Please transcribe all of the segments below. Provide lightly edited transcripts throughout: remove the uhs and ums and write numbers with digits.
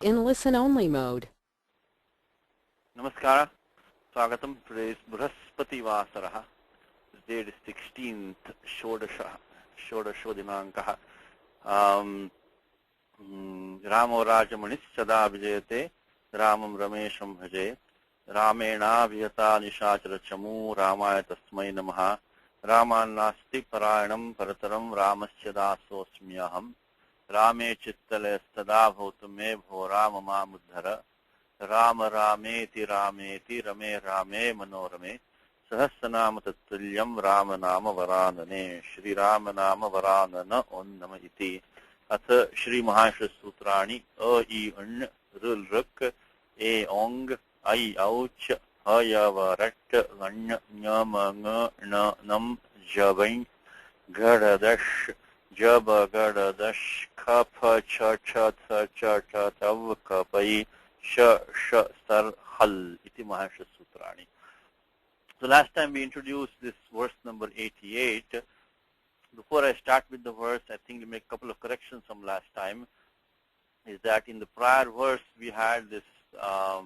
in listen-only mode. Namaskara. Swagatam. Today is Brihaspati Vasaraha. This date is 16th Shodasho Dinankaha. Ramo Rajamanis Sada Vijayate Ramam Ramesham Bhaje Ramena Vihata Nishachara Chamu Ramaya Tasmai Namaha Raman Nasti Parayanam Parataram Ramasya Dasosmyaham Rame Chittale Sada Bhautame Bho Ramama Muddhara Rama Rameti Rameti Rame Rame Manorame Sahasranama Tattulyam Rama Nama Varanane Shri Rama Nama Varanana On Nama Iti Atha Shri Mahashra Sutrani A I Un Rul Ruk E Ong I Ouch Haya Varat Ganya Nyama Nga Na Nam Javain Gadadash Jaba Gadadash Kapha Cha Cha Tha Cha Cha Tav Kapai Sha Sar Hal Iti Mahashra Sutrani. So last time we introduced this verse number 88. Before I start with the verse, I think we make a couple of corrections from last time. Is that in the prior verse we had this, the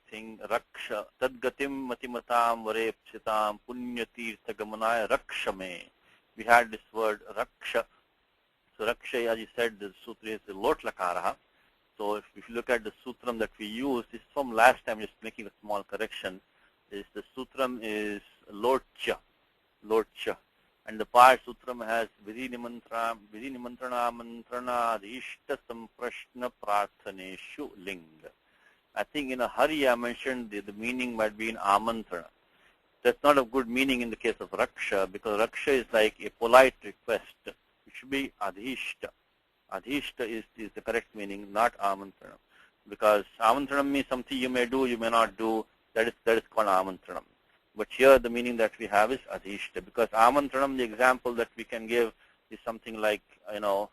thing Raksha Tadgatim Matimatam Varepsitam Punyatirtha Gamanaya Rakshame. We had this word Raksha. So Raksha, as you said, the sutra is the Lot Lakaraha. So if you look at the sutram that we used, this is from last time, just making a small correction, is the sutram is Lotcha, and the par sutram has Vidhi Nimantrana Mantrana Adhishta Samprashna Prarthaneshu Ling. I think in a hurry I mentioned the meaning might be in Amantrana. That's not a good meaning in the case of Raksha, because Raksha is like a polite request. It should be Adhishta. Adhishta is the correct meaning, not Amantranam. Because Amantranam means something you may do, you may not do. That is called Amantranam. But here the meaning that we have is Adhishta. Because Amantranam, the example that we can give is something like, Iha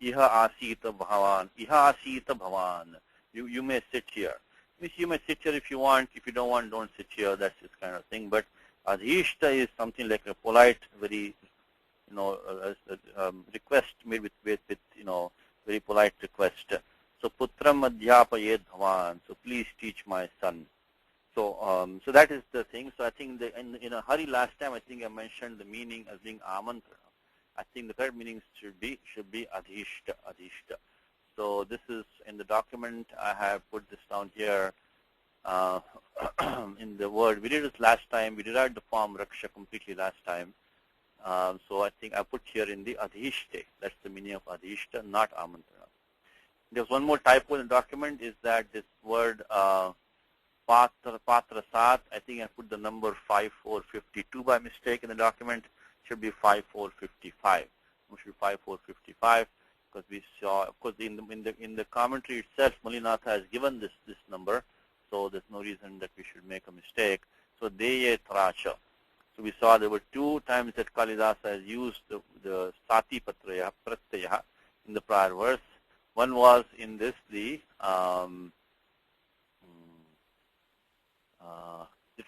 Asita Bhavan. Iha Asita Bhavan. You may sit here. Means you may sit here if you want. If you don't want, don't sit here. That's this kind of thing. But Adhishta is something like a polite, very request made with very polite request. So Putram Adhyapayed Bhavan. So please teach my son. So so that is the thing. So I think in a hurry last time I think I mentioned the meaning as being Amantrana. I think the correct meaning should be Adhishta. So this is in the document. I have put this down here in the word. We did this last time. We derived the form Raksha completely last time. So I think I put here in the Adhishte. That's the meaning of Adhishta, not Amantrana. There's one more typo in the document, is that this word Patra Sat, I think I put the number 5452 by mistake in the document. It should be 5455. It should be 5455 because we saw, of course, in the commentary itself, Malinatha has given this number, so there's no reason that we should make a mistake. So Deye Tracha. So we saw there were two times that Kalidasa has used the Sati Pratyaya in the prior verse. One was in this, it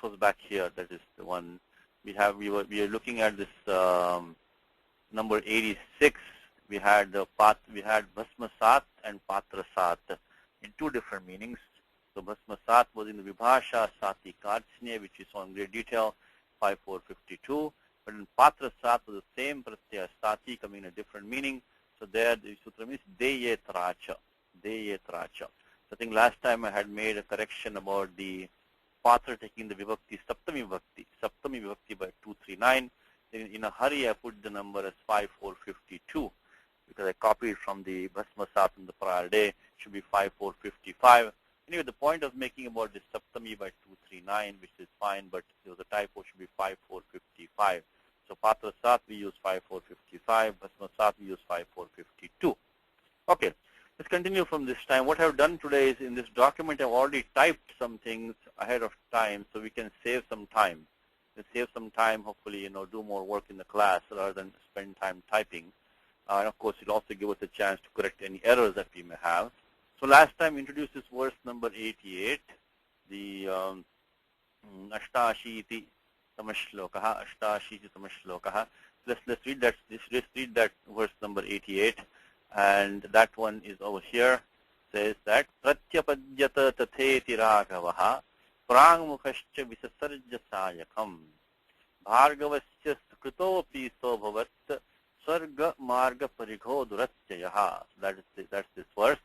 was back here, that is the one we are looking at this number 86. We had Bhasmasat and Patrasat in two different meanings. So Bhasmasat was in the Vibhasha Sati Kartsne, which is on great detail, 5452, but in Patrasat was the same pratyaya Sati coming in a different meaning. So there the sutra means Deye Tracha. So I think last time I had made a correction about the Patra taking the Vibhakti, Saptami Vibhakti by 239. In a hurry I put the number as 5452 because I copied from the Bhasmasat in the prior day. It should be 5455. Anyway, the point of making about this Saptami by 239, which is fine, but there was a typo, should be 5455. So Patrasat we use 5455, Bhasmasat we use 5452. Okay, let's continue from this time. What I've done today is in this document I've already typed some things ahead of time so we can save some time. Hopefully, do more work in the class rather than spend time typing. And of course, it'll also give us a chance to correct any errors that we may have. So last time we introduced this verse number 88, the Ashtashiti Tamashlokaha. Let's read that verse number 88. And that one is over here. Says that Pratyapadyata tatheti Raghavaha Prangmukhascha Visasarja Sayakam Bhargavasya Sukritopi Sobhavat Sarga Marga Parigho Duratyayaha. That's this verse.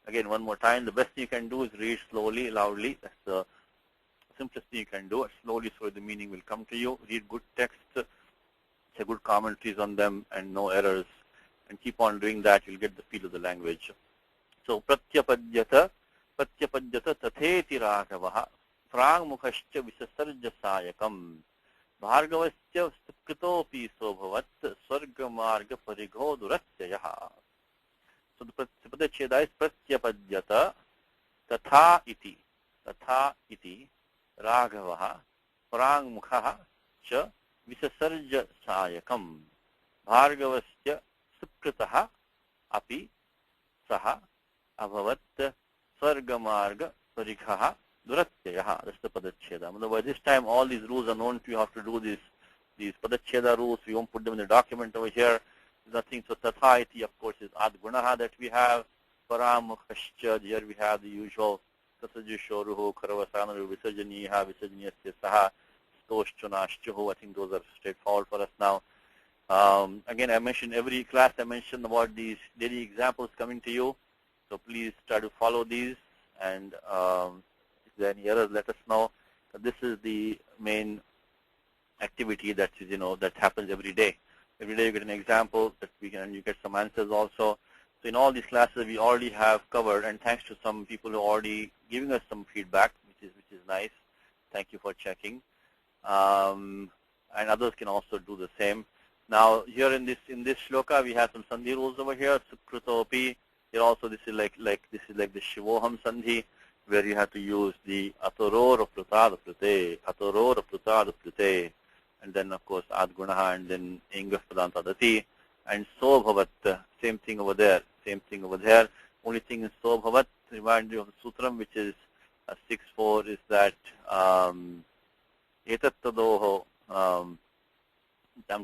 Again, one more time, the best thing you can do is read slowly, loudly. That's the simplest thing you can do. Slowly, so the meaning will come to you. Read good texts, say good commentaries on them, and no errors. And keep on doing that, you'll get the feel of the language. So, Pratyapadyata tatheti Raghavaha Prangmukhascha Visasarja Sayakam Bhargavasya Sukritopi Sobhavat Sarga Marga Parigho Duratyayaha. So the Padacheda is Pratyapadyata Tatha iti Raghavaha Prangmukhaha cha Visasarja Sayakam Bhargavasya Sukritaha api saha abhavat Sargamarga Parighaha Duratyayaha. That's the Padacheda. Otherwise, this time all these rules are known to you. You have to do these Padacheda rules. We won't put them in the document over here. Nothing. So Tatha iti, of course, is Ad Gunaha that we have. Paramukhascha, here we have the usual Sasajushoruho, Karavasanaru, Visajaniha, Visajanyasya Saha, Stoshchunashchuhu. I think those are straightforward for us now. Again, I mentioned every class I mentioned about these daily examples coming to you. So please try to follow these, and if there are any errors, let us know. This is the main activity that is, that happens every day. Every day you get an example that you get some answers also. So in all these classes we already have covered, and thanks to some people who are already giving us some feedback, which is nice. Thank you for checking. And others can also do the same. Now here in this shloka we have some sandhi rules over here. Sukrutopi. Here also this is like the Shivoham sandhi, where you have to use the Atoror Prutad Prute, Atoror Prutad Prute. And then, of course, Ad Gunaha, and then Ingaf Padantadati. And So Bhavat, same thing over there, same thing over there. Only thing in So Bhavat, remind you of the Sutram, which is 6.4, is that Etat Tadoho, I'm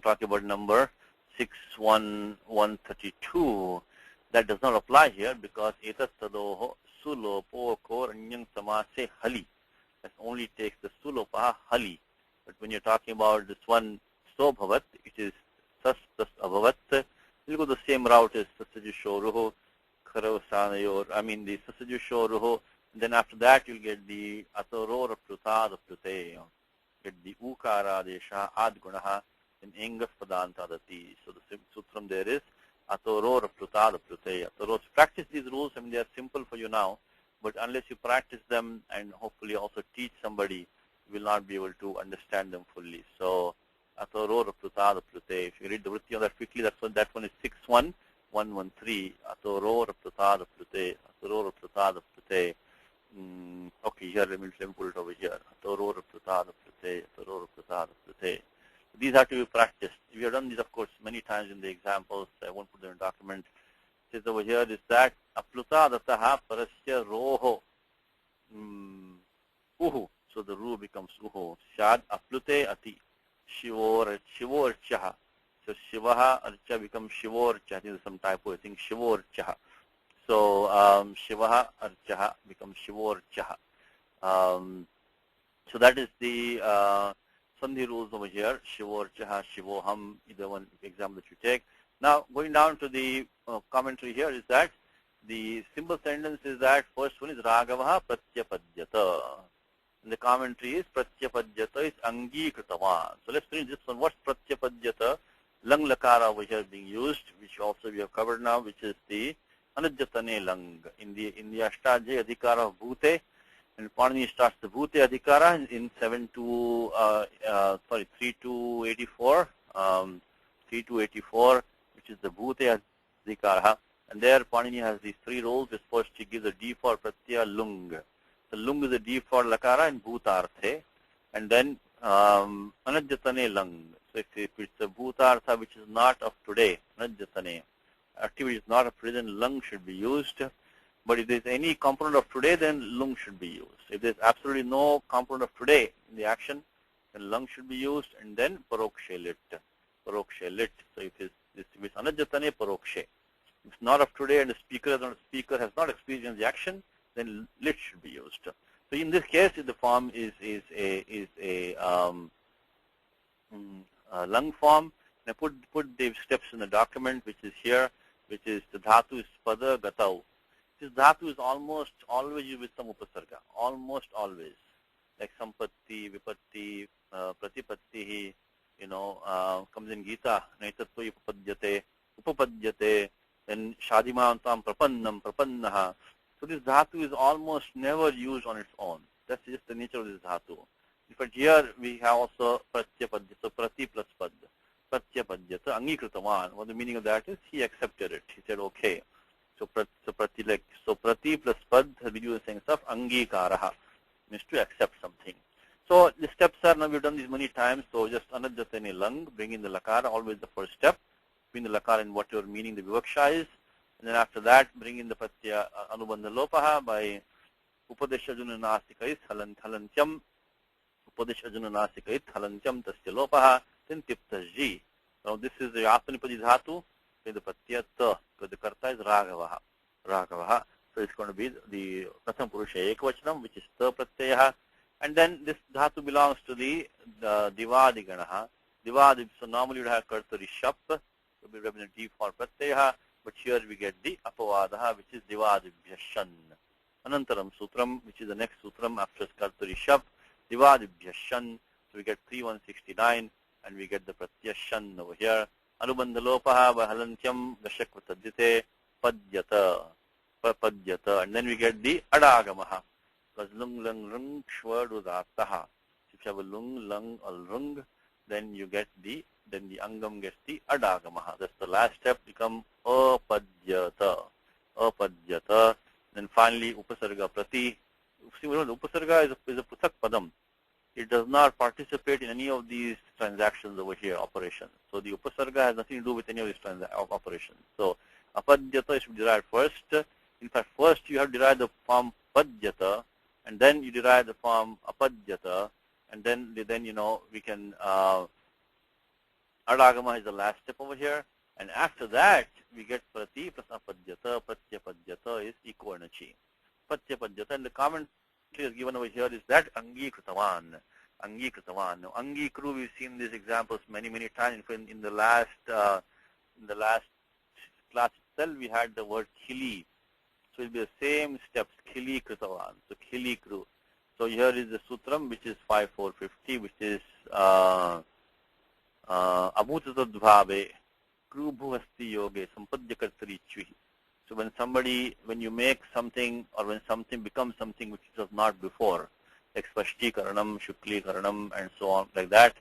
talking about number 61132. That does not apply here because Etat Tadoho Sulopo Koranyang Samase Hali. That only takes the Sulopa Hali. But when you're talking about this one, So Bhavat, it is Sas plus Abhavat. You'll go the same route as Sasajushoruho, Karavasanayor, the Sasajushoruho. Then after that, you'll get the Atoror Prutad Prute. Get the Ukara Desha Ad Gunaha in Engaf Padantadati. So the sutram there is Atoror Prutad Prute. Atoror. Practice these rules. They are simple for you now. But unless you practice them and hopefully also teach somebody, will not be able to understand them fully. So, Atoror Prutad Prute. If you read the Vritti on that quickly, that one is 61113. Atoror Prutad Prute. Atoror Prutad Prute. Okay, here let me pull it over here. Atoror Prutad Prute. Atoror Prutad Prute. These have to be practiced. We have done these, of course, many times in the examples. I won't put them in the document. It says over here is that Aplutadataha Parasya Roho Uhu. So the ru becomes uho. Shad aplute ati. Shivorchaha. So Shivaha archa becomes Shivorcha. I think there's some typo. I think Shivorchaha. So Shivaha archaha becomes Shivorchaha. So that is the sandhi rules over here. Shivorchaha, Shivoham, either one example that you take. Now going down to the commentary here is that the simple sentence is that first one is Raghavaha Pratyapadyata. And the commentary is Pratyapadyata is Angikritava. So let's finish this one. What's Pratyapadyata? Lang Lakara over here being used, which also we have covered now, which is the Anajatane Lang. In the Ashtaje Adhikara of Bhute, and Panini starts the Bhute Adhikara in 3284, 3284, which is the Bhute Adhikara. And there Panini has these three rules. First he gives a D for Pratya Lung. So lung is a D for lakara in bhutarthe, and then anajatane lang. So if it's a bhutartha which is not of today, anajatane, activity is not of today, then lung should be used. But if there's any component of today, then lung should be used. If there's absolutely no component of today in the action, then lung should be used, and then parokshe lit. Parokshe lit. So if it's anajatane parokshe. If it's not of today and the speaker has not experienced the action, then lit should be used. So in this case, if the form is a lung form, and I put the steps in the document, which is here, which is the dhatu is pada gatau. This dhatu is almost always used with some upasarga, almost always, like sampatti, vipatti, pratipattihi, comes in Gita, naitatva upapadyate, then shadimantam prapannaha. So this dhatu is almost never used on its own. That's just the nature of this dhatu. But here we have also pratyapadya, so prati plus pad. Pratyapadyata angikritavan. What the meaning of that is? He accepted it. He said, okay. So prati plus pad has been used saying stuff. Angikaraha means to accept something. So the steps are, now we've done these many times. So just anadjatani lung, bring in the lakara, always the first step. Bring the lakara in whatever meaning the vivaksha is. And then after that, bring in the pratyaya anubandha lopaha by upadeshajuna nasikait halantyam. Upadeshajuna nasikait halantyam tasya lopaha. Then tiptajji. Now this is the atmanipadi dhatu. The pratyaya ta. The karta is Raghavaha. Raghavaha. So it's going to be the pratham purusha ekvachanam, which is ta pratyaya. And then this dhatu belongs to the divadi ganaha. Divadi, so normally you would have kartari shap. So we have a D for pratyaya. But here we get the apavadaha, which is divadibhyashan. Anantaram sutram, which is the next sutram after kartari shap. Divadibhyashan. So we get 3169. And we get the pratyashan over here. Anubandhalopaha by halantyam gashakvatadyate padyata. Padyata. And then we get the adagamaha. Because lung, lung, rung, shvadudataha. If you have a lung, lung, al rung, then you get then the angam gets the adagamaha. That's the last step, become apadyata. Apadyata. Then finally, upasarga prati. See, upasarga is a putak padam. It does not participate in any of these transactions over here, operations. So the upasarga has nothing to do with any of these operations. So apadyata is derived first. In fact, first you have derived the form padyata, and then you derive the form apadyata, and then we can adagama is the last step over here, and after that we get prati plus apadyata. Pratyapadyata is equanachi. Pratyapadyata, and the comment is given over here is that angikritavan. Angikritavan. Now, angikru, we've seen these examples many times. In the last class itself, we had the word khili. So it will be the same steps, khili kritavan. So khili kru. So here is the sutram, which is 5450, which is abhutatadbhave kru bhuvasti yoge sampadyakartari chvihi. So when you make something, or when something becomes something which was not before, like spashtikaranam, shuklikaranam, and so on, like that.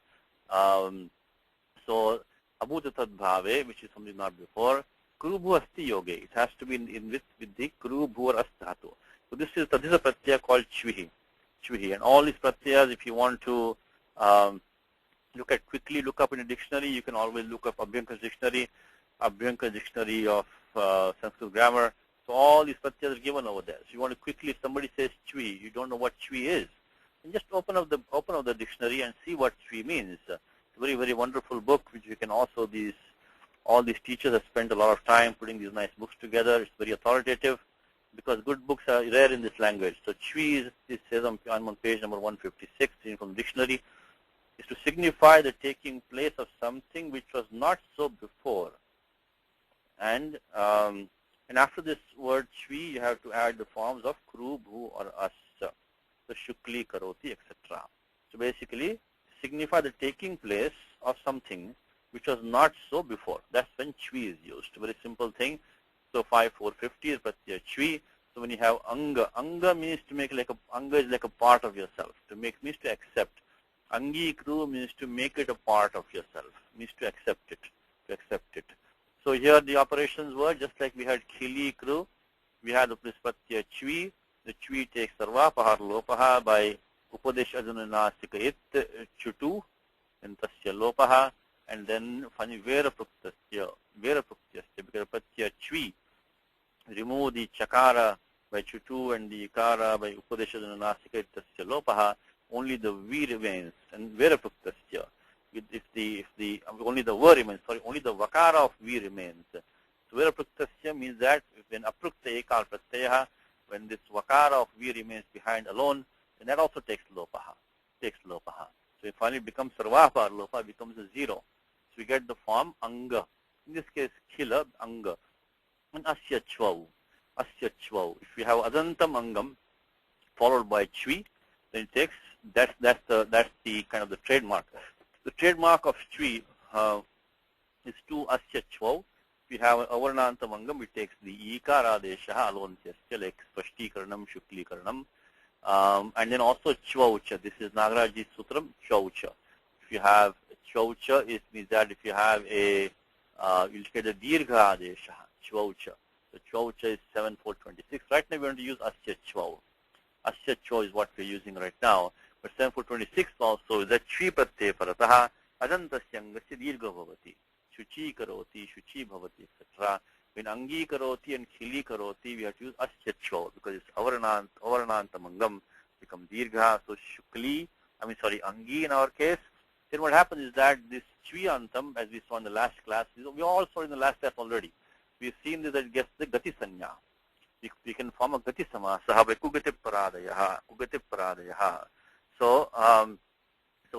So abhutatadbhave, which is something not before, kru bhuvasti yoge. It has to be in with the kru bhuvar asthatu. So this is a pratyaya called chvihi. And all these pratyayas, if you want to quickly look up in a dictionary, you can always look up Abhyankar's dictionary of Sanskrit grammar. So all these pratyayas are given over there. So you want to quickly, if somebody says chvi, you don't know what chvi is, then just open up the dictionary and see what chvi means. It's a very, very wonderful book, which you can also, all these teachers have spent a lot of time putting these nice books together. It's very authoritative, because good books are rare in this language. So chvi it says on page number 156 from the dictionary, is to signify the taking place of something which was not so before. And after this word chvi, you have to add the forms of kru, bhu, or as. So shukli, karoti, etc. So basically, signify the taking place of something which was not so before. That's when chvi is used. Very simple thing. So 5450 is pratyaya chvi. So when you have anga, anga means to make anga is like a part of yourself. To make means to accept. Angikru means to make it a part of yourself. Means to accept it. So here the operations were just like we had khili kru. We had the pratyaya chvi. The chvi takes sarva pahar lopaha by upadesh adunanasikait chutu and tasya lopaha, and then vera pruktasya because pratyaya chvi remove the chakara by chutu and the ikara by upadesh adunanasikait tasya lopaha. Only the V remains, and vera pruktasya. If the only the va remains, only the vakara of V remains. So Virapraktasya means that when aprukta ekal pratyaya, when this vakara of V remains behind alone, then that also takes lopaha. So it finally becomes sarvapar, lopa becomes a zero. So we get the form anga. In this case, khila, anga. And asya chvau. If we have adantam angam followed by chvi, then it takes, that's the kind of the trademark. The trademark of chvi is to asya chvau. If we have avarnantam angam, it takes the ikara desha alone, like svashtikaranam, shuklikaranam. And then also chvaucha. This is Nagaraj's sutram, chvaucha. If you have chvaucha, it means that if you have a, you'll get a dirgha adesha, chvaucha. So chvaucha is 7426. Right now we're going to use asya chvau. Asya chvau is what we're using right now. But 7426 also is a chvi pratyaya parataha adantasya angasya dirgha bhavati. Shuchi karoti, shuchi bhavati, etc. When angi karoti and khili karoti, we have to use asya chvau because it's avarananta mangam become dirgha. So angi in our case. Then what happens is that this chviyantam, as we saw in the last class, we all saw in the last class already. We've seen that it gets the gati sanya. We can form a gati samasa by kugati paradayaha. So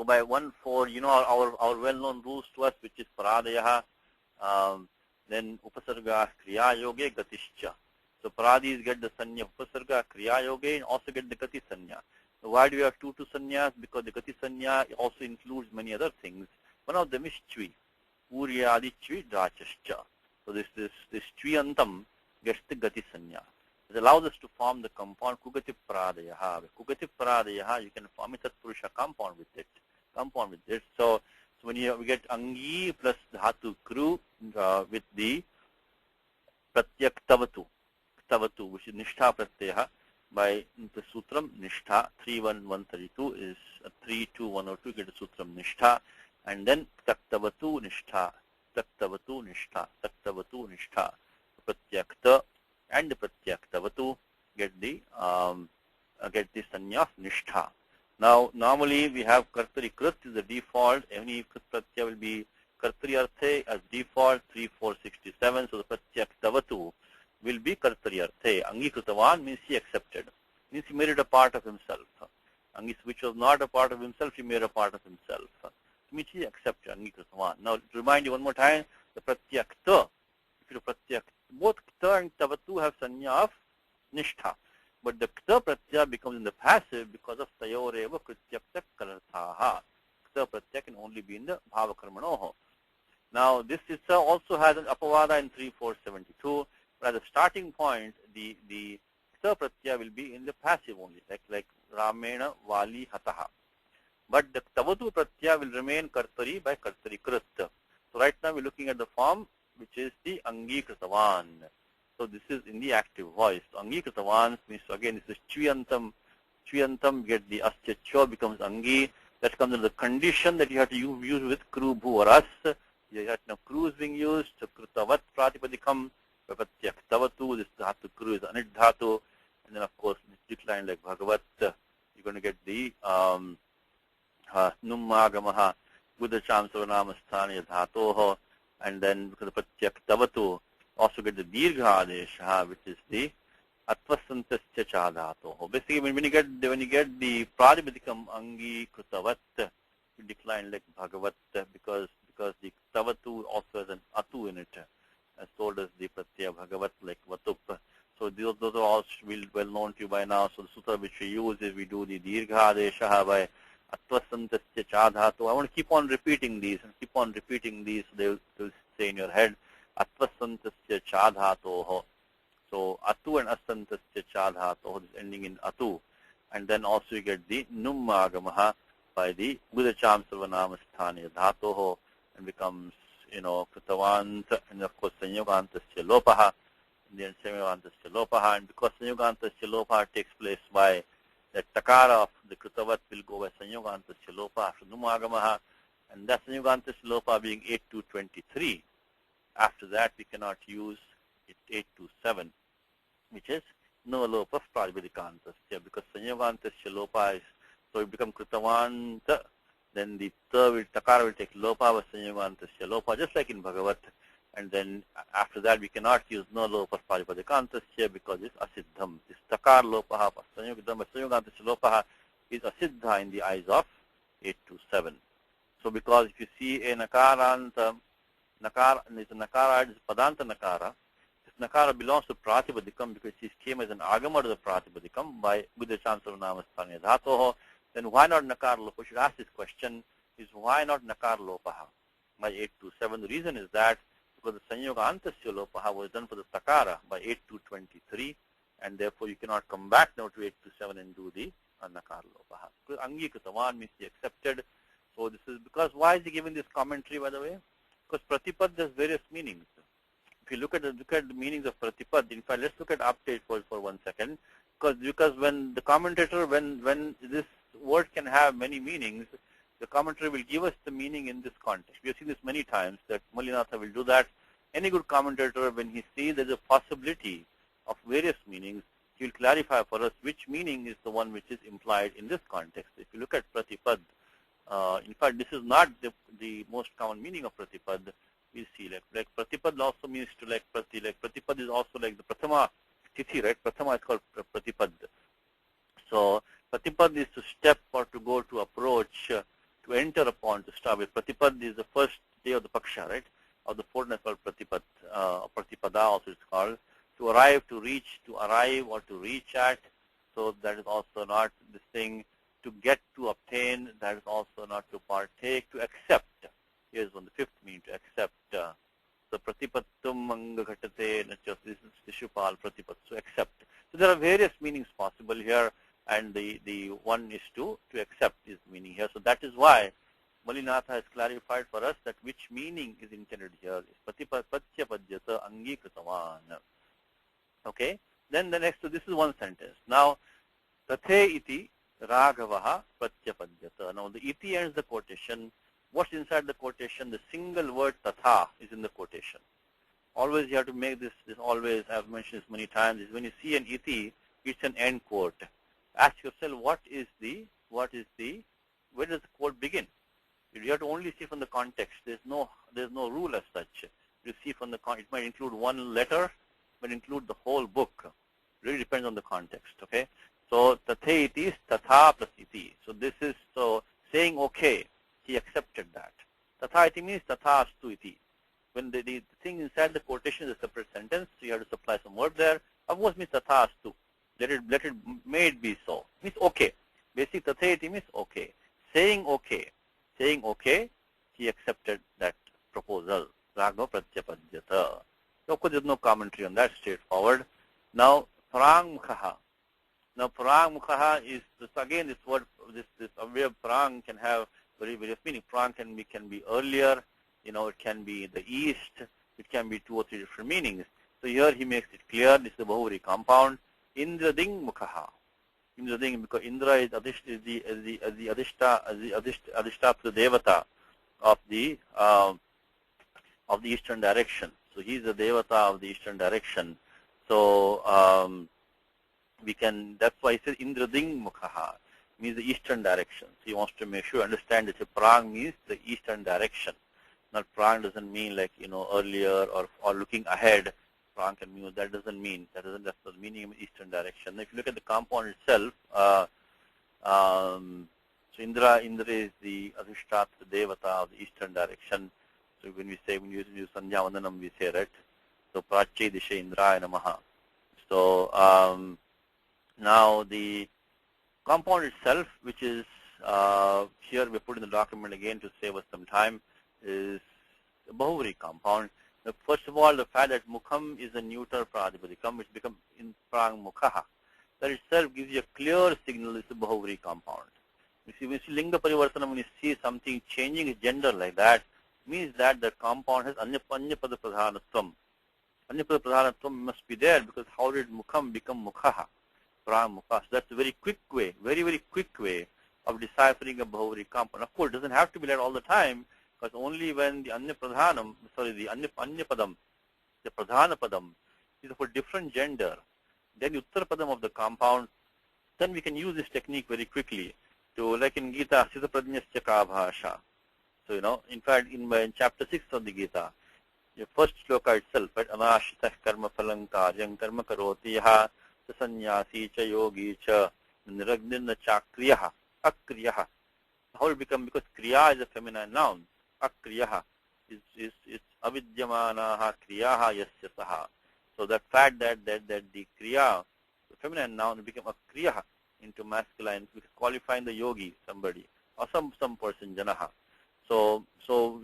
by 1-4, you know our well-known rules to us, which is paradayaha, then upasarga kriya yoge gatischa. So paradis get the sanya upasarga kriya yoge and also get the gati sanya. So why do we have two sanyas? Because the gati sanya also includes many other things. One of them is chvi. Uryadi chvi drachascha. So this chviyantam gets the gati sanya. It allows us to form the compound kugati paradayaha. Kugati paradayaha, you can form a tatpurusha compound with it. So when we get angi plus dhatu kru with the pratyak tavatu, which is nishtha pratyaha, by the sutram nishtha 31132 is 32102, get the sutram nishtha, and then taktavatu nishtha, pratyakta and the pratyaktavatu get the sanya of nishtha. Now normally we have kartari krit is the default. Any krit pratyaya will be kartari arthe as default 3467. So the pratyaktavatu will be kartari arthe. Angikritavan means he accepted. Means he made it a part of himself. Angis which was not a part of himself, he made a part of himself. Means he accepted angikritavan. Now to remind you one more time, the pratyakta, if you pratyak, both kta and tavatu have sanya of nishtha. But the kta pratyaya becomes in the passive because of tayoreva krityakta kalarthaha. Kta pratyaya can only be in the bhava karmanoho. Now this also has an apavada in 3472. But at the starting point, the kta pratyaya will be in the passive only, like ramena vali hataha. But the tavatu pratyaya will remain kartari by kartari krit. So right now we're looking at the form which is the angikritavan. So this is in the active voice. So angikritavan means, so again, this is chviyantam. Chviyantam, get the asya chva becomes angi. That comes under the condition that you have to use with kru bhu or as. You have no kru is being used. So krutavat pratipadikam. Tavatu, this dhatu kru is anit dhatu. And then of course it's declined like bhagavat. You're going to get the nummagamaha buddhacham savanamasthanaya dhatoho. And then because the pratyaktavatu also get the dirgha adesha, which is the atvasantasya chadhatoho. Basically when you get the pradipadikam angi krutavat, you decline like bhagavat because the tavatu also has an atu in it, as told as the pratyaya bhagavat like vatup. So those are all well known to you by now. So the sutra which we use is we do the dirgha adesha by atvasantasya chadhatu. I want to keep on repeating these so they'll stay in your head. Atvasantasya chadhatoho. So atu and asantasya chadhatoho is ending in atu. And then also you get the nummagamaha by the buddhacham sarvanamasthaniya dhatoho and becomes, kritavant, and of course sanyogantasya lopaha. And then sanyogantasya lopaha. And because sanyogantasya lopaha takes place by that takara of the kritavat will go by sanyogantasya lopa after nummagamaha. And that sanyogantasya lopa being 8-23. After that we cannot use it 8-7, which is no lopa of pradipadikantastya, because sanyogantasya lopa is, so it becomes kritavanta, then the takara will take lopa by sanyogantasya lopa, just like in Bhagavat. and then after that we cannot use no lopa pratipadikāntasya because it's asiddham. This takar lopaha sanyugantasya lopaha is asiddha in the eyes of 827. So because if you see a nakaranta, nakara is a nakara, is padanta nakara. This nakara belongs to pratipadikam because it came as an agama to the pratipadikam by with the chance of namasthanya dhatoho. Then why not nakara lopa? We should ask this question: is why not nakara lopaha by 827? The reason is that because the sanyoga antasya lopaha was done for the takara by 8223, and therefore you cannot come back now to 827 and do the nakara lopaha. Because angikatavan means he accepted. So this is because why is he giving this commentary, by the way? Because pratipad has various meanings. If you look at the meanings of pratipad, in fact, let's look at update for 1 second. Because when the commentator, when this word can have many meanings, the commentator will give us the meaning in this context. We have seen this many times that Mulinatha will do that. Any good commentator, when he sees there's a possibility of various meanings, he will clarify for us which meaning is the one which is implied in this context. If you look at pratipad, in fact, this is not the most common meaning of pratipad. We see like pratipad also means to like pratipad is also like the pratama tithi, right? Pratama is called pratipad. So pratipad is to step or to go, to approach, to enter upon, to start with. Pratipad is the first day of the paksha, right? Of the fortnight called pratipad, pratipada also it's called. To arrive, to reach, to arrive or to reach at. So that is also not this thing. To get, to obtain, that is also not to partake, to accept. Here's one, the fifth meaning, to accept. So pratipattum anga ghatate nachas, this is Shishupal pratipat, to accept. So there are various meanings possible here, and the one is to accept is meaning here. So that is why Mulinatha has clarified for us that which meaning is intended here is patipatya padyata angikatavan. Okay? Then the next, so this is one sentence. Now, tathe iti Raghavaha Pratyapadyata. Now the iti ends the quotation. What's inside the quotation? The single word tatha is in the quotation. Always you have to make this always, I've mentioned this many times, is when you see an iti, it's an end quote. Ask yourself where does the quote begin? You have to only see from the context. There's no rule as such. You see from the it might include one letter, but include the whole book. It really depends on the context, okay? So tathe iti is tatha plus iti. So this is saying okay, he accepted that. Tatha iti means tatha astu iti. When the thing inside the quotation is a separate sentence, so you have to supply some word there. Of course means tatha astu. Let it may it be so. Means okay. Basic tathe iti means okay. Saying okay, he accepted that proposal. Raghav pratyapadyata. Of course, there's no commentary on that, straightforward. Now, prang mukhaha. Now, prang mukhaha is again this word. This away prang can have various meaning. Prang can be earlier. It can be the east. It can be 2 or 3 different meanings. So here he makes it clear. This is the Bahuri compound. Indrading mukhaha. Indrading, because Indra is the adhishta devata of the eastern direction. So he is the devata of the eastern direction. So that's why he says Indrading Mukhaha, means the eastern direction. So he wants to make sure, understand that Prang means the eastern direction. Not Prang doesn't mean like, earlier or looking ahead. Prang can mean, that's the meaning of eastern direction. Now, if you look at the compound itself, so Indra is the Adhishtat Devata of the eastern direction. So when we use Sandhya Vandanam, we say, right? So Prache Disha Indraya Namaha. So now the compound itself, which is here we put in the document again to save us some time, is a Bahuri compound. Now, first of all, the fact that Mukham is a neuter Pradipadikam, which becomes in Prang Mukhaha, that itself gives you a clear signal it's a Bahuri compound. When you see Linga Parivartana, when you see something changing its gender like that, means that the compound has Anyapada Pradhanatvam. Anyapada Pradhanatvam must be there, because how did Mukham become Mukhaha? Prang Mukha. So that's a very quick way, very, very quick way of deciphering a Bahuri compound. Of course, it doesn't have to be there all the time, because only when the Anyapadam, the Pradhanapadam, is of a different gender, then the Uttarapadam of the compound, then we can use this technique very quickly to, like in Gita, Siddha Pradnyasya Ka Bhasha. So, in fact, in chapter 6 of the Gita, the first shloka itself, right? Anashita karma phalang karyam karma karoti yaha sannyasi cha yogi cha niragnirna cha kriyaha akriyaha. How it become? Because kriya is a feminine noun. Akriyaha is avidyamanaha kriyaha yasya saha. So that fact that the kriya, the feminine noun, become akriyaha into masculine, qualifying the yogi, somebody, or some person, janaha. So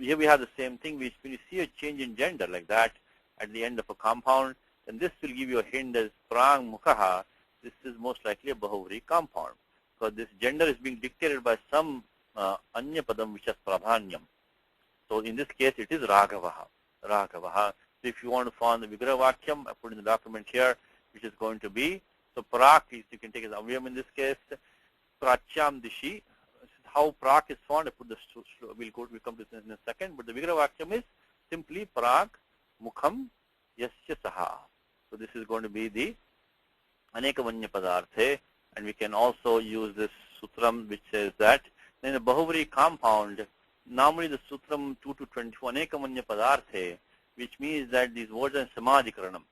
here we have the same thing. When you see a change in gender like that at the end of a compound, then this will give you a hint as prang mukhaha. This is most likely a Bahuvri compound, because this gender is being dictated by some anya padam which has prabhanyam. So in this case, it is Raghavaha. Raghavaha. So if you want to find the Vigraha Vakyam, I put in the document here, which is going to be, so Prak is, you can take as Avyam in this case, Prachyam Dishi. How Prak is found, I put the, we'll come to this in a second, but the Vigraha Vakyam is simply Prak Mukham Yasya Saha. So this is going to be the Anekavanya Padarthe, and we can also use this sutram which says that in a Bahuvri compound, normally the sutram 2 to 24 Anekavanya Padarthe, which means that these words are Samadhikaranam,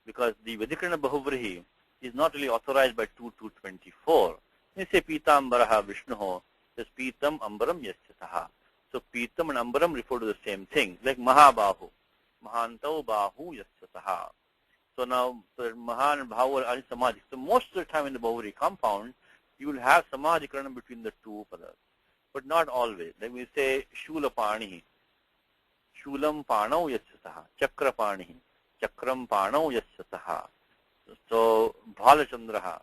because the Vedikrana Bahuvrihi is not really authorized by 2 to 24. When you say Pitam Baraha Vishnuho, says Pitam Ambaram Yasyataha. So Pitam and Ambaram refer to the same thing, like Mahabahu. Mahantau Bahu Yasyataha. So now, Mahan and Bahu are Samadhi. So most of the time in the Bahuvri compound, you will have Samadhikaranam between the two padas, but not always. Like we say Shulapanihi, Shulam Panau Yasyataha, Chakra Panihi, Chakram Panau Yasyataha. So Bhalachandraha,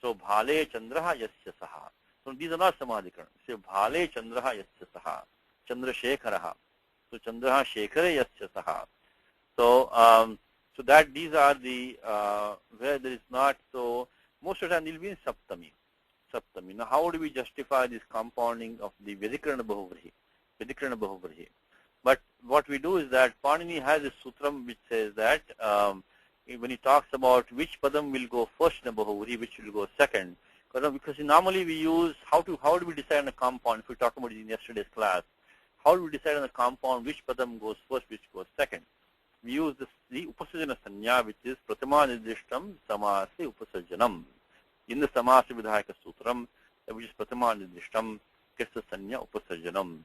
so Bhale Chandraha Yasyasaha. So these are not Samadhikaran. Say Bhale Chandraha Yasyasaha, Chandra Shekharaha. So Chandraha Shekhare Yasyasaha. So that these are the where there is not, so most of the time they will be in Saptami. Saptami. Now how do we justify this compounding of the Vedikrana Bahuvrihi? Vedikrana Bahuvrihi. But what we do is that Panini has a sutram which says that when he talks about which padam will go first in a Bahuvri, which will go second. Because normally we use, how do we decide on a compound? If we talked about it in yesterday's class, how do we decide on a compound which padam goes first, which goes second? We use the upasajana sanya, which is pratama nidishtam samase upasajanam. In the samasa vidhayaka sutram, which is pratama nidishtam, gets the sanya upasajanam.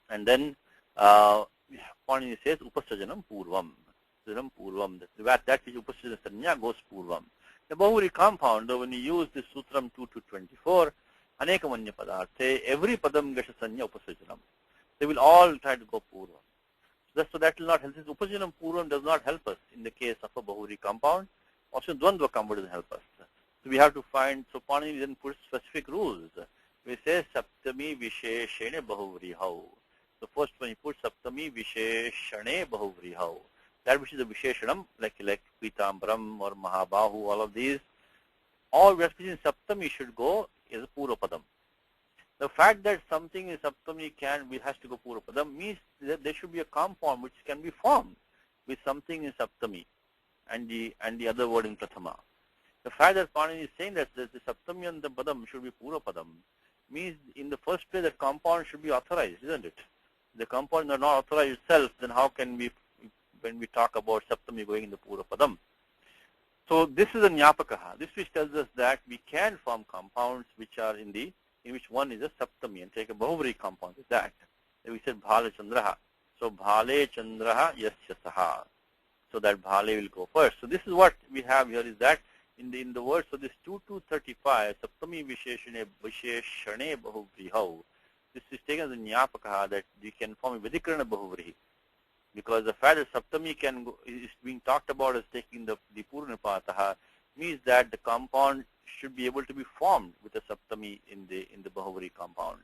And then Panini says upasajanam purvam. Upasajanam purvam. That which upasajana sanya goes purvam. The Bahuvri compound, when you use this sutram 2 to 24, Anekavanya Padarthe, every padam gets a sanya upasajanam. They will all try to go purvam. So that will not help. This Upasajanam Purvam does not help us in the case of a Bahuvri compound. Also in Dvandva compound doesn't help us. So we have to find, so Panini then puts specific rules. We say Saptami Visheshane Bahuvri Hau. So first when you put Saptami Visheshane Bahuvri Hau, that which is a Visheshanam, like Pitambaram or Mahabahu, all of these, all which is in Saptami should go is a Purva Padam. The fact that something in Saptami has to go Purvapadam means that there should be a compound which can be formed with something in Saptami and the other word in Prathama. The fact that Panini is saying that the Saptami and the Padam should be Purvapadam means in the first place the compound should be authorized, isn't it? The compound is not authorized itself, then how can we, when we talk about Saptami going in the Purvapadam? So this is a Nyapakaha. This which tells us that we can form compounds which are in which one is a Saptami, and take a Bahuvri compound with that. We said Bhale Chandraha. So Bhale Chandraha Yasya Saha. So that Bhale will go first. So this is what we have here, is that in the word, so this 2 to 35, Saptami Visheshane Bahuvri Hau. This is taken as a Nyapakaha that we can form a Vedikrana Bahuvri. Because the fact that Saptami is being talked about as taking the Purnipataha means that the compound should be able to be formed with a Saptami in the Bahuvri compound.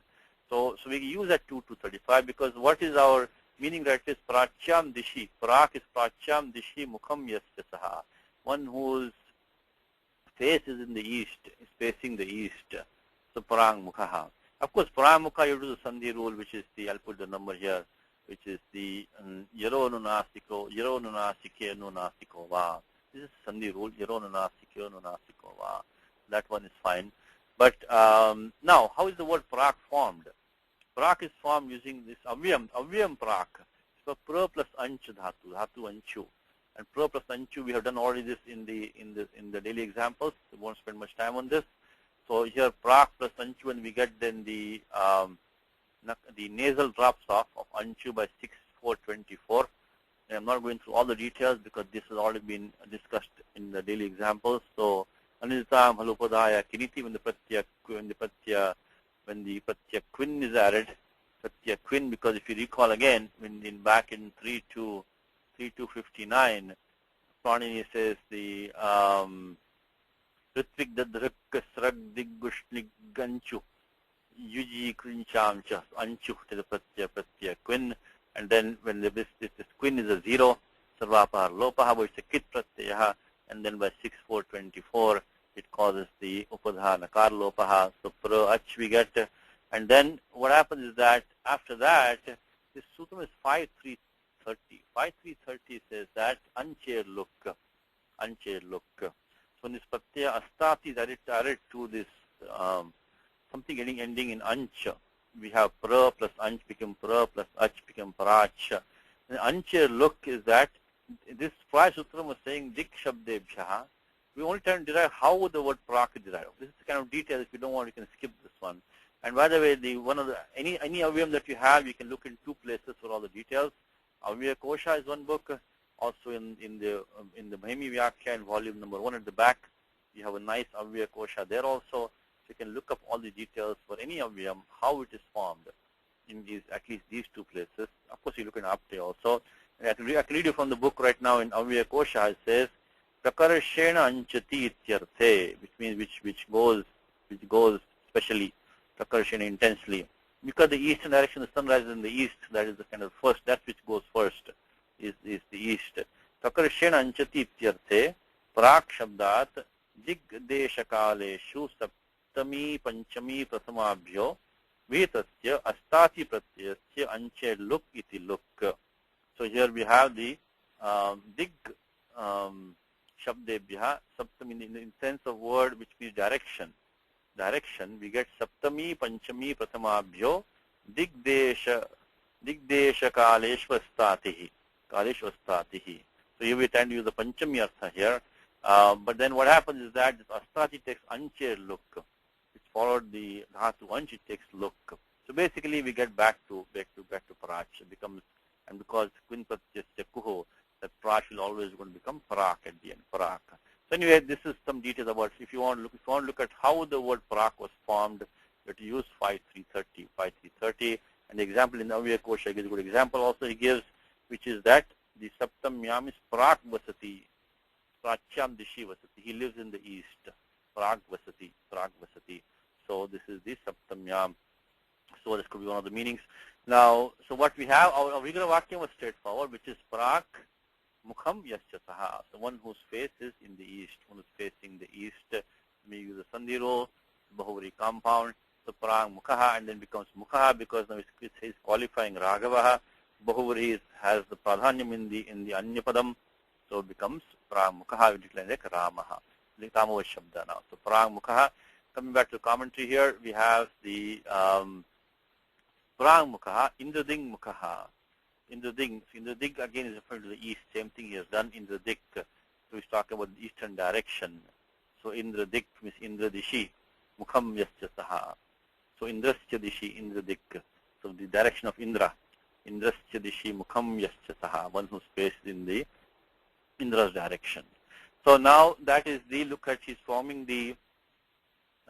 So we use that 2 to 35 because what is our meaning, right, is Prachyam Dishi. Prak is Prachyam Dishi Mukham Yasya Saha. One whose face is in the east, is facing the east. So Parang Mukhaha. Of course, Parang Mukha, you do the Sandhi rule, which is I'll put the number here, which is the Yaro Nunasiko, Yaro Nunasike Nunasiko Va. This is Sandhi rule, Yaro Nunasike Nunasiko Va. That one is fine. But now, how is the word Prak formed? Prak is formed using this Avyam Prak. So pra plus anch dhatu, dhatu anchu. And pra plus anchu, we have done already this in the daily examples. We won't spend much time on this. So here prak plus anchu, and we get then the nasal drops off of anchu by 6,424. And I'm not going through all the details because this has already been discussed in the daily examples. So anitam halupadaya kiniti, when the pratyaya quin is added, pratyaya quin, because if you recall again, back in 3.259, Pranini says the Ritvik dadhrik srag diggushniganchu yuji krincham anchu to the pratyaya quin. And then when this quin is a 0, sarvapahar lopaha, but it's a kit pratyaya, and then by 6,424, it causes the upadha nakar lopaha. So pra ach we get, and then what happens is that after that, this sutram is 5.330. 5.330 says that unchair look. So when this pratyaya astati is added to this something ending in anch, we have pra plus anch become pra plus ach become parach. The anchair look is that this prior sutram was saying dik shabdebhyaha. We only try to derive how the word prak is derived. This is the kind of detail. If you don't want, you can skip this one. And by the way, any avyam that you have, you can look in two places for all the details. Avyaya Kosha is one book. Also in the Mahimi Vyakya in volume number 1 at the back, you have a nice Avyaya Kosha there also. You can look up all the details for any avyam, how it is formed in at least these two places. Of course, you look in Apte also. And I can read you from the book right now in Avyaya Kosha. It says, Prakarshena anchati ityarthe, which means which goes specially, prakarshena intensely. Because the eastern direction, the sun rises in the east, that is the kind of first, that which goes first is the east. Prakarshena anchati ityarthe, prak shabdat, digdeshakaleshu saptami panchami prasamabhyo, vetasya astati pratyasya anche luk iti luk. So here we have the dig shabdebhya, saptami in the sense of word which means direction. We get saptami panchami prasamabhyo digdesha kaleshvastatihi. So here we tend to use the panchami artha here. But then what happens is that this astati takes anche look. It's followed the dhatu anch, it takes look. So basically we get back to parach. It becomes, and because quin pratyasya kuho, that parach will always going to become parak at the end, parak. So anyway, this is some details about, if you want to look at how the word parak was formed, you have to use 5.330. And the example in the Avyaya Kosha gives a good example also he gives, which is that the saptam yam is parak vasati. Prachyam dishi vasati. He lives in the east. Prag vasati. So this is the saptam yam. So this could be one of the meanings. Now, so what we have, our Vigra Vakyam was straightforward, which is Prak Mukham Yaschasaha. So one whose face is in the east, one who's facing the east. We use a Sandhiro, Bahuvari compound. So Prak Mukhaha, and then becomes Mukhaha because now it says qualifying Raghavaha. Bahuvari has the Pradhanyam in the Anyapadam. So it becomes Prak Mukhaha, we declare like Ramaha. Likamo Shabda now. So Prak Mukhaha. Coming back to the commentary here, we have the Prak Mukhaha, Indrading Mukhaha. Indradig. So Indradig again is referring to the east. Same thing he has done. Indradik. So he's talking about the eastern direction. So Indradik means Indradishi. Mukham Yaschasaha. So Indrasya Dishi, Indradik. So the direction of Indra. Indrasya Dishi, Mukham Yaschasaha. One whose face is in the Indra's direction. So now that is the look at, he's forming the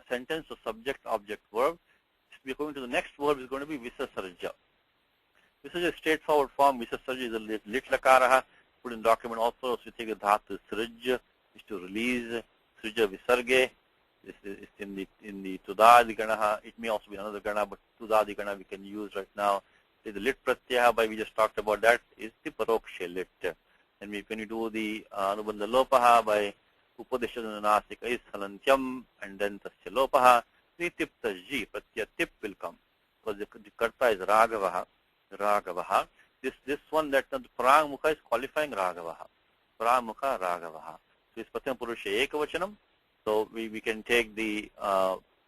sentence of subject, object, verb. We're going to the next verb is going to be Visasarja. Visasarja is straightforward form. Visasarja is a lit lakaraha. Put in document also. So we take the dhatu srij, is to release. Srija visarge. This is in the tudadi ganaha. It may also be another gana, but tudadi gana we can use right now. The lit pratyaha, by we just talked about that, is the paroksha lit. And when you do the anubandha lopaha by upadeshadana nasika is halantyam, and then tasya lopaha, tip tasji, pratyaya tip will come. Because the karta is Raghavaha. This one that the Prang Mukha is qualifying Raghavaha. Prang Mukha Raghavaha. So it's Patyam Purusha Ekavachanam. So we can take the,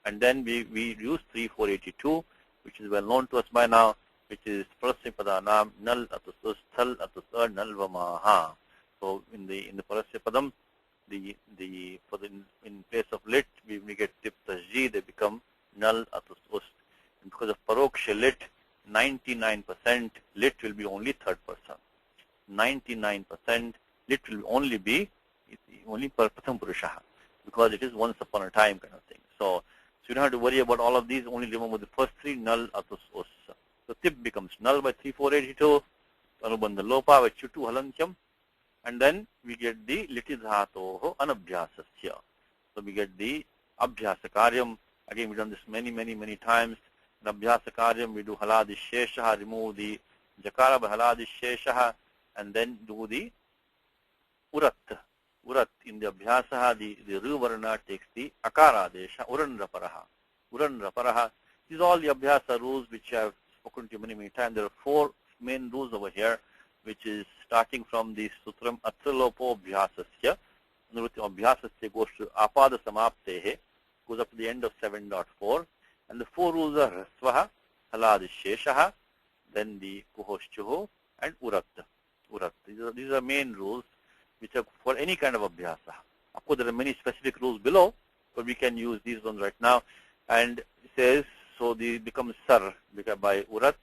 and then we use 3.482, which is well known to us by now, which is Parasyapadanam, Nal Atus Thal Atus Nalvamaha. So in the Parasyapadam, in place of lit, we get tip tasji, they become Nal Atus Ust. And because of Paroksha lit, 99% lit will be only third person. 99% lit will only be only Pratham Purushaha, because it is once upon a time kind of thing. So you don't have to worry about all of these, only remember the first three, Nal Atus Us. So tip becomes Nal by 3482, Anubandha Lopa by Chutu Halankyam, and then we get the Liti Dhatoho Anabhyasasya. So we get the Abhyasa Karyam. Again, we've done this many times. In Abhyasa Karyam, we do Haladi Sheshaha, remove the Jakara by Haladi Sheshaha, and then do the Urat. Urat in the Abhyasaha, the Ru Varna takes the Akara Desha, Uran Raparaha. Uran Raparaha. These are all the Abhyasa rules which I have spoken to you many times. There are four main rules over here, which is starting from the Sutram Atralopo Abhyasasya. Nruti Abhyasasya goes to Apada Samaptehe, goes up to the end of 7.4. And the four rules are Rasvaha, Haladi Sheshaha, then the Kuhoshchuho, and Urat. Urat. These are main rules which are for any kind of Abhyasa. Of course, there are many specific rules below, but we can use these ones right now. And it says, so the becomes Sar, because by Urat,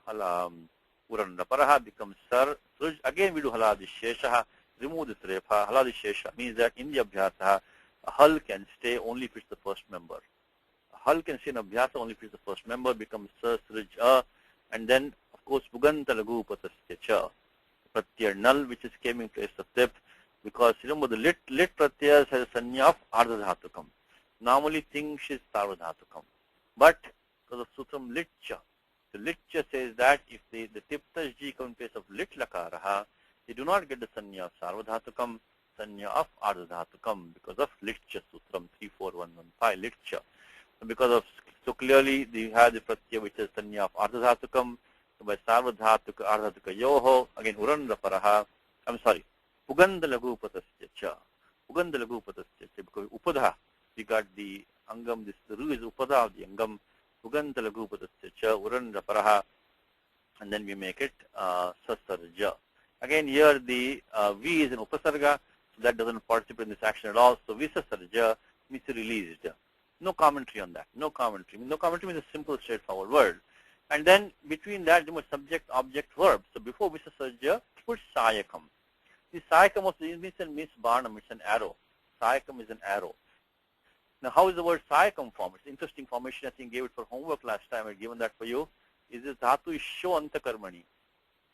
Uran Raparaha becomes Sar. So again we do Haladi Sheshaha, remove this Repa. Haladi Shesha means that in the Abhyasa, a Hal can stay only if it's the first member. A Hal can stay in Abhyasa only if it's the first member, becomes Sar, Srij, and then, of course, Puganta Lagu Patasya Cha. Pratyaya Nal, which is came in place of tip, because remember the lit pratyayas has a sanya of ardhadhatukam. Normally things is sarvadhatukam. But because of sutram litcha, the litcha says that if the tip tasji comes in place of lit lakaraha, they do not get the sanya of sarvadhatukam, sanya of ardhadhatukam, because of litcha sutram 34115 litcha. So because of, so clearly they have the pratyaya which is sanya of ardhadhatukam. So by sarvadhatuka ardhatuka yoho, again uran raparaha, I'm sorry, Puganda Lagu Patasya Cha. Puganda Lagu Patasya Cha, because Upadha, we got the Angam, this the Ru is Upadha of the Angam, Puganda Lagu Patasya Cha, Uran Raparaha, and then we make it Sasarja. Again, here the V is an Upasarga, so that doesn't participate in this action at all. So Visasarja means released. No commentary on that. No commentary. No commentary means a simple, straightforward word. And then between that, there was subject, object, verb. So before Visasarja, put Sayakam. The Sayakam also means Barnam, it's an arrow. Sayakam is an arrow. Now, how is the word Sayakam formed? It's an interesting formation. I think I gave it for homework last time. I've given that for you. Is this dhatu is Sho Antakarmani.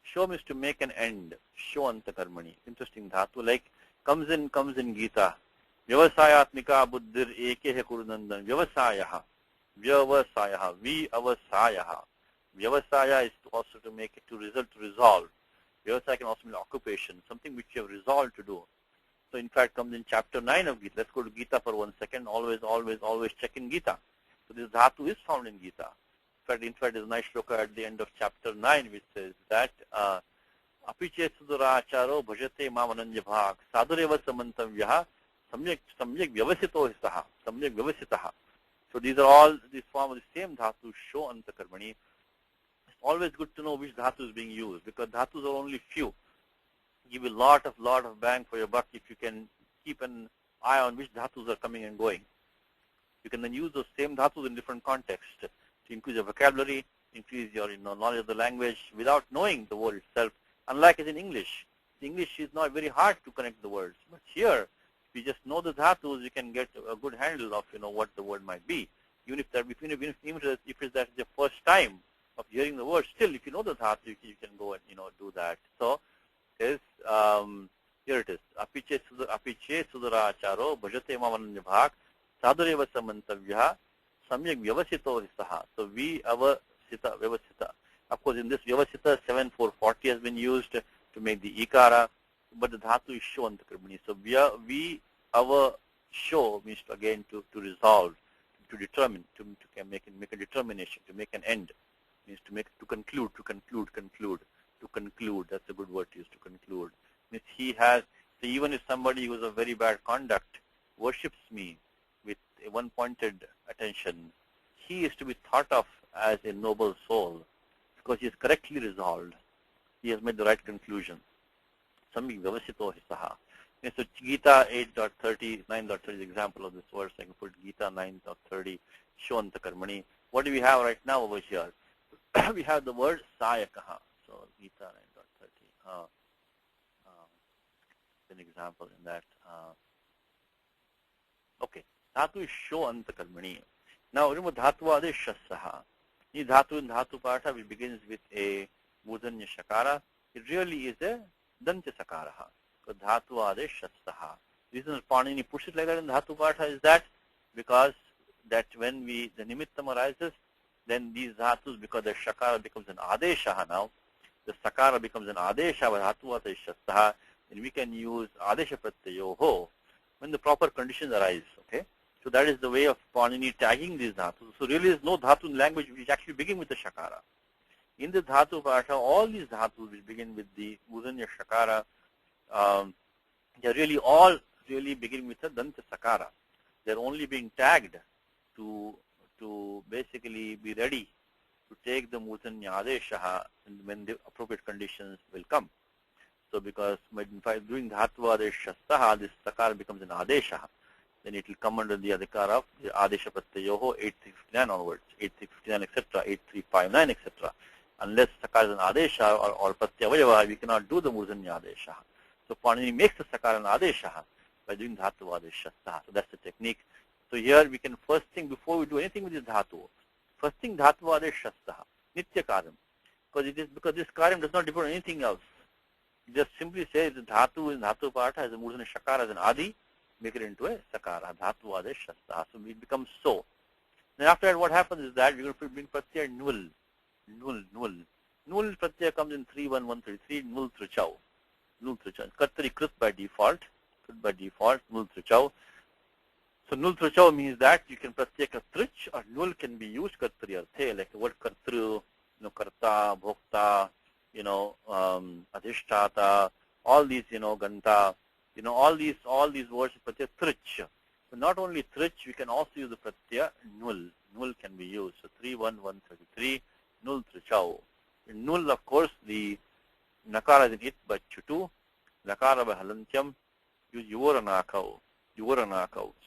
Sho means to make an end. Sho Antakarmani. Interesting dhatu. Like comes in Gita. Vyavasayatmika buddhir ekehe kurunandan. Vyavasayaha. Vyavasayaha. Vyavasayaha. Vyavasaya is also to make it to resolve. Vyavasaya can also mean occupation, something which you have resolved to do. So in fact comes in chapter 9 of Gita. Let's go to Gita for 1 second. Always check in Gita. So this dhatu is found in Gita. In fact, there's a nice shloka at the end of chapter 9 which says that Apiche suduracharo bhajate mamananya bhag sadureva samantavyaha samyak vyavasito hisaha samyak vyavasitaha. So these are all this form of the same dhatu, Sho Antakarmani. Always good to know which dhatu is being used, because dhatus are only few. Give a lot of bang for your buck if you can keep an eye on which dhatus are coming and going. You can then use those same dhatus in different contexts to increase your vocabulary, increase your knowledge of the language without knowing the word itself. Unlike as in English. English is not very hard to connect the words. But here, if you just know the dhatus, you can get a good handle of what the word might be. Even if that's the first time of hearing the word, still if you know the dhatu, you can go and do that. So here it is. Apiche suduracharo bhajate mamananya bhag sadureva samantavyaha samyak vyavasito hisaha. So vyavasita, vyavasita. Of course, in this vyavasita 7440 has been used to make the ikara, but the dhatu is Sho Antakarmani. So Sho means again to resolve, to determine, to make a determination, to make an end. Means to conclude. That's a good word to use, to conclude. Means so even if somebody who has a very bad conduct worships me with a one-pointed attention, he is to be thought of as a noble soul, because he is correctly resolved. He has made the right conclusion. Samik Vyavasito Hisaha. Okay, so Gita 8.30, 9.30 is an example of this verse. I can put Gita 9.30, Shonta Karmani. What do we have right now over here? We have the word Sayakaha. So Gita 9.30. An example in that. Okay. Dhatu is Sho Anta Karmani. Now remember Dhatu Ade Shasaha. This Dhatu in Dhatu Patha which begins with a Mudanya Shakara. It really is a Danta Sakaraha. So Dhatu Ade Shasaha. The reason Panini puts it like that in Dhatu Patha is that because that when the Nimittam arises, then these Dhatus, because the Shakara becomes an Adeshaha now, the Sakara becomes an Adesha, Dhatu Ade Shasaha, and we can use Adesha Pratyayoho when the proper conditions arise. Okay? So that is the way of Panini tagging these Dhatus. So really there is no Dhatu in language which actually begin with the Shakara. In the Dhatu Patha, all these Dhatus which begin with the Mudanya Shakara, they are really all beginning with a Danta Sakara. They are only being tagged to basically be ready to take the Mudanya Adeshaha when the appropriate conditions will come. So because by doing Dhatu Adesha Saha, this Sakara becomes an Adesha, then it will come under the Adhikar of the Adesha Pratyayoho 8359 onwards, 8359 etc., 8359 etc. Unless Sakara is an Adesha or Pratyavayava, we cannot do the Mudanya Adesha. So Panini makes the Sakara an Adesha by doing Dhatu Adesha Saha. So that's the technique. So here we can first thing, before we do anything with this Dhatu, first thing Dhatu Adesha Saha, Nitya Karyam. Because this Karyam does not depend on anything else. Just simply say the Dhatu in Dhatu Patha as a Mudanya Shakara as an Adi, make it into a Sakara, Dhatu Ade Shasta. So it becomes so. Then after that what happens is that we're going to bring Pratyaya Nul. Nul Pratyaya comes in 31133, Nul Trichau. Nul Trichau. Kartari Krit by default. Nul Trichau. So Nul Trichau means that you can Pratyaya Trich or Nul can be used Kartari Arthe, like the word Kartru, Karta, Bhokta, Adhishtata, all these, Ganta, all these words Pratyaya Trich. So not only Trich, we can also use the Pratyaya Nul. Nul can be used. So 31133, Nul Trichau. In Nul, of course, the Nakara is in it by Chutu, Nakara by Halantyam, use Yuvaranakau.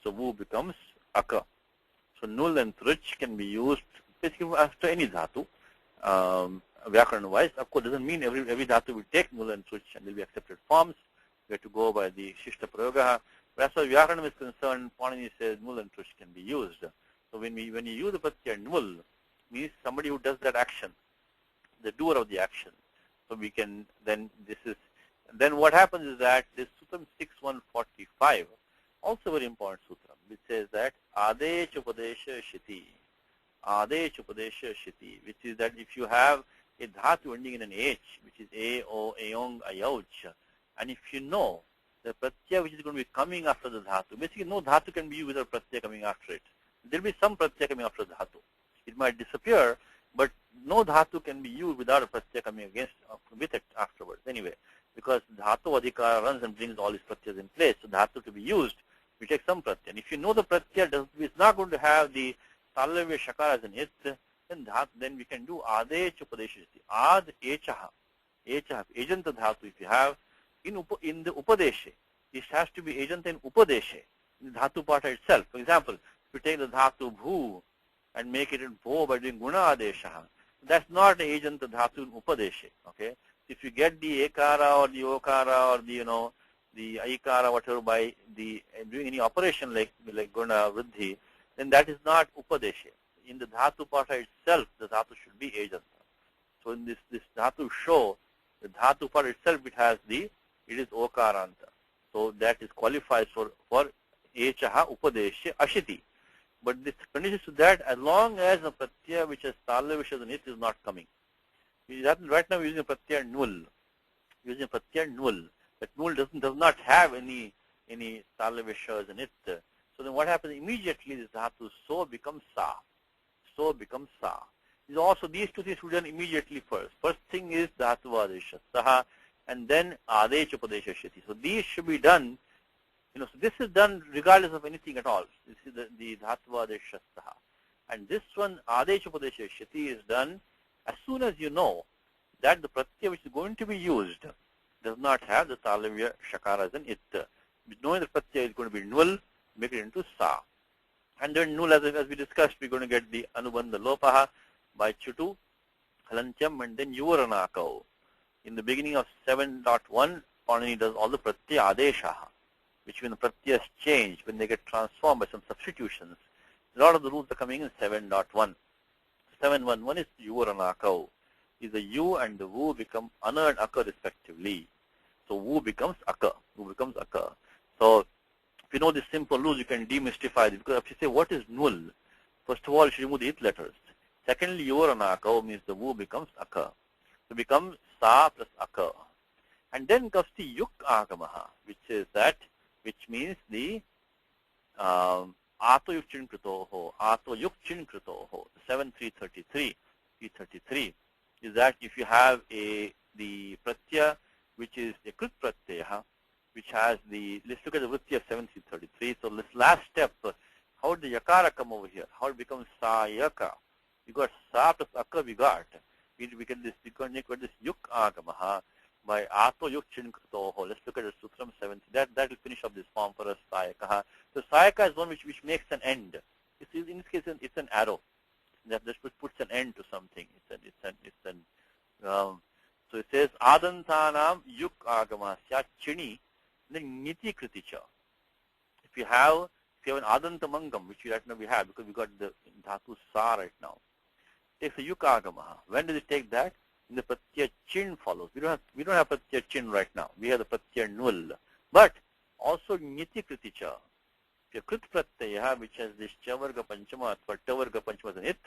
So Wu becomes Aka. So Nul and Trich can be used basically after any Dhatu. Vyakaran wise, of course, doesn't mean every dhatu will take Nul and Trich and will be accepted forms. We have to go by the Shishta Prayogaha. But as far as Vyakaran is concerned, Panini says Nul and Trich can be used. So when you use the Pratyaya Nul, means somebody who does that action, the doer of the action. So we can then what happens is that this Sutram 6145, also very important Sutram, which says that Adech Upadesha Shiti. Adech Upadesha Shiti, which is that if you have a dhatu ending in an H, which is A, O, Ayong, Ayauch, and if you know the pratyaya which is going to be coming after the dhatu, basically no dhatu can be used without pratyaya coming after it. There will be some pratyaya coming after the dhatu. It might disappear, but no dhatu can be used without a pratyaya coming with it afterwards. Anyway, because dhatu adhikara runs and brings all these pratyayas in place, so dhatu to be used, we take some pratyaya. And if you know the pratyaya is not going to have the Talavya Shakara as an it, then we can do Adech Upadeshati. Ad Echaha. Agent dhatu if you have in the Upadeshe. It has to be agent in Upadeshe, in the Dhatu Patha itself. For example, if you take the Dhatu Bhu and make it in Bho by doing Guna Adeshaha, that's not an agent dhatu in Upadeshe. Okay? If you get the Ekara or the Okara or the Aikara, whatever, by doing any operation like Guna Vriddhi, then that is not Upadeshe. In the Dhatu Patha itself, the Dhatu should be agent. So in this Dhatu show, the Dhatu Patha itself, it is Okaranta. So that is qualifies for Echaha Upadeshe Ashiti. But this conditions to that, as long as a Pratyaya which has Tala Vishas in it is not coming. Right now we're using Pratyaya Nul. That Nul does not have any Tala Vishas in it. So then what happens immediately, this Dhatu So becomes Sa. Also these two things we done immediately first. First thing is Dhatu Adesha Saha, and then Adech Upadesha Shiti. So these should be done, so this is done regardless of anything at all. This is the Dhatu Adesha Saha. And this one, Adech Upadesha Shiti, is done As soon as you know that the pratyaya which is going to be used does not have the talavya shakara as an it, knowing the pratyaya is going to be nul, make it into sa. And then nul, as we discussed, we're going to get the anubandha lopaha by chutu, halantyam, and then yuvaranakau. In the beginning of 7.1, Panini does all the pratyaya adeshaha, which when the pratyayas change, when they get transformed by some substitutions. A lot of the rules are coming in 7.1. 7.1.1 is yuvaranakau. Is the yu and the wu become ana and aka respectively. So wu becomes aka. Wu becomes aka. So if you know this simple rules, you can demystify this. Because if you say what is nul, first of all, you should remove the it letters. Secondly, yuvaranakau means the wu becomes aka. So it becomes sa plus aka. And then comes the yuk agamaha, which is that, which means the ato yuk chin kritoho, ato yuk chin kritoho, 7.333, 333, is that if you have the pratyaya, which is a krit pratyaya, which has the, let's look at the vritti of 7.333. So this last step, how did the yakara come over here? How it becomes sayaka? We got sa plus aka we got. We get this, we got this yuk agamaha by ato yuk chin kritoho. Let's look at the sutram 70. That will finish up this form for us, sayaka. So sayaka is one which makes an end. In this case, it's an arrow that just puts an end to something. So it says adantanam yuk agamasya chini then niti kriticha. If you have an adantamangam, which right now we have because we got the dhatu sa right now, it takes a yuk agamaha. When does it take that? In the pratyaya chin follows. We don't have pratyaya chin right now. We have the pratyaya nul. But also niti kriticha. If you krit pratyaya, which has this chavarga panchama or tavarga panchama as an it,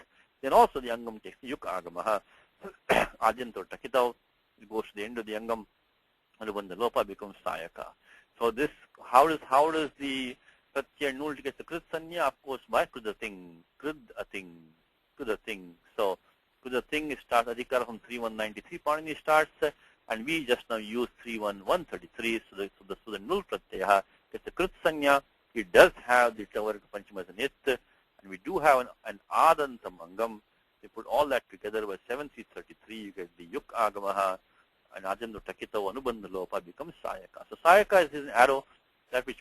then also the angam takes the yuk agamaha. Adyanto takitau, it goes to the end of the angam, and when the lopa becomes sayaka. So this, how does the pratyaya nul get the krit sanya? Of course, by kudating, kudating. So kudating starts adhikara from 3.193. Panini starts, and we just now use 3.1.133. So the nul pratyaya gets the krit sanya. It does have the tavarga panchama as an it, and we do have an adantam angam. You put all that together by 7.333, you get the yuk agamaha, and ajamdo takito anubandha lopa becomes sayaka. So sayaka is an arrow, that which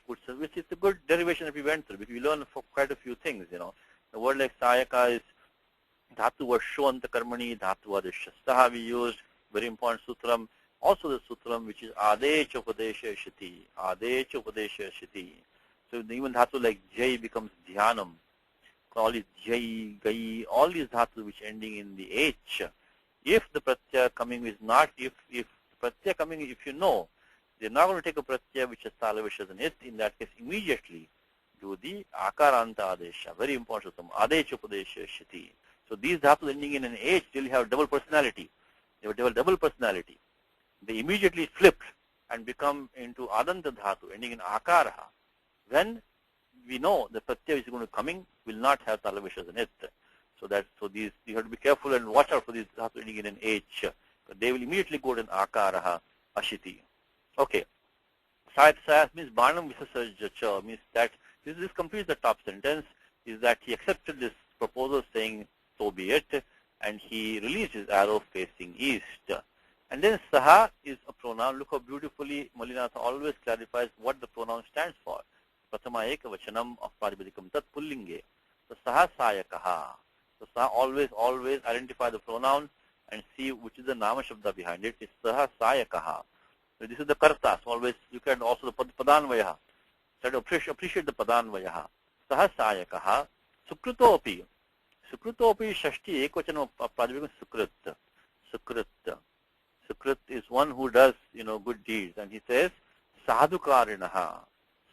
is a good derivation that we went through. We learned for quite a few things, you know. The word like sayaka is dhatu was shonta karmani, dhatu was shastaha we used, very important sutram. Also the sutram which is adecha upadesha shiti. So even dhatu like jai becomes dhyanam. All these jai, gai, all these dhatus which ending in the h. If the pratyaya coming is not, if pratyaya coming, if you know, they're not going to take a pratyaya which has talavya as an it, in that case immediately do the akaranta adesha. Very important sutram. Adecha upadesha shiti. So these dhatus ending in an h really have double personality. They have double personality. They immediately flip and become into adanta dhatu ending in akaraha. When we know the pratyaya is going to coming will not have talavya as an it. So these you have to be careful and watch out for these dhatu ending in an h. They will immediately go to an akaraha ashiti. Okay. Sayat means barnam visasarjacha, means that this completes the top sentence, is that he accepted this proposal saying so be it, and he released his arrow facing east. And then saha is a pronoun. Look how beautifully Malinatha always clarifies what the pronoun stands for. Prathama eka vachanam of pradipadikum tat pullinge. So saha sayakaha. So saha always identify the pronoun and see which is the nama shabda behind it. It's saha sayakaha. So this is the karta. So always you can also the padanvayaha. Try to appreciate the padanvayaha. Saha sayakaha. Sukrutopi. Sukrutopi shashti ekvachanam of pradipadikum sukrit. Sukrit is one who does, good deeds. And he says, sadhukarinaha,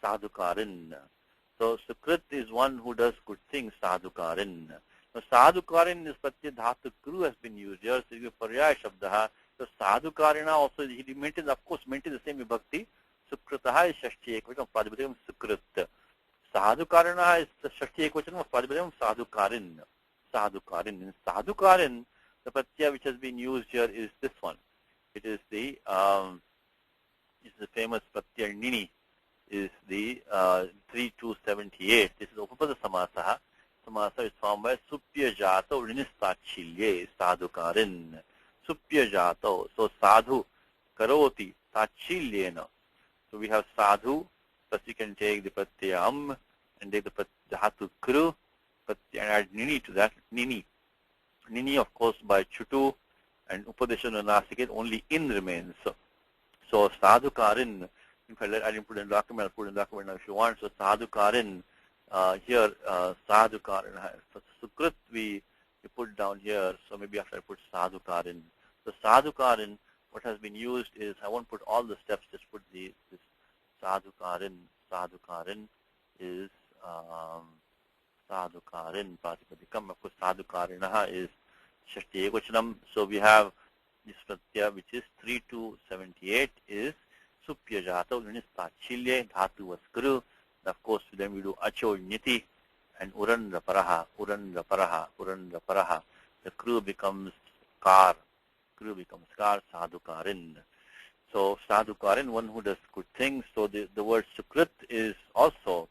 sadhukarin. So Sukrit is one who does good things, sadhukarin. Now sadhukarin is pratyaya dhatu kru has been used here, so you have paryaya shabdaha. So sadhukarina also, he maintains, of course, the same vibhakti. Sukritaha is shashti ekvachanam of pradipadikum sukrit. Sadhukarina is the shashti ekvachanam of pradipadikum sadhukarin. Sadhukarin. In sadhukarin, the pratyaya which has been used here is this one. It is the famous pratyaya nini, is the 3278. This is upapada samasaha. So samasa is formed by supya jato rinistachilye sadhukarin. Supya jato. So sadhu karoti tachilyena. So we have sadhu, plus you can take the pratyam and take the dhatu kru, and add nini to that. Nini. Nini, of course, by chutu and upadeshana nasikit, only in remains. So sadhukarin, in fact, I didn't put in document, I'll put in document now if you want. So sadhukarin, here, sadhukarin. For sukrit, we put down here, so maybe after I put sadhukarin. So sadhukarin, what has been used is, I won't put all the steps, just put this sadhukarin. Sadhukarin is sadhukarin, pratipadikam. Of course, sadhukarinaha is shashti ekvachanam. So we have this pratyaya, which is 3278, is supya jata unistachilye dhatu vaskuru. Of course, then we do acho niti and urandra paraha, urandra paraha, urandra paraha. The kru becomes kar. Kru becomes kar, sadhukarin. So sadhukarin, one who does good things. So the word sukrit is also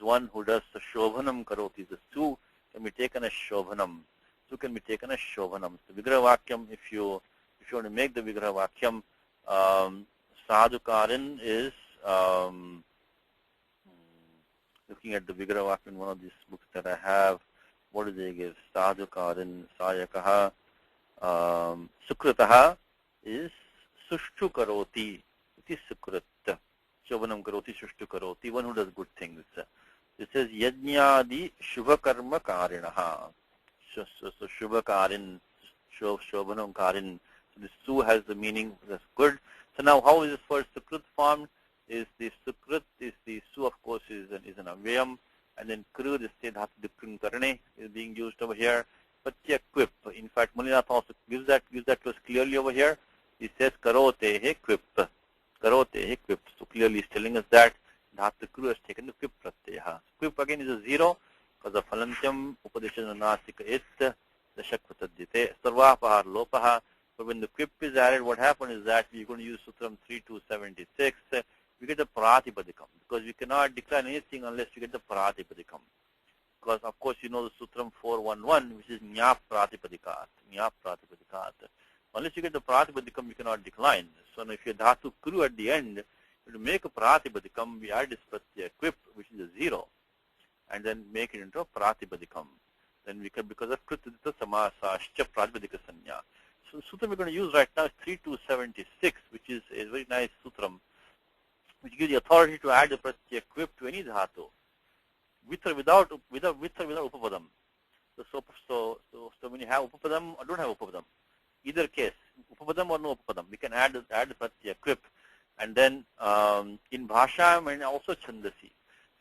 one who does the shobhanam karoti. The su can be taken as shobhanam. Su can be taken as shobhanam. So vigraha vakyam, if you want to make the vigraha vakyam, sadhukarin is, looking at the vigraha vakyam in one of these books that I have, what do they give? Sadhukarin, sayakaha, sukrataha is sushtu karoti. It is sukrit. Shobhanam karoti, sushtu karoti, one who does good things. It says yajnadi shubhakarma karinaha. So shubhakarin, shobhanam karin. So this su has the meaning that's good. So now how is this first sukrit formed? Is the sukrit, is the su, of course, is an avyam, and then kru, the state dhatu dikrim karane is being used over here. Patya quip. In fact, Mulinath also gives that to us clearly over here. He says karotehe quip. Karotehe quip. So clearly he's telling us that dhatu kru has taken the quip pratyaya. Quip again is a 0 because of phalantyam upadeshana nasika it dashakvatadyate sarvapahar lopaha. But when the quip is added, what happens is that we're going to use Sutram 3276. We get the pratipadikam, because we cannot decline anything unless we get the pratipadikam. Because, of course, you know the Sutram 411, which is Nyap Pratipadikat. Nyap Pratipadikat. Unless you get the pratipadikam, you cannot decline. So now if you dhatu kru at the end, to make a pratipadikam, we add this pratyaya quip, which is a 0, and then make it into a pratipadikam. Then we can, because of kritita samasascha pratipadika sanya. So the sutram we're going to use right now is 3276, which is a very nice sutram, which gives the authority to add the pratyaya quip to any dhatu, with or without upapadam. So when you have upapadam or don't have upapadam, either case, upapadam or no upapadam, we can add the pratyaya quip. And then in bhasham and also chandasi.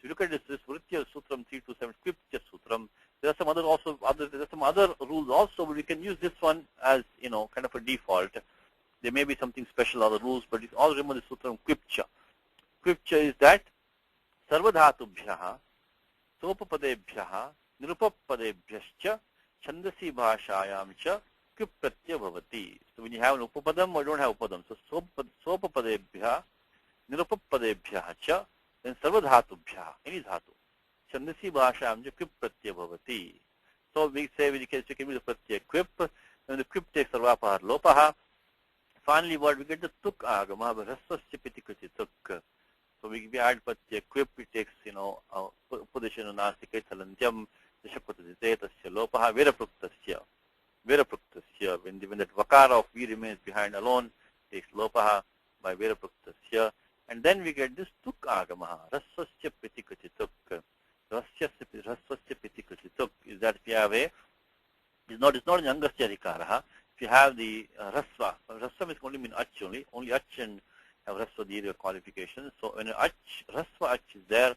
So you look at this Vritya Sutram 327 Quiptya Sutram. There are some other rules also, but we can use this one as kind of a default. There may be something special other rules, but it's all remember the Sutram Quiptya. Quiptya is that sarvadhatubhyaha sopapadebhyaha nirupapadebhyascha chandasi bhashayam cha quipratya bhavati. So when you have an upapadam or don't have upapadam, so sopapadebhyaha nirupapadebhyaha cha, then sarvadhatubhyaha, any dhatu. Chandasi bhashayam cha quipratya bhavati. So we say we can use the pratyaya quip, and the quip takes sarvapahar lopaha. Finally, what we get the tuk agama, rasvasya pitikriti tuk. So we add pratyaya quip, it takes, upadeshana nasika talantyam dashapatadite tasya lopaha verapuktasya. Verapuktasya. When that vakara of V remains behind alone, takes lopaha by verapuktasya. And then we get this tuk agamaha, rasvasya pitikriti tuk. Rasvasya pitikriti tuk is that if you have it's not an angasya rikaraha. If you have the rasva is only mean ach only ach and have rasva the qualifications. So when rasva ach is there,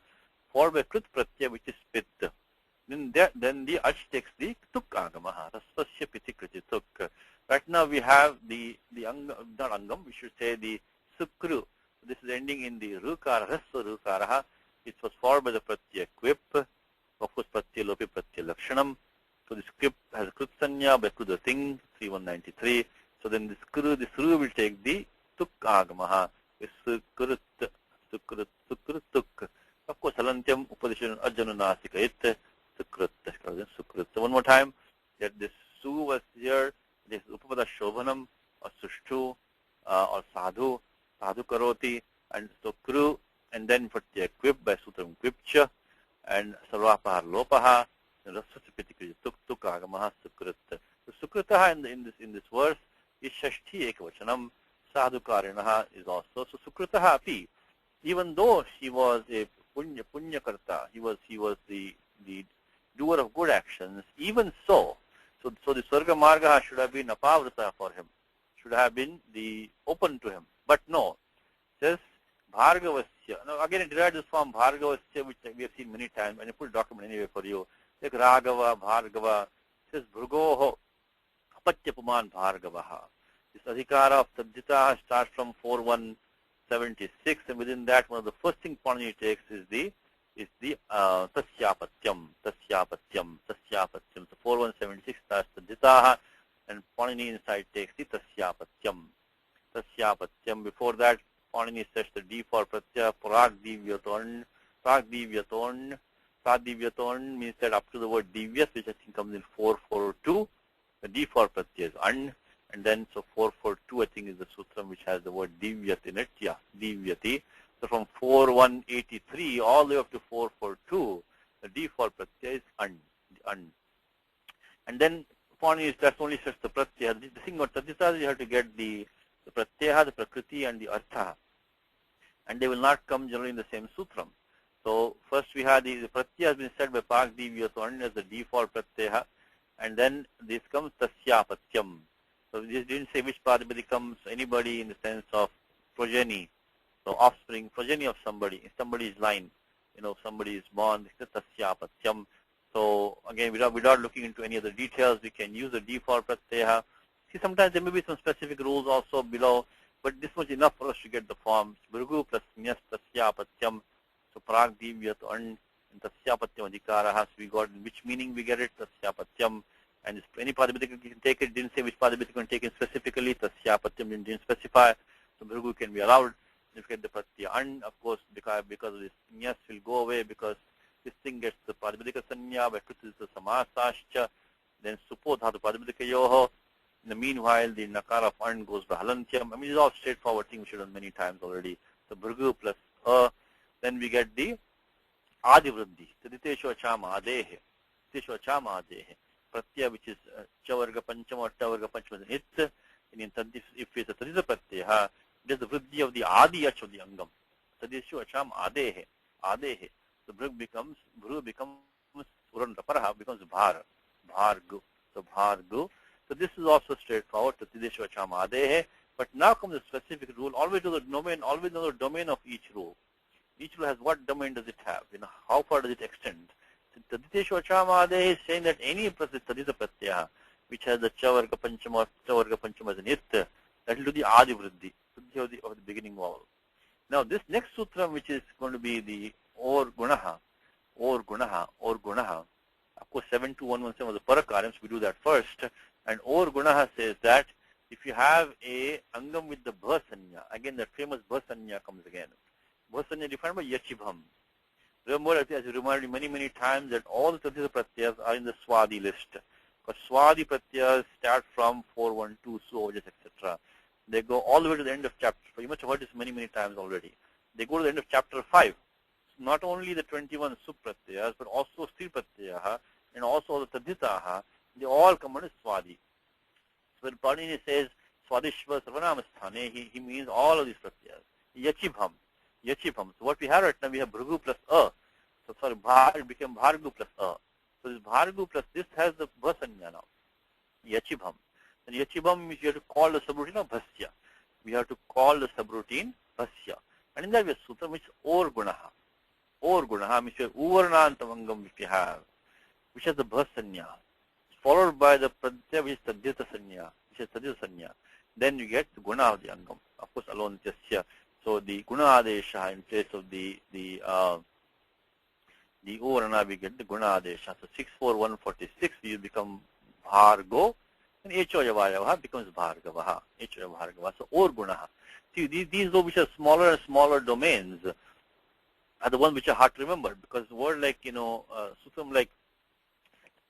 followed by krit pratyaya, which is pit, then the ach takes the tuk agamaha, rasvasya pitikriti tuk. Right now we have the not angam, we should say the sukru. This is ending in the rukara, rasva rukaraha. It was followed by the pratyaya quip, of course pratyaya lopi pratyaya lakshanam. So this quip has a krut sanya by kru the thing, 3193. So then this ru will take the tuk agamaha, sukrut tuk. Of course halantyam upadeshana arjuna nasika it sukrut. one more time, that this su was here, this upapada shobhanam, or sushtu, or sadhu, sadhu karoti, and so kru, and then pratyaya quip by sutram quipcha, and sarvapahar lopaha, and rasasapiti tuk tuk agamaha sukrit. So sukritaha in this verse is shashti ekavachanam, sadhu karinaha is also. So sukritaha api, even though he was a punya karta, he was the doer of good actions, even so the Sarga Marga should have been apavrita for him, should have been the open to him. But no, it says Bhargavasya. Now again it derives this form Bhargavasya, which we have seen many times, and I put a document anyway for you. Like Raghava, Bhargava, it says Bhrugoho Apatyapuman Bhargavaha. This adhikara of Tadjita starts from 4176, and within that one of the first thing Panini takes is the tasyapatyam. So 4176 starts Tadjitaha, and Panini inside takes the tasyapatyam. Before that, Panini says the D for pratyaya, pragdivyaton. Pragdivyaton means that up to the word devious, which I think comes in 442. The D for pratyaya is an, and then so 442 I think is the sutram which has the word divyat in it. Yeah, divyati. So from 4183 all the way up to 442, the D for pratyaya is an. And then Panini that's only says the pratyaya. The thing about Tadjita, you have to get the pratyaya, the prakriti, and the artha, and they will not come generally in the same sutram. So first we have the pratyaya has been said by Pak Divyaton as the D for pratyaya, and then this comes tasyapatyam. So this didn't say which Pradipati comes, anybody in the sense of progeny, so offspring, progeny of somebody, if somebody's line, somebody is born, it's tasyapatyam. So again, without looking into any other details, we can use the D for pratyaya. See, sometimes there may be some specific rules also below, but this was enough for us to get the forms. Bhrugu plus nyas tasyapatyam. So prag divyat and tasyapatyam adhikaraha. So we got in which meaning we get it, tasyapatyam. And any Pradipati can take it, didn't say which Pradipati can take it specifically, tasyapatyam didn't specify. So Bhrugu can be allowed. If you get the pratyaya and of course because of this nyas will go away, because this thing gets the Pradipati sanya, vakutis samasascha, then supo dhatu Pradipati yoho. In the meanwhile, the nakara of an goes to halantyam. I mean, it's all straightforward thing we should have done many times already. So Bhrugu plus then we get the adivruddhi. Taditeshu achama adehe. Taditeshu achama adehe. Pratyaya, which is chavarga panchama or chavarga panchama is an it. And if it's a tadita pratyaya, it is the vriddhi of the adi ach of the angam. Taditeshu achama adehe. Adehe. So Bhru becomes urantaparaha, becomes bhargu. So bhargu. So this is also straightforward, Taditeshu achama adehe. But now comes the specific rule. Always know the domain of each rule. Each rule has what domain does it have? How far does it extend? Taditeshu achama adehe is saying that any tadita pratyaya which has the chavarga panchama as an it, that will do the adi vriddhi, of the beginning vowel. Now this next sutram, which is going to be the or gunaha. Of course 72117 was the parakarams, we do that first. And or gunaha says that if you have a angam with the bhasanya, again that famous bhasanya comes again. Bhasanya defined by yachibham. Remember, as you reminded me many times, that all the tadita pratyayas are in the swadi list. Because swadi pratyayas start from 412, suojas, etc. They go all the way to the end of chapter. You must have heard this many times already. They go to the end of chapter 5. So not only the 21 supratyayas, but also sri pratyayaha and also the taditaha, they all come under swadi. So when Panini says swadishva sarvanamasthane, he means all of these pratyayas. Yachibham. So what we have right now, we have Bhrugu plus a. So sorry, it became Bhargu plus a. So this Bhargu plus this has the bhasanya now. Yachibham. And Yachibham means you have to call the subroutine of bhasya. We have to call the subroutine bhasya. And in that we have sutra which is or gunaha. Or gunaha means you have uvarnantavangam which we have, which has the bhasanya. Followed by the pratyaya which is tadita sanya, then you get the guna of the angam. Of course, alone jasya. So the guna adesha in place of the uvarana, we get the guna adesha. So 64146 you become bhargo, and echoyavayavaha becomes bhargavaha. So or gunaha. See, these though which are smaller and smaller domains are the ones which are hard to remember, because word like sutram like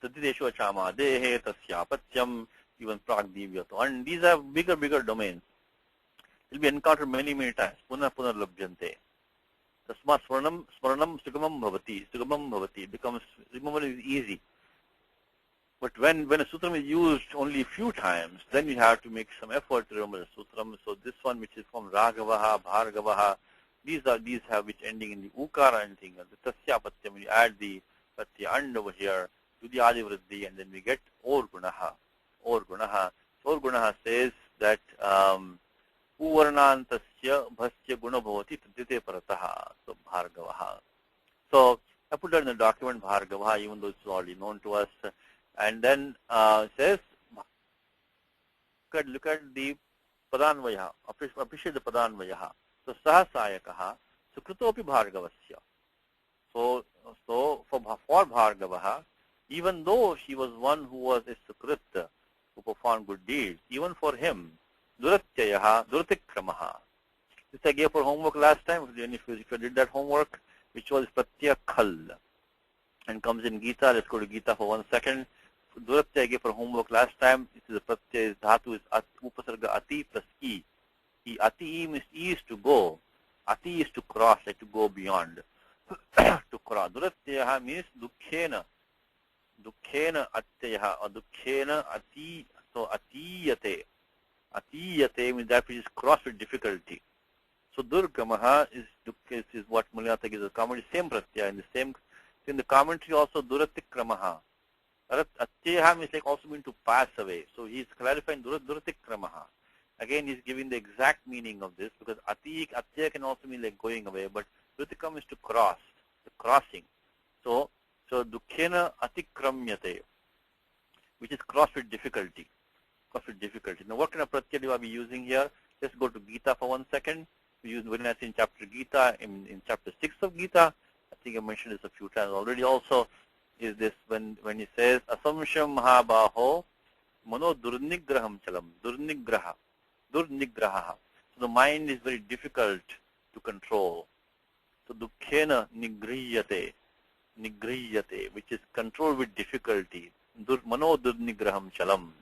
Tadideshu Achama Dehe Tasyapatyam, even Pragdivyato. And these are bigger domains. Will be encountered many times. Puna labhyante. Tasma smaranam sugamam bhavati becomes, remember, is easy. But when a sutram is used only a few times, then you have to make some effort to remember the sutram. So this one, which is from Raghavaha, Bhargavaha, these have which ending in the ukara and thing. The tasyapatyam, you add the pratyaya and over here to the adivriddhi, and then we get or gunaha. Or gunaha says that uvarnantasya bhasya guna bhavati tadite parataha. So Bhargavaha. So I put that in the document Bhargavaha, even though it's already known to us. And then says, look at the padanvaya, appreciate the padanvaya. So sahasayakaha, sukrutopi bhargavasya. So for Bhargavaha, even though he was one who was a sukrit, who performed good deeds, even for him, duratyayaha, duratikramaha. This I gave for homework last time, if you did that homework, which was pratyaya khal, and comes in Gita. Let's go to Gita for 1 second. Duratya I gave for homework last time. This is the pratyaya, dhatu is upasarga ati plus e. Ati means e is to go. Ati is to cross, like to go beyond. To cross. Duratyaha means dukkhena. Dukkhena atyaha or dukkhena ati. So atiyate. Atiyate means that which is crossed with difficulty. So durgamaha is what Mulyata gives a commentary. Same pratyaya in the commentary also duratikramaha. Atyaha means like also mean to pass away. So he is clarifying duratikramaha. Again, he is giving the exact meaning of this, because atya can also mean like going away, but duratikram is to cross, the crossing. So dukkhena atikramyate, which is crossed with difficulty. Now what kind of pratyaya do we using here? Let's go to Gita for 1 second. We use Vinayas in chapter Gita, in chapter 6 of Gita. I think I mentioned this a few times already also. Is this when he says asamsham mahabaho mano durnigraham chalam, durnigraha. So the mind is very difficult to control. So dukkhena nigriyate, which is control with difficulty. Mano durnigraham chalam.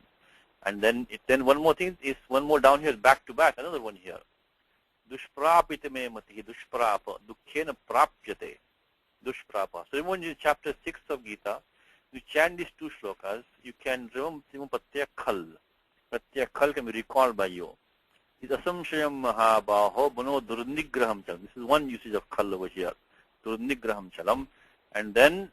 And then one more thing is, one more down here, back to back, another one here. Dushprapitame mati, dushprapa, dukkhena prapyate. Dushprapa. So remember in chapter 6 of Gita, you chant these two shlokas, you can remember pratyaya khal. Pratyaya khal can be recalled by you. Is asamshayam mahabaho mano durnigraham chalam. This is one usage of khal over here. Durnigraham chalam. And then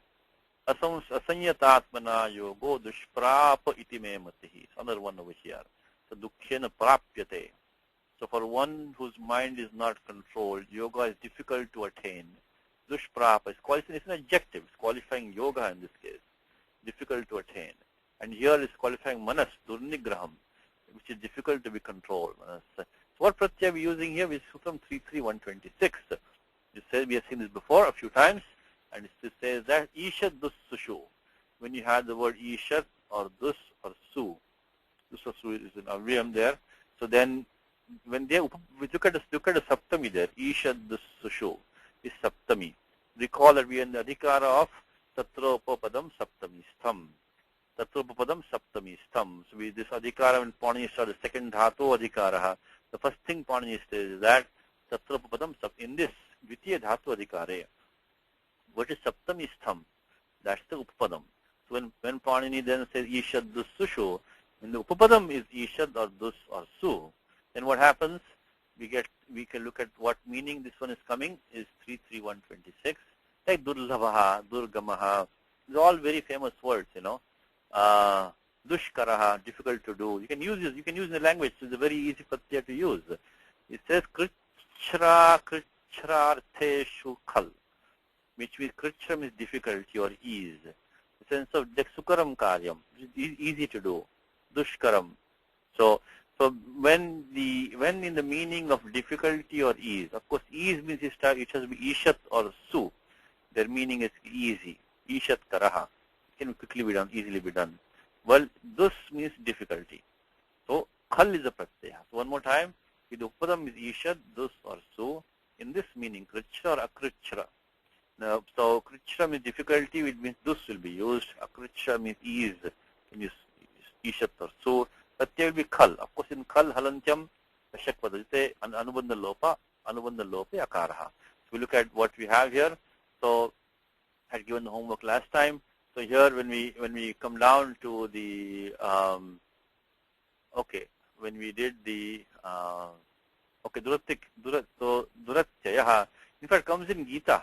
asanyatatmana yogo dushprapa iti me matihi. Another one over here. So dukkhena prapyate. So for one whose mind is not controlled, yoga is difficult to attain. Dushprapa is qualifying, it's an adjective, it's qualifying yoga in this case, difficult to attain. And here is qualifying manas, durnigraham, which is difficult to be controlled. So what pratyaya are we using here? We Sutram 33126. It says, we have seen this before a few times, and it says that Ishat dus sushu. When you have the word Ishat or dus or su, dus or su is an avyam there. So then when we look at the saptami there, Ishat dus sushu is saptami. Recall that we are in the adhikara of tatropapadam saptami stham. Tatropapadam saptami stham. So this adhikara, when Panini starts the second dhatu adhikara, the first thing Panini says is that tatropapadam sap. In this dvitiya dhatu adhikare, what is saptami stham? That's the upapadam. So when Panini then says ishad dus sushu, when the upapadam is ishad or dus or su, then what happens? We can look at what meaning this one is coming is 33126. Like durlabhaha, durgamaha. These are all very famous words, Dushkaraha, difficult to do. You can use this. You can use in the language. It's a very easy pratyaya to use. It says krichrartheshu khal, which means krichram is difficulty or ease. The sense of sukaram karyam, which is easy to do. Dushkaram. So when in the meaning of difficulty or ease, of course ease means it has to be ishat or su. Their meaning is easy. Ishat karaha. It can quickly be done, easily be done. Well, dus means difficulty. So khal is a pratyaya. So one more time, the upadam is ishat, dus or su. In this meaning, krichra or akrichra. Now, so krichra means difficulty, which means dus will be used. Akrichra means ease, can use ishat or so. Pratyay will be khal. Of course, in khal halantyam shakpada. Jite anubandha lope akaraha. So we look at what we have here. So I had given the homework last time. So here, when we come down to the when we did the duratya, in fact, comes in Gita.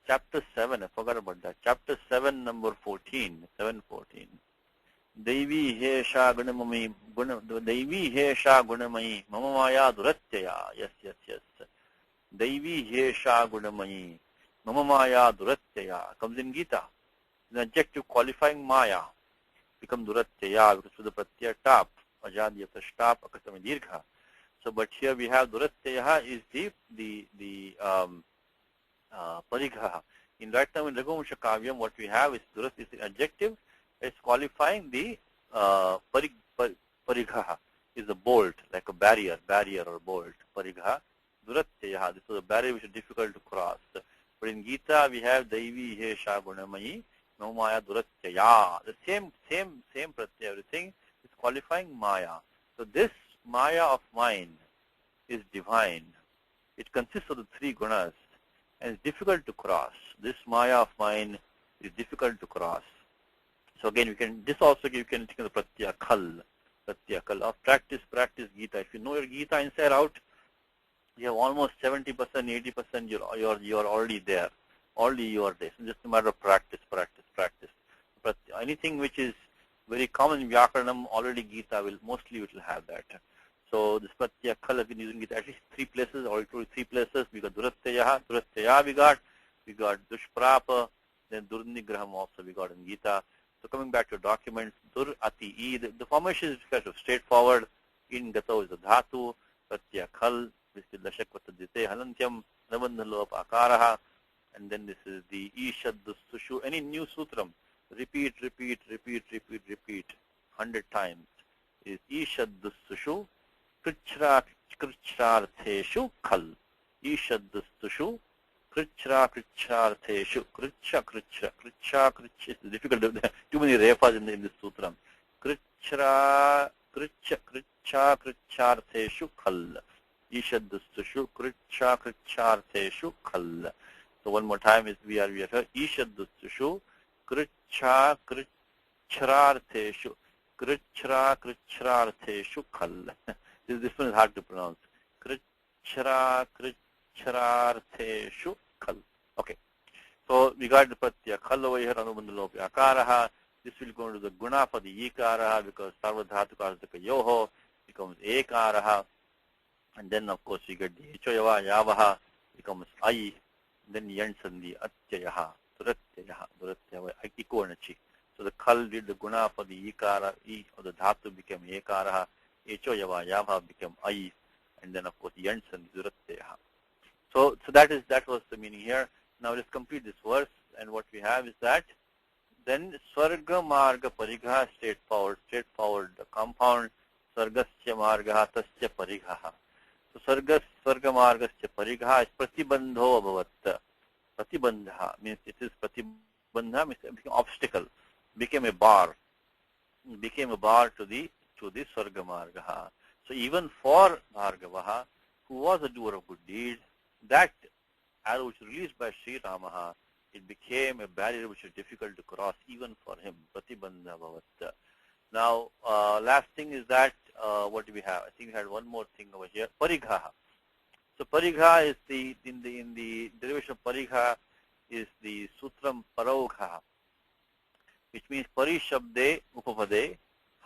Chapter 7, I forgot about that. Chapter 7, number 14, 7:14. Devi hesha gunamami Devi hesha gunamayi mama maya duratyaya. Yes. Devi hesha gunamayi mama maya duratyaya comes in Gita. The adjective qualifying maya become duratyaya because to the pratyaya tap, ajadi after tap, akasami dirgha. So, but here we have duratyaya is the parigha. In right now in Raghuvamsha Kavyam, what we have is durat is the adjective. It's qualifying the parigha is a bolt, like a barrier or bolt. Parigha, duratyaha. This is a barrier which is difficult to cross. But in Gita we have Daivi Hesha Gunamayi Nomaya Duratyaya. The same pratyaya, everything is qualifying Maya. So this Maya of mine is divine. It consists of the three gunas and it's difficult to cross. This Maya of mine is difficult to cross. So again, you can take the pratyaya khal of practice Gita. If you know your Gita inside out, you have almost 70%, 80%. You're already there. Already you are there. So just a matter of practice. But anything which is very common in Vyakaranam, already Gita will have that. So this pratyaya khal has been using it at least three places. Already three places. We got duratyaya we got dushprapa, then durnigraham also we got in Gita. So coming back to documents, dur ati e, the formation is kind of straightforward. In gato is the dhatu, pratyaya khal, this is the shakvatadite halantyam, nabandhalop akaraha, and then this is the ishaddusushu. Any new sutram, repeat 100 times is ishaddusushu, krichrartheshu khal. Ishaddusushu, krichrartheshu, it's difficult, too many refas in this sutram. Krichrartheshu khal. Ishaddusushu, krichrartheshu khal. So one more time is we are here. Ishaddusushu, krichrartheshu khal. This one is hard to pronounce. Krichrartheshu khal. Okay. So we got the pratyaya khal over here, anubandhalopi akaraha. This will go into the guna for the ikaraha because sarvadhatukarasdaka yoho becomes ekaraha. And then of course we get the echoyava yavaha becomes ai. Then yan sandhi atyayaha, duratyayaha, ikonachi. So the khal did the guna for the ikara, e or the dhatu became ekaraha, echoyava yavaha became ai. And then of course yan sandhi duratyayaha. So that was the meaning here. Now let's complete this verse, and what we have is that then Sarga marga parigha, straightforward compound, sargasya marga tasya parigha. So sarga margasya parigha is pratibandho abhavat. Pratibandha means it is pratibandha means it became obstacle, became a bar to the sarga marga. So even for Bhargavaha, who was a doer of good deeds, that arrow which was released by Sri Ramaha, it became a barrier which was difficult to cross even for him. Pratibandha bhavat. Now, last thing is that, what do we have? I think we had one more thing over here. Parigha. So parigha is in the derivation of parigha is the sutram paraugha, which means parishabde upapade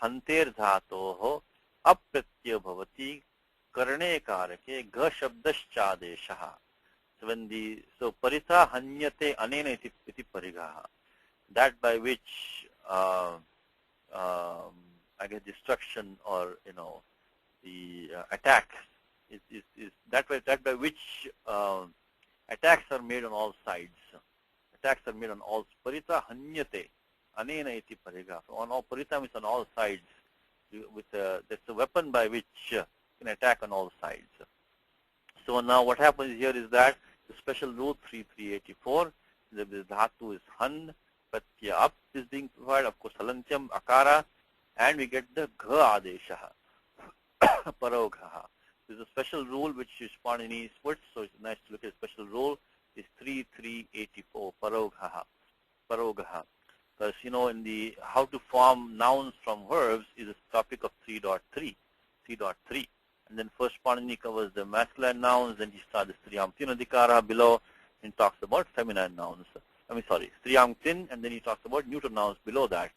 hanter dhatoho apratya bhavati karne karake ga shabdaschadeshaha. So paritha hanyate anena iti parigha, that by which I guess destruction or the attack is that by which attacks are made on all sides. Paritha hanyate anena iti parigha. So on all paritha means on all sides. That's a weapon by which you can attack on all sides. So now what happens here is that the special rule 3384, the dhatu is han, pratyaya up is being provided, of course halantyam, akara, and we get the gha adesha, parogha. There's a special rule which Spanini puts, so it's nice to look at a special rule, is 3384, parogha. Parogha. Because, you know, in the how to form nouns from verbs is a topic of 3.3. And then first Panini covers the masculine nouns, then he starts the Striyam-Tin-Adhikara below and talks about feminine nouns. Striyam-Tin, and then he talks about neuter nouns below that,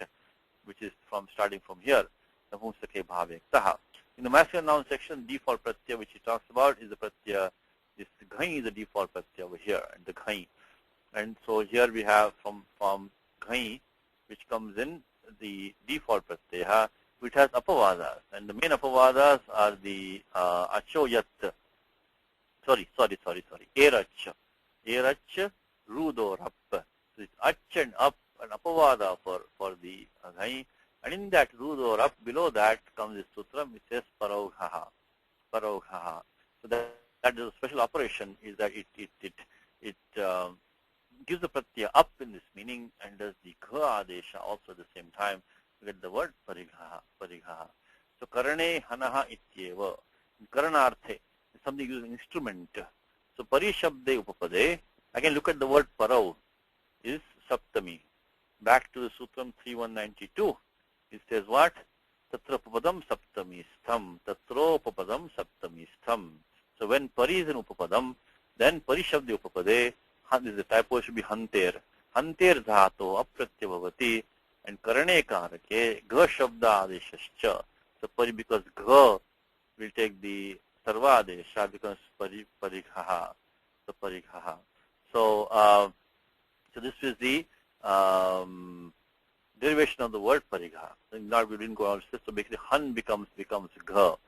which is from starting from here. In the masculine noun section, default pratyaya which he talks about is the pratyaya, this ghai is the default pratyaya over here, and the ghai. And so here we have from ghai, which comes in the default pratyaya, which has apavadas, and the main apavadas are the acho yat, erach, rudo rap. So it's ach and up, an apavada for the ghai, and in that rudo rap, below that comes the sutram which says parogha. So that is a special operation, is that it gives the pratyaya up in this meaning and does the gha adesha also at the same time. We get the word parigha. So karane hanaha ityeva. Karanarthe is something using instrument. So parishabde upapade. Again, look at the word parau is saptami. Back to the sutram 3192. It says what? Tatra upapadam saptami stham. Tatro upapadam saptami stham. So when pari is in upapadam, then parishabde upapade. This is the typo, should be hanter. Hanter dhato apratyaya bhavati. And karane karake gha shabda adeshascha. So pari, because gha will take the sarva adesha, becomes parigha. So parigha. So this is the derivation of the word parigha. Now we didn't go on, so basically han becomes gha.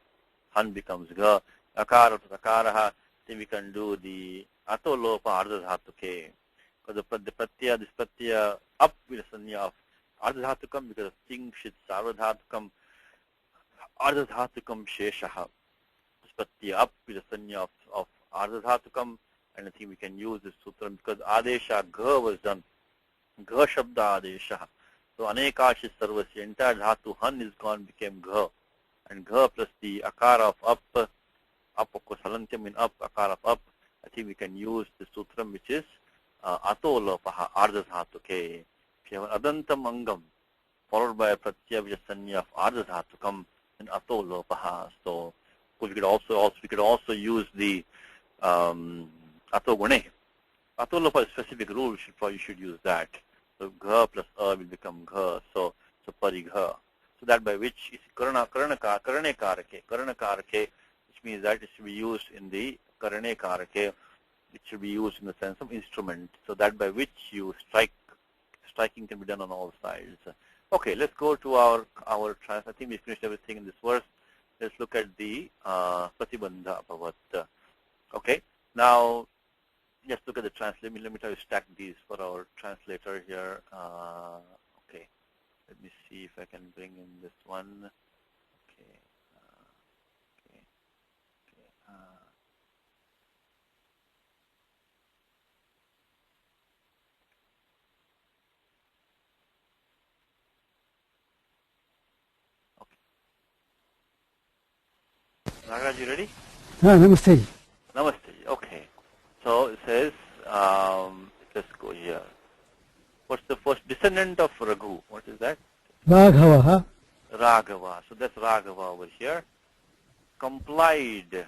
Han becomes gha. Akara to akaraha. Then we can do the ato lopa ardha dhatuke. Because the pratyaya, this pratyaya up with a sanya of ardha dhatukam, because of ting shit sarva dhatukam, ardha dhatukam sheshaha. This pratyaya up with a sanya of ardha dhatukam, and I think we can use this sutram because adesha gha was done. Gha shabda adesha. So anekashit sarvasya, entire dhatu han is gone, became gha. And gha plus the akara of up of course halantyam in up, akara of up, I think we can use the sutram which is ato lopaha, ardha dhatuke. If you have an adantam angam followed by a pratyaya which is sanya of ardha dhatukam, then ato lopaha. So we could also use the ato gune. Ato lopa is a specific rule, you should use that. So gha plus a will become gha. So parigha. So that by which is karane karake, which means that it should be used in the karane karake. It should be used in the sense of instrument. So that by which you strike. Striking can be done on all sides. Okay, let's go to our trans. I think we finished everything in this verse. Let's look at the pratibandha bhavat. Okay, now let's look at the translation. Let me try to stack these for our translator here. Okay, let me see if I can bring in this one. Okay. Nagaraj, you ready? Namaste. Namaste. Okay. So it says, let's go here. What's the first descendant of Raghu? What is that? Raghava. Raghava. So that's Raghava over here. Complied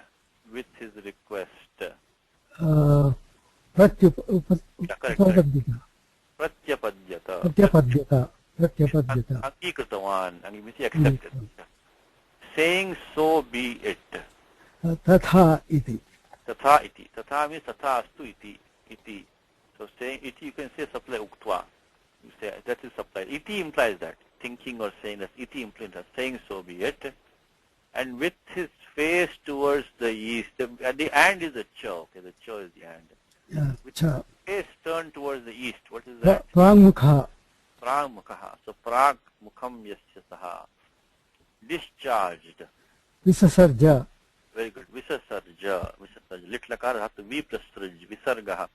with his request. Pratyapadyata. Angikritavan. And you may say accepted. Saying so be it. Tatha iti. Tatha iti. Tatha means tatha astu iti. Iti. So saying iti, you can say supply uktva. You say that is supplied. Iti implies that. Thinking or saying that. Iti implies that. Saying so be it. And with his face towards the east. At the and is a cha. Okay, the cha is the and. Yeah, with his face turned towards the east. What is that? Pragmukha. Pragmukha. So prag mukham yasya saha. Discharged. Visasarja. Very good. Visasarja. Lit lakara dhatu V plus srij. Visargaha.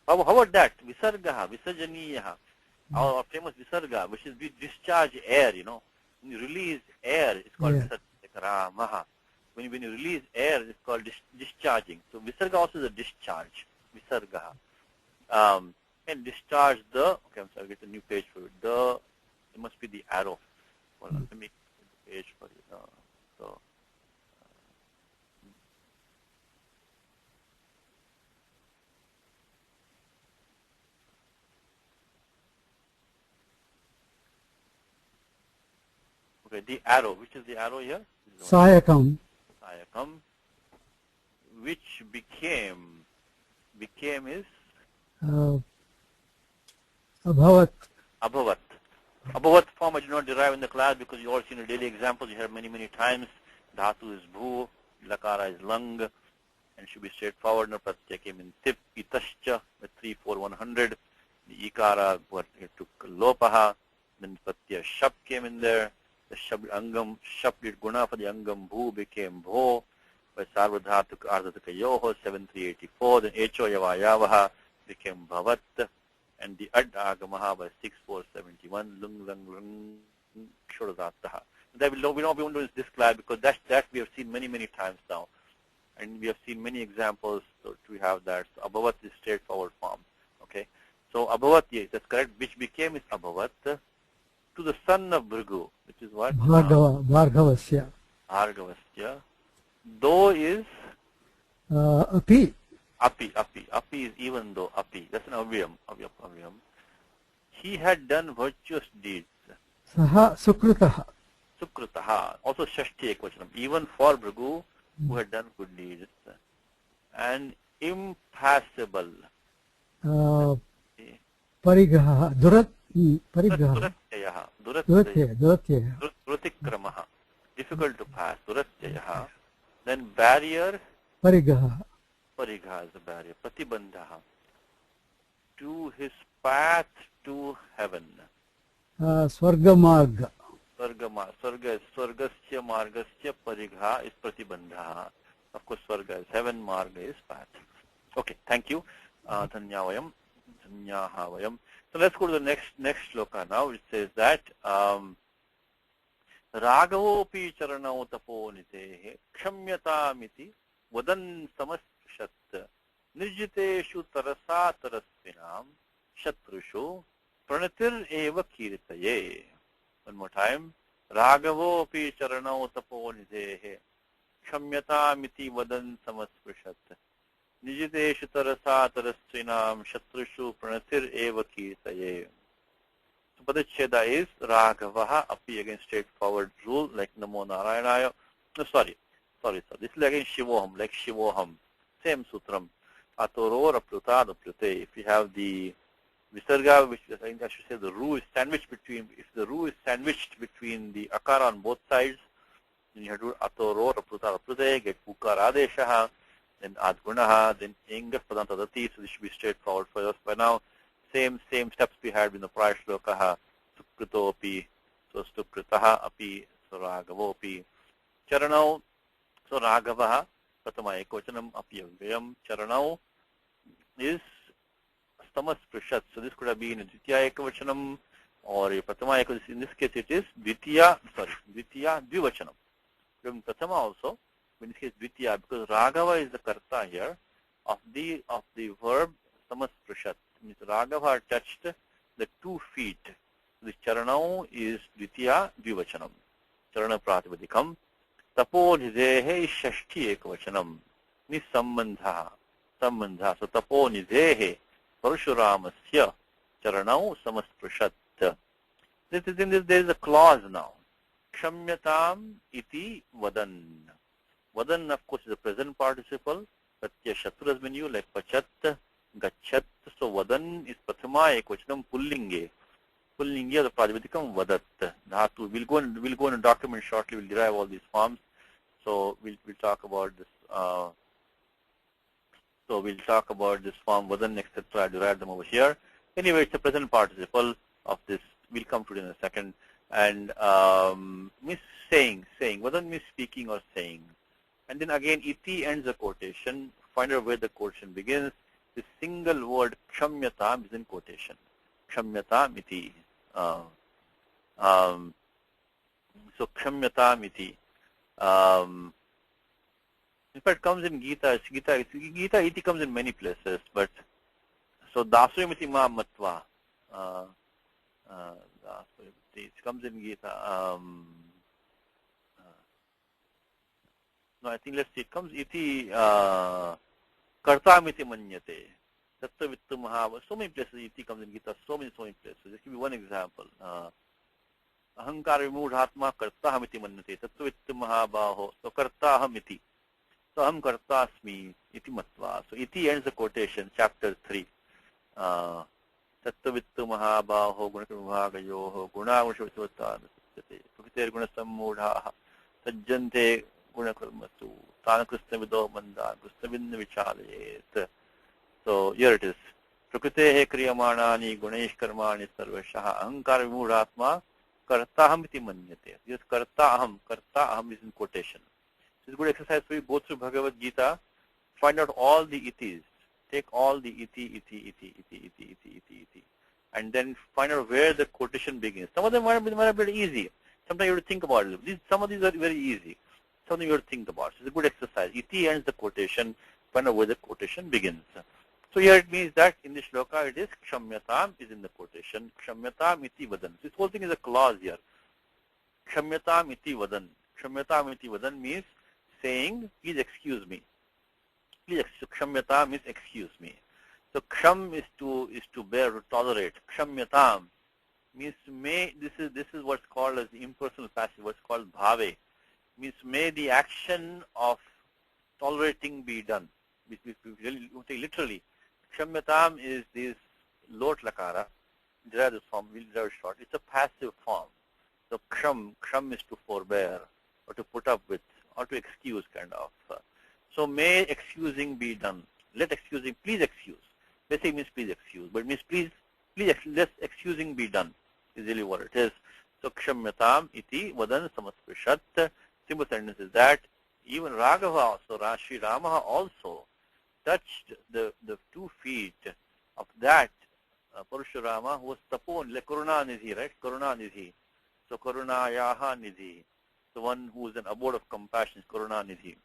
How about that? Visargaha, Visarjaniyaha. Our famous Visarga, which is we discharge air, When you release air, it's called Yeah. Visarga. When you release air, it's called discharging. So Visarga also is a discharge, Visarga. And discharge the, okay, I'm sorry, get a new page for it. It must be the arrow. Hold on, let me get the page for you. Okay, the arrow. Which is the arrow here? Sayakam. Sayakam. Which became is Abhavat. Abhavat. Abhavat form I did not derive in the class because you all seen a daily examples. You heard many, many times. Dhatu is bhu, lakara is lang, and should be straightforward. No pratyaya came in tip, itascha with 3, 4, 100. The ikara took lopaha. Then pratyaya shab came in there. The shab angam, shab did guna for the angam bhu became bho. By sarvadhatu ardhataka yoho 7384. Then echo yavayavaha became bhavat. And the ad agamaha by 6471 lung lung lung shodadataha. That we won't do this class because that we have seen many, many times now. And we have seen many examples to have that. So abhavat is straightforward form. Okay. So abhavat, yes, that's correct. Which became is abhavat to the son of Bhrigu, which is what? Bhargavasya. Bhargavasya. Though is Api. Api. Api is even though. Api. That's an avyam. He had done virtuous deeds. Saha Sukrutaha. Sukrutaha. Also Shashti Ekvachanam. Even for Bhrigu who had done good deeds. And impassible. Parigaha. Parigaha. Duratyaha. Duratikramaha. Difficult to pass. Duratyaha. Then barrier. Parigaha. Parigha is the barrier. Pratibandhaha. To his path to heaven. Swargamarga. Sarga is Sargasya Margasya Parigha is Pratibandhaha. Of course, Sarga is heaven, Marga is path. Okay, thank you. Dhanyavayam. So let's go to the next shloka now, which says that Raghavopi charanau tapo nitehe kshamyatamiti vadan samashat nirjiteshu tarasa tarasvinam shatrushu pranatir eva kirtaye. One more time. Raghavopi charanau tapo nitehe kshamyatamiti vadan samasat nijiteshu tarasa tarasvinam shatrushu pranatir eva kirtaye. So Padacheda is Raghavaha api, again straightforward rule like Namo Narayanaya. No, sorry. This is again Shivoham, like Shivoham. Same sutram. Atoror apluta aplyute. If you have the Visarga, which I think I should say the Ru is sandwiched between, if the Ru is sandwiched between the Akara on both sides, then you have to do Atoror apluta aplyute, get Ukara adeshaha, then Adgunaha, then Engas Padantadati. So this should be straightforward for us by now. Same steps we had in the prior shlokaha. Sukritopi, so Sukritaha api, so Raghavopi. Charanau, so Raghavaha, Pratama Ekvachanam api avyayam. Charanau is Stamas Prishat. So this could have been a Dvitiya Ekvachanam or a Pratama Ekvachanam. In this case it is Dvitiya Dvivachanam. From Pratama also, in this case Dvitiya, because Raghava is the karta here of the verb Stamas Prishat. Means Raghava touched the 2 feet. The charanau is Dvitiya Dvivachanam. Charana Pratibadikam. Tapo Nidehe is Shashti Ekvachanam. Nisambandha. Sambandha. So Tapo Nidehe Parashuramasya Charanau Samasprishat. There is a clause now. Kshamyatam iti vadan. Vadan, of course, is a present participle. Pratya Shatru has been used like Pachat, Gachat. So Vadan is Prathama Ekvachanam Pullinge. Pullinge the Prajaptikam Vadat. Dhatu. We'll go in a document shortly. We'll derive all these forms. So we'll talk about this. So we'll talk about this form Vadan, etc. I derive them over here. Anyway, it's a present participle of this. We'll come to it in a second. And means saying. Vadan means speaking or saying. And then again, iti ends the quotation. Find out where the quotation begins. the single word kshamyatam is in quotation. Kshamyatam iti. So kshamyatam iti. In fact, comes in Gita. Gita iti comes in many places, but so dasuyam iti ma matva. It comes in Gita. No, I think let's see. It comes iti kartam iti manyate. Tattva vittu mahava. So many places iti comes in Gita. So many places. Just give me one example. Ahankar vimudhatma kartaham iti manyate. Tattva vittu mahabaho. So kartaham iti. So aham karta asmi iti matva. So iti ends the quotation, chapter 3. Tattva vittu mahabaho gunakramubhagayoho gunagushvitavata satyate. Prakiter gunasammudhaha sajjante gunakarmatu tana krishna vido manda krishna vinna vichalayet. So here it is. Prakritehe kriyamanani gunaish karmani sarvashah ahankar vimudhatma kartaham iti manyate. Yes, kartaham is in quotation. So it's a good exercise for you. Go through Bhagavad Gita, find out all the itis. Take all the iti, and then find out where the quotation begins. Some of them might be very easy. Sometimes you have to think about it. Some of these are very easy. Something you have to think about. So it's a good exercise. Iti ends the quotation, find out where the quotation begins. So here it means that in the shloka it is kshamyatam is in the quotation. Kshamyatam iti vadan. This whole thing is a clause here. Kshamyatam iti vadan. Kshamyatam iti vadan means saying, please excuse me. Please, kshamyatam means excuse me. So ksham is to bear, to tolerate. Kshamyatam means may. This is what's called as the impersonal passive. What's called bhave means may the action of tolerating be done. We take literally. Kshamyatam is this lot lakara. Derive this form. We'll derive short. It's a passive form. So ksham is to forbear or to put up with or to excuse kind of. So may excusing be done. Let excusing, please excuse. Basically means please excuse, but it means please let excusing be done is really what it is. So kshamyatam iti vadan samasprishat. Simple sentence is that even Raghava, so Sri Rama also touched the 2 feet of that Parashurama who was tapon, like Karuna Nidhi, right? Karuna Nidhi. So Karunayaha Nidhi. The one who is an abode of compassion is Karuna Nidhi.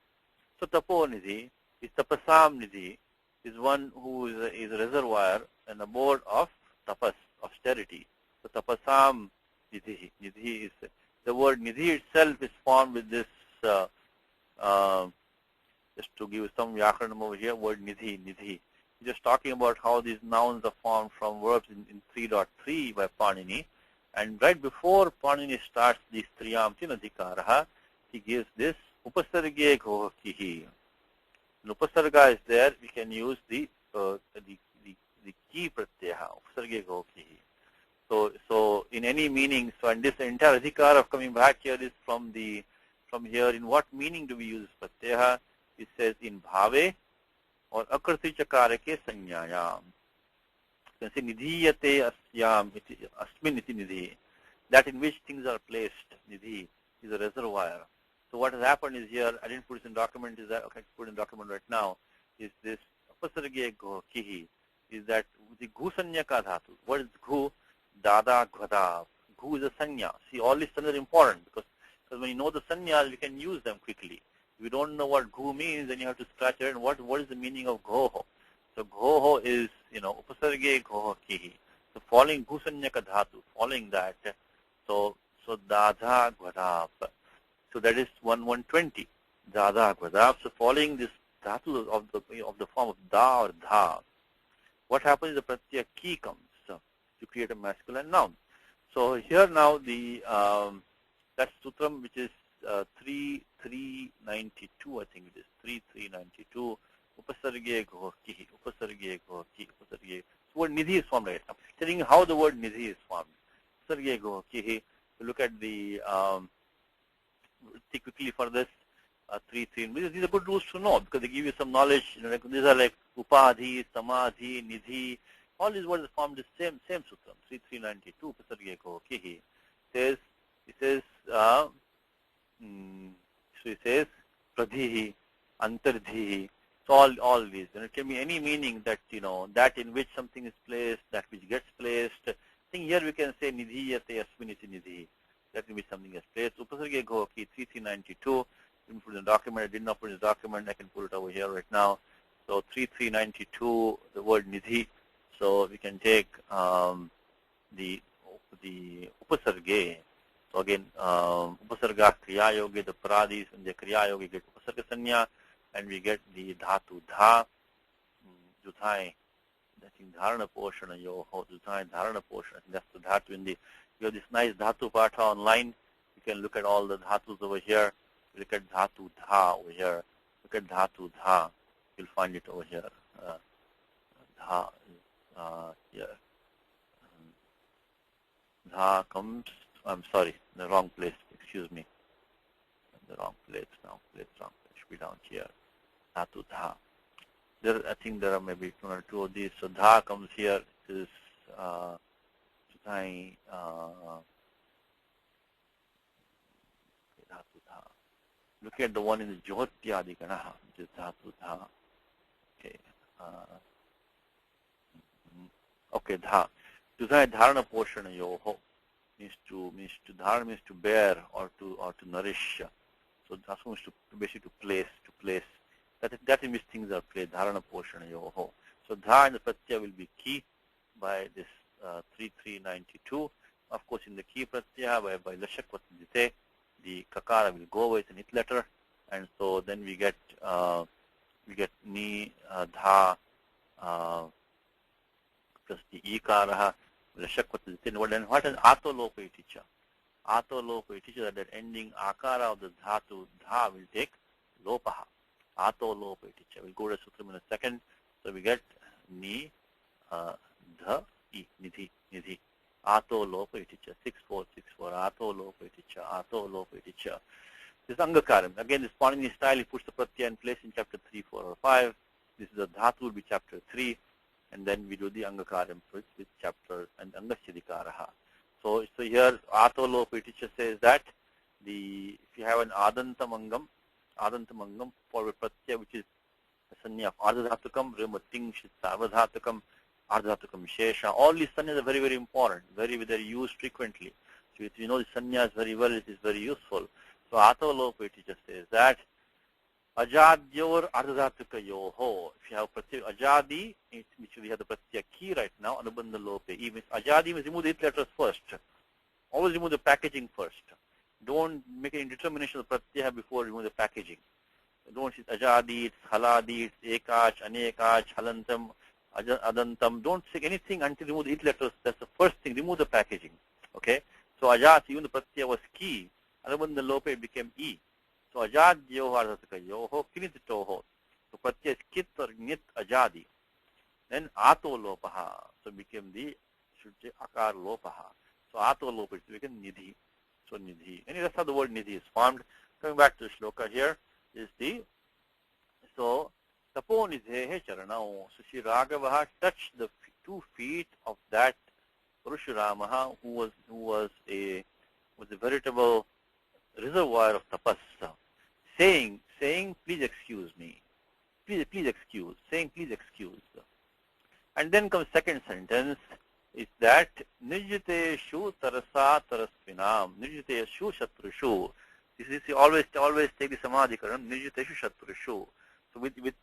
So Tapo Nidhi is Tapasam Nidhi, is one who is a reservoir, an abode of tapas, austerity. So Tapasam Nidhi. Nidhi is the word Nidhi itself is formed with this. Just to give some vyakaranam over here, word Nidhi. Just talking about how these nouns are formed from verbs in 3.3 by Panini, and right before Panini starts the Striyam Tinadhikaraha, he gives this Upasarge Gokihi. When Upasarga is there, we can use the key pratyaha, Upasarge Gokihi. So in any meaning, so and this entire adhikar of coming back here is from here. In what meaning do we use pratyaha? It says in bhave or akriti chakarake sanyayam. You can say nidhiyate asyam asmin iti nidhi. That in which things are placed, nidhi, is a reservoir. So what has happened is here, I didn't put this in document, is that, okay, I put in document right now, is this apasarge kihi, is that the ghu sanya ka dhatu. What is ghu? Dada ghada. Ghu is a sanya. See, all these sanyas are important because when you know the sanyas, we can use them quickly. If you don't know what ghu means, then you have to scratch it. And what is the meaning of ghoho? So ghoho is, upasarge ghoho kihi. So following ghu sanya ka dhatu, following that, so dada ghada. So that is 120. Dada ghada. So following this dhatu of the form of da or dha, what happens is the pratyaya ki comes to create a masculine noun. So here now the that sutram which is 3392, I think it is 3392. Upasarge gokihi, upasarge goki, upasarge. So word nidhi is formed right now. Telling you how the word nidhi is formed. Upasarge gokihi. So look at the see quickly for this 3. These are good rules to know because they give you some knowledge. Like, these are like upadhi, samadhi, nidhi. All these words are formed the same sutram. 3392. Upasarge gokihi. It says so it says pradhihi, antardhihi, So all these, and it can be any meaning that, that in which something is placed, that which gets placed. I think here we can say nidhiyate asminiti nidhi, that in which something is placed. Upasarge Ghoki 3392, didn't put in the document, I did not put in the document, I can put it over here right now. So 3392, the word nidhi. So we can take the upasarge. So again, upasarga kriya yogi, the paradis and the kriya yogi get upasarga sanya, and we get the dhatu dha, juthai, that in dharana poshana yoho, juthai dharana poshana, that's the dhatu in the, you have this nice dhatu patha online, you can look at all the dhatus over here, look at dhatu dha over here, look at dhatu dha, you'll find it over here, dha here, dha comes, I'm sorry, the wrong place, excuse me, the wrong place now, wrong place, should be down here. Dhatu dha. There, I think there are maybe one or two of these. So dha comes here. This is dhatu dha. Look at the one in the Jyotyadi Ganaha, which is dhatu dha. Okay. Okay, dha. Dhai dharana poshana yoho means to dharana means to bear or to nourish. So that's means to basically to place. That in which things are placed, dharana poshana yoho. So dha and the pratyaya will be key by this 3392. Of course, in the key pratyaya by lashakvatadite, the kakara will go with an it letter, and so then we get ni dha plus the ikaraha lashakvatadite. And what is atolopa iticha? Atolopa iticha, that ending akara of the dhatu dha will take lopaha. Atolopa iticha. We'll go to sutram in a second. So we get ni dha I, nidhi. Atolopa iticha. 6464. Atolopa iticha. Atolopa iticha. This is angakaram. Again, this Panini style, he puts the pratyaya in place in chapter 3, 4, or 5. This is the dhatu will be chapter 3. And then we do the angakaram with chapter and angasyadikaraha. So here atolopa iticha says that if you have an adantamangam for a pratyaya which is a sanya of ardhadhatukam, rimating, sarvadhatukam, ardhadhatukam, shesha. All these sanyas are very, very important, very, very used frequently. So if you know the sanyas very well, it is very useful. So atolopa iticha says that ajadyor ardhadhatuka yoho. If you have pratyaya ajadi, which we have the pratyaya ki right now, anubandha lope. Even ajadi means remove the it letters first. Always remove the packaging first. Don't make any determination of pratyaya before remove the packaging. Don't say ajadi, it's haladi, it's ekach, anekach, halantam, adantam. Don't say anything until remove the it letters. That's the first thing. Remove the packaging. Okay? So ajad, even the pratyaya was ki. Anubandha lope became e. So ajad yoho ardhataka yoho kinit toho. So pratyaya is kit or nit ajadi. Then ato lopaha. So became should say akar lopaha. So ato lopa became nidhi. So nidhi. And that's how the word nidhi is formed. Coming back to the shloka here is so tapo nidhehe charanao. So Sri Raghavaha touched the 2 feet of that Parashuramaha who was a veritable reservoir of tapas, saying, please excuse me. Please excuse. Saying, please excuse. And then comes second sentence, is that nirjiteshu tarasa tarasvinam, nirjiteshu shatrushu. This is always take the samadhikaram, nirjiteshu shatrushu. So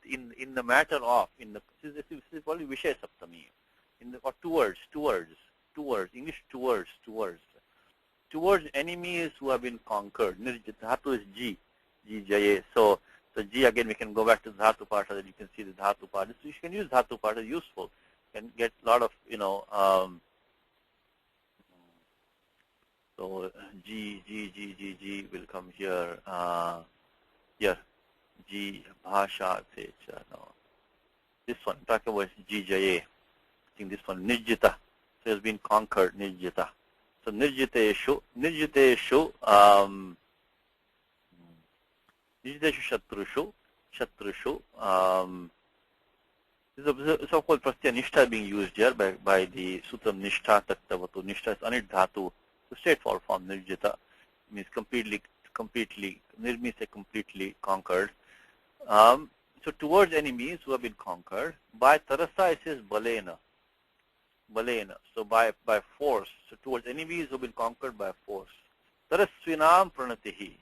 in the matter of, this is probably Vishaya Saptami, or towards, English towards enemies who have been conquered. Nirjit, dhatu is G jaye. So G again, we can go back to the dhatu part, that you can see the dhatu part. So you can use dhatu part, it's useful. You can get a lot of, so G will come here. Here, G, bhasha, no. This one, talk about G jaye. I think this one, nirjita. So has been conquered, nirjita. So nirjiteshu shatrushu. This is so-called pratyaya nishtha being used here by the sutram nishtha tattavatu. Nishtha is anit dhatu. So straightforward form nirjita means completely, nir means completely conquered. So towards enemies who have been conquered, by tarasa it says balena. Balena. So by force. So towards enemies who have been conquered by force. Tarasvinam pranatihi.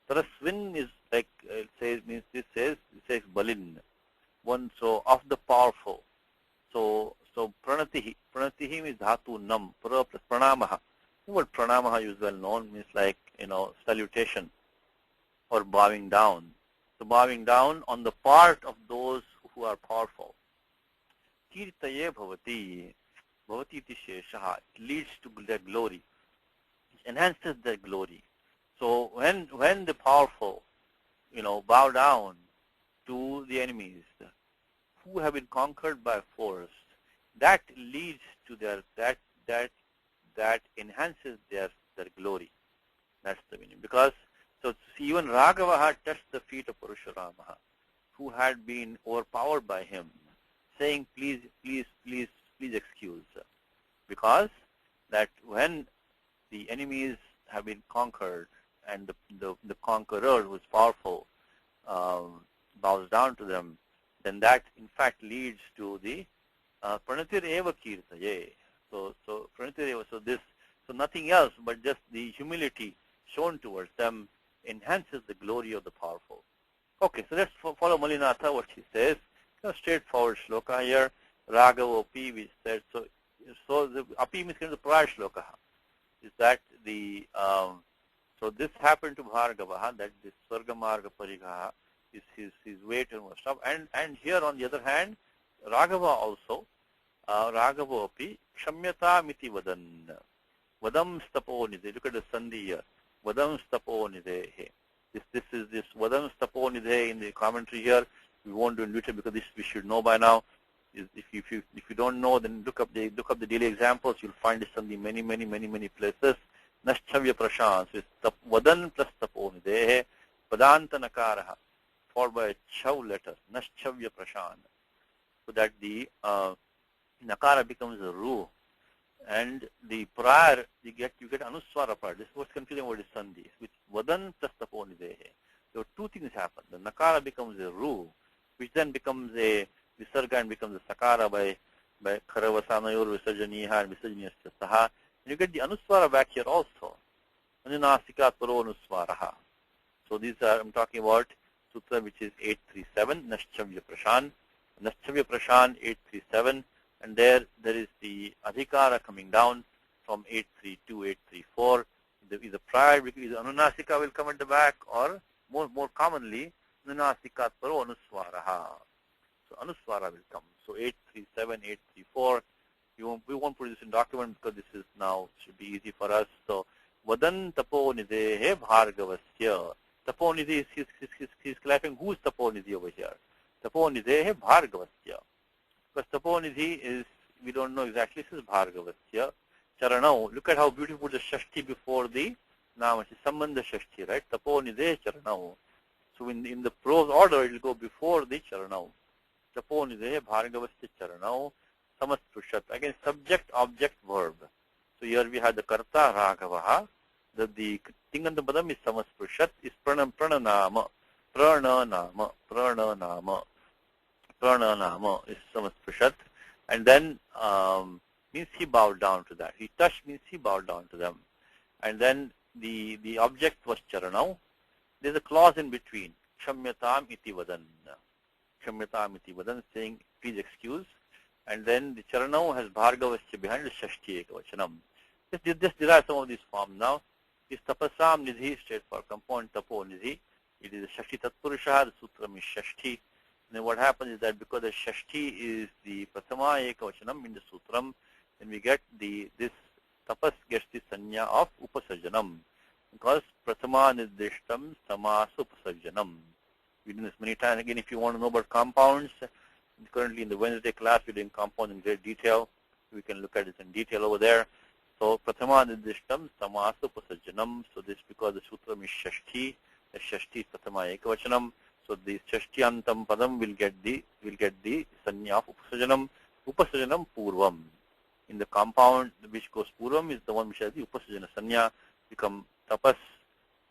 Tarasvin is like it says balin. One so of the powerful. So pranatihi. Pranatihi means dhatu nam. Pra plus pranamaha. The word pranamaha is well known, means like salutation or bowing down. So bowing down on the part of those who are powerful. Kirtaye bhavati. Bhavati iti sheshaha. It leads to their glory. It enhances their glory. So when the powerful, bow down to the enemies who have been conquered by force, that leads to that enhances their glory. That's the meaning. Because so even Raghava had touched the feet of Parashurama, who had been overpowered by him, saying, please excuse. Because that when the enemies have been conquered and the conqueror who is powerful bows down to them, then that in fact leads to the pranatir eva kirtaye. So pranatir eva, so nothing else but just the humility shown towards them enhances the glory of the powerful. Okay, so let's follow Malinatha, what she says. Straightforward shloka here. Raghava api, we said. So the api means the prior shloka. Is that the so this happened to Bhargava, that this Sarga marga parigaha is his way to stuff. And here on the other hand, Raghava also, Raghava api kshamyata miti vadan. Vadam stapo nidhe. Look at the sandhi here. Vadam stapo nidhe. This is this Vadam stapo nidhe in the commentary here. We won't do it because this we should know by now. If you don't know, then look up the daily examples. You'll find this in the many places. Naschavya prashant. So it's Vadan plus tapo nidhe. Padanta nakaraha. Followed by a chav letter. Naschavya prashant. So that the nakara becomes a ru. And the prior, you get anuswara prior. This is what's confusing about the sandhi. With Vadan plus tapo nidhe. So two things happen. The nakara becomes a ru, which then becomes a visarga and becomes a sakara by kharavasanayor visarjaniha and visarjaniyasya saha. And you get the anuswara back here also. Anunasikat paro anuswaraha. So these are, I'm talking about sutra which is 837, Naschavya Prashan. Naschavya Prashan 837. And there is the adhikara coming down from 832, 834. Either prior, either anunasika will come at the back, or more commonly, anunasikat paro anuswaraha. So anuswara will come. So 837, 834. We won't put this in document because this is now should be easy for us. So vadan tapo nidhe bhargavasya. Tapo nidhi is he's clapping. Who's tapo nidhi over here? Tapo nidhe bhargavasya. Because tapo nidhi is, we don't know exactly. This is bhargavasya. Charanau. Look at how beautiful the shashti before the nama. It's sambandha shashti, right? Tapo nidhe charanau. So in the prose order, it will go before the charanau. Tapo nidhe bhargavasya charanau. Samasprishat. Again, subject, object, verb. So here we have the karta Raghavaha. The Tinganta Padam is Samasprishat, is prananama. Prananama is Samasprishat. And then means he bowed down to that. He touched means he bowed down to them. And then the object was charanau. There's a clause in between. Kshamyatam iti vadan. Kshamyatam iti vadan, saying please excuse. And then the charanau has bhargavasya behind the shashti ekavachanam. Just derive some of these forms now. Is tapasam nidhi, straight for compound tapo nidhi. It is a shashti tatpurusha, the sutram is shashti. And then what happens is that because the shashti is the prathama ekavachanam in the sutram, then we get this tapas gets the sanya of upasarjanam. Because prathama nirdishtam samas upasarjanam. We do this many times. Again, if you want to know about compounds, currently in the Wednesday class, we're doing compounds in great detail. We can look at it in detail over there. So, prathama nirdishtam samasa upasarjanam. So, this because the sutram is shashti. The shashti is prathama ekavachanam. So, the shashti antam padam will get the sanya of upasarjanam. Upasarjanam purvam. In the compound which goes purvam is the one which has the upasarjana sanya. Become tapas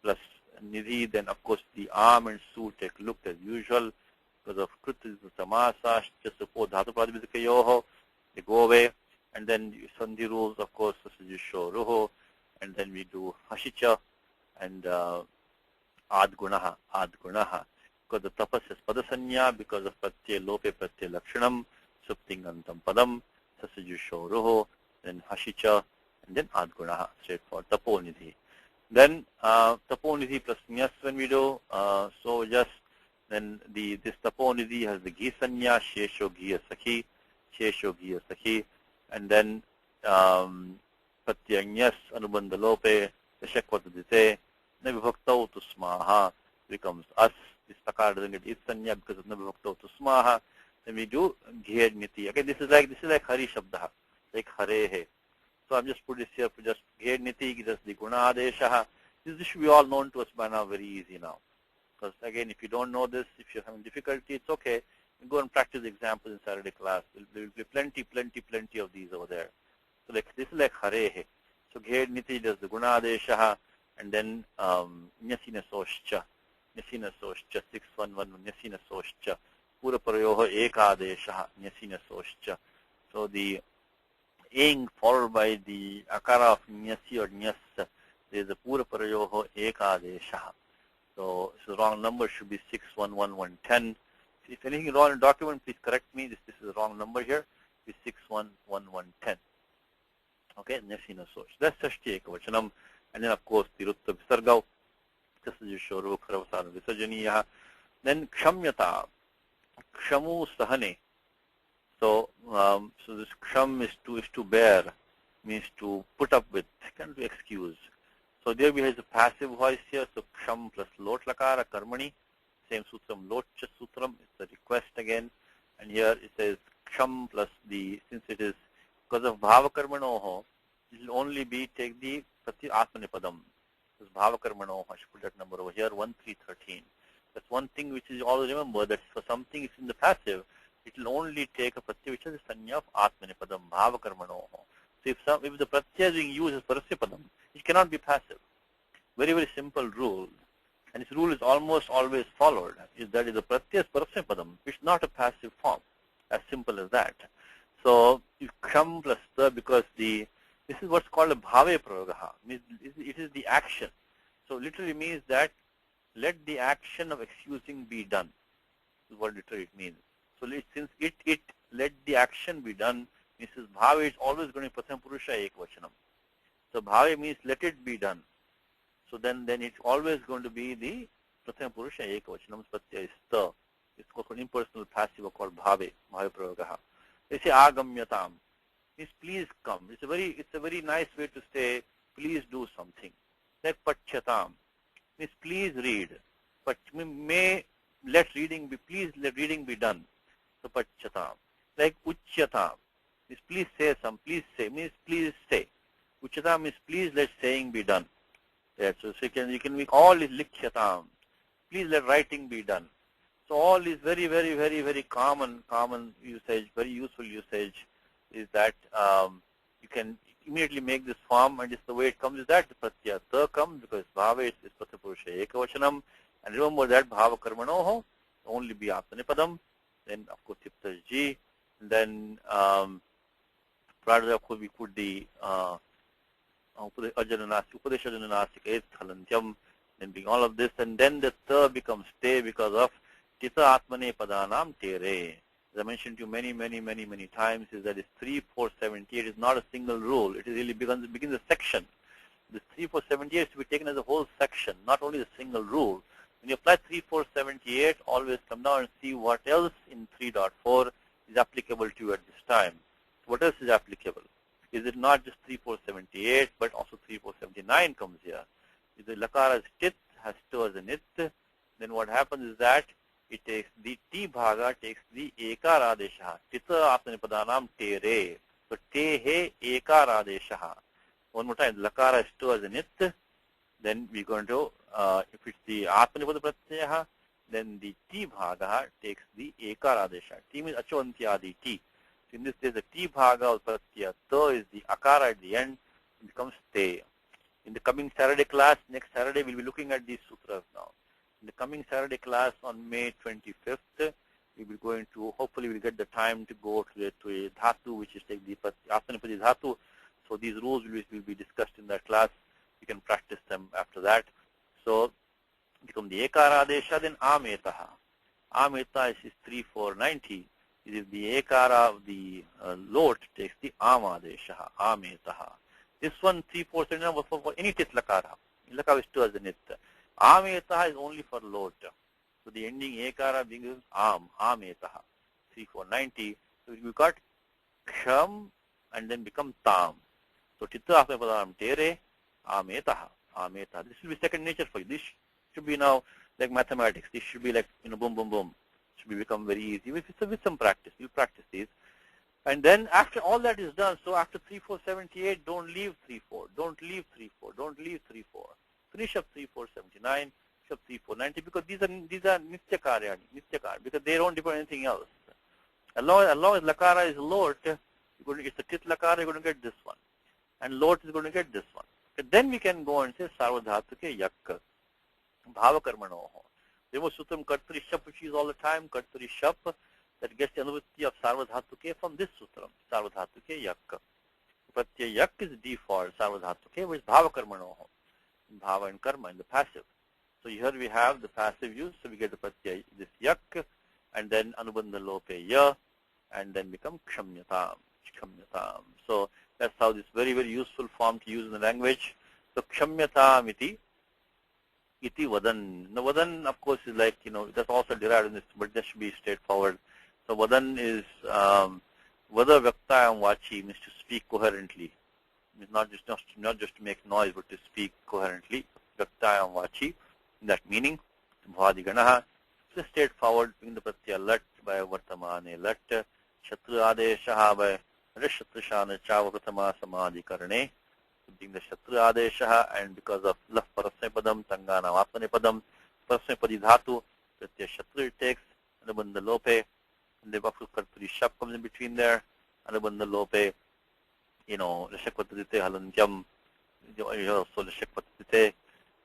plus nidhi. Then, of course, the arm and su take look as usual. because of krit is the samasa, supo dhatu pradipikayoho, they go away. And then sandhi rules, of course, sasajusho ruho, and then we do hashicha and adgunaha. Because the tapas is padasanya, because of pratyay lope pratyay lakshanam, suptingantam padam, sasajusho ruho, then hashicha, and then adgunaha, straightforward, taponidhi. Then taponidhi plus nyas when we do, so just then this taponidhi has the gisanya, shesho giya sakhi, and then pratyanyas anubandha lope, shakvatadite, navibhaktau tusmaha becomes us. This takara doesn't get itsanya because of navibhaktau tusmaha. Then we do ghed niti. Again, this is like hari shabda, like hare he. So I'm just put this here for just ghed niti, just the guna adesha. This should be all known to us by now, very easy now. Because again, if you don't know this, if you're having difficulty, it's okay. You go and practice examples in Saturday class. There will be plenty of these over there. So like this is like harehe. So ghed niti does the guna adesha, and then nyasina soshcha 611 nyasina soshcha pura parayoho eka adesha nyasina soshcha. So the ing followed by the akara of nyasi or nyas, there is a pura parayoho eka adesha. So wrong number should be 611110. If anything is wrong in the document, please correct me. This is the wrong number here. It's 611110. Okay, Nyasina Soch. That's Shashti Ekavachanam. And then, of course, the Rutta Visargau. Tasajushoru Kharavasana Visajaniya. Then Kshamyata. Kshamu Sahane. So this Ksham is to bear, means to put up with, kind of excuse. So there we have the passive voice here. So Ksham plus Lot Lakara Karmani. Same sutram, Lotcha sutram, it's a request again. And here it says Ksham plus since it is because of Bhavakarmanoho, it will only take the Prati Atmanipadam. This Bhavakarmanoho, I should put that number over here, 1313. That's one thing which is always remember that for something it's in the passive, it will only take a Pratyaya which is the Sanya of Atmanipadam, Bhavakarmanoho. So if the Pratyaya is being used as Parasyapadam, it cannot be passive. Very, very simple rule. And this rule is almost always followed, is that is the pratyas parasyapadam, which is not a passive form, as simple as that. So you come plus the, because this is what's called a bhave prayagaha, it is the action. So literally means that let the action of excusing be done, is what literally it means. So since it let the action be done, means bhave is always going to be pratham purusha ekvachanam. So bhave means let it be done. So then it's always going to be the pratham purusha ekavachanam pratyaya is ta. It's called an impersonal passive called bhave prayagaha. They say agamyatam. Means please come. It's a very nice way to say please do something. Like pachyatam. Means please read. But please let reading be done. So pachyatam. Like uchyatam. Means please say some. Please say means please say. Uchyatam means please let saying be done. Yeah, so you can make all is likhyatam. Please let writing be done. So all is very, very, very, very common usage, very useful usage is that you can immediately make this form, and just the way it comes is that the pratyaya ta comes because bhava is pratyapurusha ekavachanam, and remember that bhava karmanoho only be apanipadam. Then of course tiptaji, and then of course we put the Upadeshajananasika Thalantyam, then being all of this, and then the ta becomes te because of Tita Atmane Padanam Tere. As I mentioned to you many times, is that it's 3, 4, 78 is not a single rule. It really begins a section. This 3, 4, 78 is to be taken as a whole section, not only a single rule. When you apply 3, 4, 78, always come down and see what else in 3.4 is applicable to you at this time. What else is applicable? Is it not just 3, 4, 78, but also 3, 4, 79 comes here? If the lakara is tit, has to as a nit, then what happens is that it takes the T bhaga takes the ekara adesha. Tita apanipadanam tere. So te he ekara adesha. One more time, lakara is to as a nit, then we're going to, if it's the atmanipada pratyaya, then the T bhaga takes the ekara adesha. T means achovantyadi T. In this case, the T bhaga of pratyaya, ta is the akara at the end, it becomes te. In the coming Saturday class, next Saturday, we'll be looking at these sutras now. In the coming Saturday class on May 25th, we will go into, hopefully we'll get the time to go to a dhatu, which is like the Asanipati dhatu. So these rules will be discussed in that class. You can practice them after that. So become the ekara adesha, then ametaha. Ameta is 3, 4, 90. It is the ekara of the lot takes the amadesha, ametaha. This one 3, 4, 7 was for any tit lakara. Lakara is 2 as a nit. Ametaha is only for lot. So the ending ekara being ametaha. 3, 4, 90. So we got kham and then become tam. So chitta after padam tere, ametaha, ametaha. This will be second nature for you. This should be now like mathematics. This should be like, boom, boom, boom. Should be become very easy with some practice. You'll practice these. And then after all that is done, so after 3, 4, 78, don't leave 3, 4. Don't leave 3, 4. Don't leave 3, 4. Finish up 3, 4, 79. Finish up 3, 4, 90 because these are nitya karyani, because they don't depend on anything else. As long as lakara is lot, it's a tit lakara, you're going to get this one. And lot is going to get this one. But then we can go and say sarvadhatuke yak. Bhava karmanoho. There was sutram kartari shap, which is all the time kartari shap, that gets the anuvatti of sarvadhatuke from this sutram, sarvadhatuke yak. Pratyaya yak is default, sarvadhatuke, which is bhava karmanoho. Bhava and karma in the passive. So here we have the passive use, so we get the pratyaya, this yak, and then anubandha lope ya, and then become kshamyatam. So that's how this very, very useful form to use in the language. So kshamyatam iti vadan. Now vadan, of course, is like, that's also derived in this, but that should be straightforward. So vadan is vada vyaktayam vachi, means to speak coherently. It's not just to make noise, but to speak coherently. Vyaktayam vachi, in that meaning. Bhadiganaha. So straightforward, being the pratyaya lat by vartamane lat. Shatru adeshaha by rishatrishana chava pratama samadhikarane. Being the Shatru Adesha, and because of Laf Parasnepadam, Tangana Vapanepadam, Parasnepadi Dhatu, Pratyaya Shatru it takes, Anubandha Lope, and the Vafu Karturi Shap comes in between there, Anubandha Lope, Rashakvatite Halanjam, also Rashakvatite,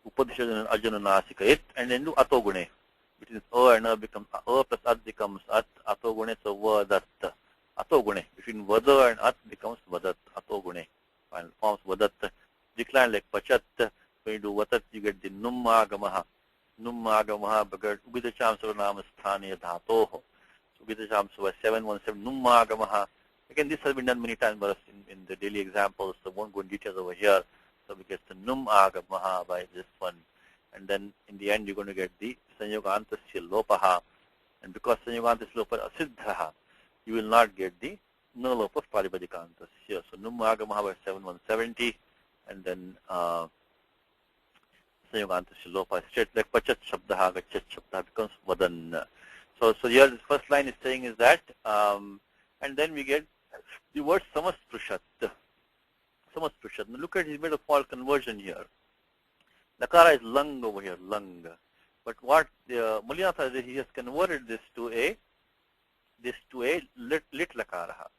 Upadishajan Arjuna Nasika it, and then do Atogune, which is and becomes plus At becomes At, Atogune, so Vadat, Atogune, between Vada and At becomes Vadat, Atogune. And forms vadat, decline like pachat. When you do vatat, you get the nummagamaha. Nummagamaha bagat ubidacham savanam sthaniya dhatoho. So ubidacham sava 717 nummagamaha. Again, this has been done many times for us in the daily examples, so won't go in details over here. So we get the nummagamaha by this one. And then in the end, you're going to get the sanyogantasya lopaha. And because sanyogantasya lopa asiddhaha, you will not get the null of Paripadikanta here. So Nummagamaha by 7170, and then Sanyoganta Shilopa straight like Pachat Shabdaha, Gachat Shabdaha becomes Vadan. So here the first line is saying is that, and then we get the word Samasprishat. Samasprishat. Now look at his made a false conversion here. Lakara is lung over here, lung. But what Mulinatha is, he has converted this to a lit lakara.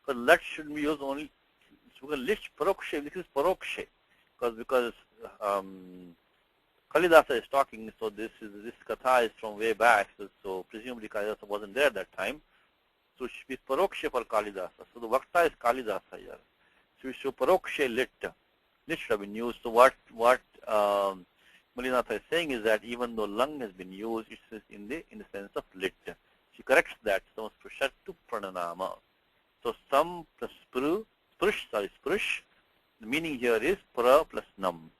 So lat should be used only lit parokshe. This is parokshe, because Kalidasa is talking. So this katha is from way back. So presumably Kalidasa wasn't there at that time. So it should be parokshe for Kalidasa. So the vakta is Kalidasa here. So we should parokshe lit. Lit should have been used. So what Mulinatha is saying is that even though lung has been used, it is in the sense of lit. She corrects that. So sprishat to prananama. So sam plus sprush. The meaning here is pra plus nam,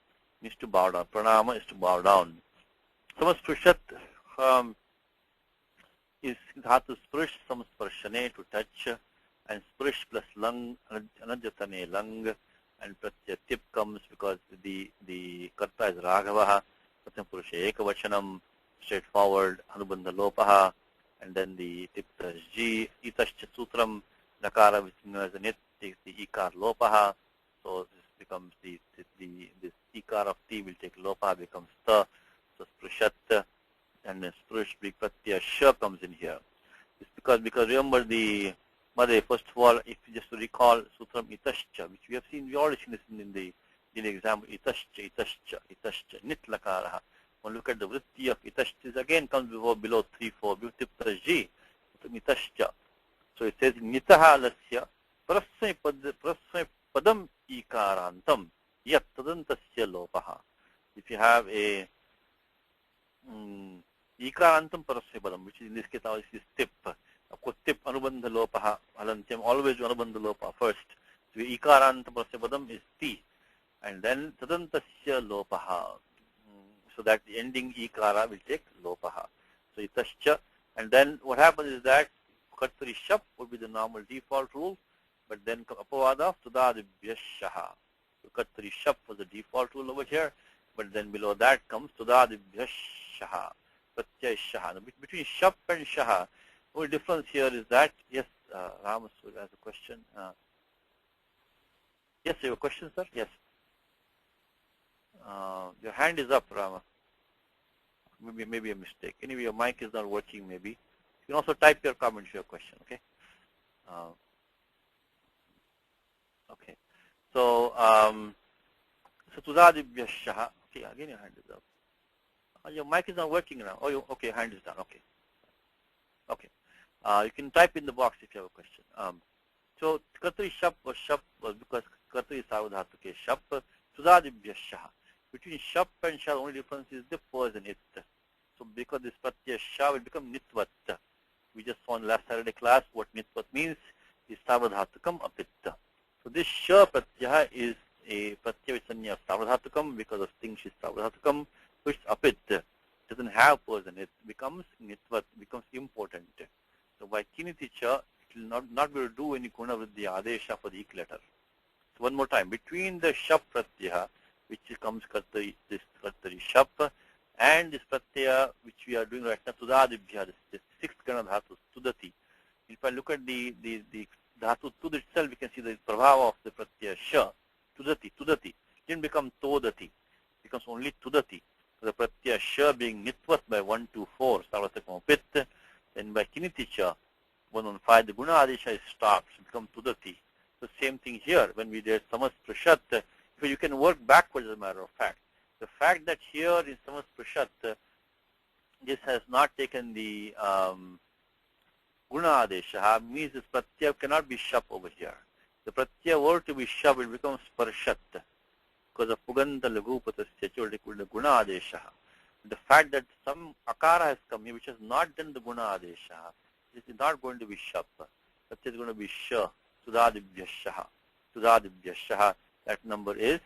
means to bow down. Pranama is to bow down. Samasprishat is dhatu sprush, samasparshane, to touch, and sprush plus lung, anajatane, lung, and pratyatip comes because the karta is raghavaha, pratyam purusha ekavachanam, straightforward, anubandha lopaha, and then the tip plus g, itascha sutram, nakara which is as a nit takes the ikar lopaha, so this becomes this ikar of t will take lopaha, becomes ta, so sprushat, and then sprush big pratyaya sha comes in here. It's because remember the Mother, first of all, if you just to recall sutram itascha, which we have seen, we already seen this in the example, itascha, nit lakaraha. When look at the vritti of itascha, again comes below 3, 4, tipta g. nitascha. So it says nitaha lasya prasmay padam ikarantam yat tadantasya lopaha. If you have a ikarantam prasmay padam, which is in this case is tip. Of course, tip anubandha lopaha halantyam, always anubandha lopaha first. So ikarantam prasmay padam is ti, and then tadantasya lopaha. So that the ending ikara will take lopaha. So itascha, and then what happens is that kartari shap would be the normal default rule, but then apavada tudadibhyashaha. So kartari shap was the default rule over here, but then below that comes tudadibhyashaha, pratyayashaha. Between shap and shaha, the only difference here is that, yes, Ramas has a question. Yes, you have a question, sir? Yes. Your hand is up, Rama. Maybe a mistake. Anyway, your mic is not working, maybe. You can also type your comment, your question, okay? Okay. So, Tudadibhyashaha. Okay, again your hand is up. Your mic is not working now. Oh, okay, your hand is down. Okay. Okay. You can type in the box if you have a question. So, Kartari Shap was because Kartari Savadhatuke Shap, Tudadibhyashaha. Between shap and sha, the only difference is the pause in it. So because this pratyaya sha will become nitvat. We just saw in last Saturday class what nitvat means is savadhatukam apitta. So this sha pratyaya is a pratyaya with sanya of savadhatukam because of things is savadhatukam, which apit doesn't have pause in it, becomes nitvat, becomes important. So by kiniti cha, it will not be able to do any guna with the adesha for the ik letter. So one more time, between the shap pratyaya, which comes kartari, this kartari shap, and this pratyaya which we are doing right now, tudadibhya, this sixth gana dhatu, tudati. If I look at the dhatu tud itself, we can see the prabhava of the pratyaya sha, tudati. It didn't become todati, it becomes only tudati. So the pratyaya sha being nitvat by 1, 2, 4, sarvatakam pit, then by kiniticha, 1, 1, 5, the guna adesha is stopped, so it becomes tudati. So same thing here, when we did samas prashat, so you can work backwards as a matter of fact. The fact that here in Samas Prashat, this has not taken the Guna Adesha means this Pratyaya cannot be Shap over here. The Pratyaya were to be Shap, it becomes Parshat because of Puganta Laghupatasya will the Guna Adesha. The fact that some Akara has come here which has not done the Guna Adesha, this is not going to be Shap. Pratyaya is going to be Sha, Tudadibhyashaha. That number is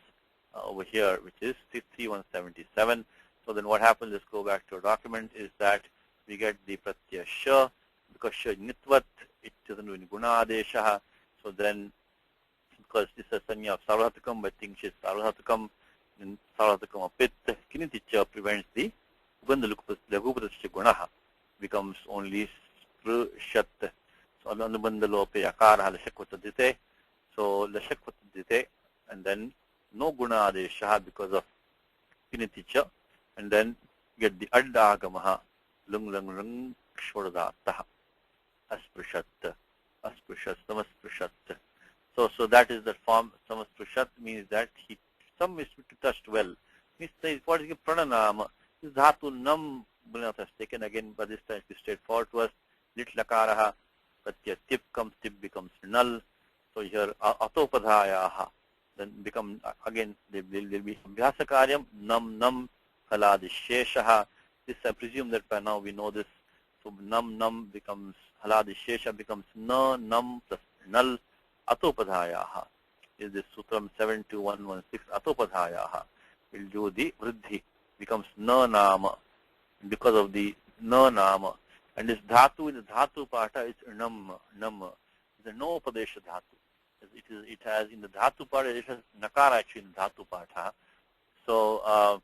over here, which is 3177. So then what happens, let's go back to our document, is that we get the pratyaya sha, because sha nitvat, it doesn't do any guna adesha. So then, because this is sanya of sarvahatakam, but things is sarvahatakam, and sarvahatakam apit, kiniticha prevents the ugandhalukupatasya gunaha, becomes only sprushat. So anubandhalope akara lashakvatadite. So lashakvatadite. And then no guna adesha because of kiniticha, and then get the adda agamaha lung shodadataha asprushat samasprishat. So that is the form. Samasprishat means that some is touched well. Means what is the prananama? This dhatu nam Bhulanatha has taken again, but this time it's straightforward to us. Lit lakaraha, pratyaya tip comes, tip becomes null. So here atopadhayaha. Then become again there will be abhyasa karyam nam haladisheshaha. This I presume that by now we know this. So nam becomes haladishesha becomes nam plus null atopadhayaha. Is this sutram 72116 atopadhayaha. Will do the vriddhi becomes nama because of the nama, and this dhatu in the dhatu pata is nam. It's a no padesha dhatu. It has in the dhatu part, it has nakara actually in the dhatu part. So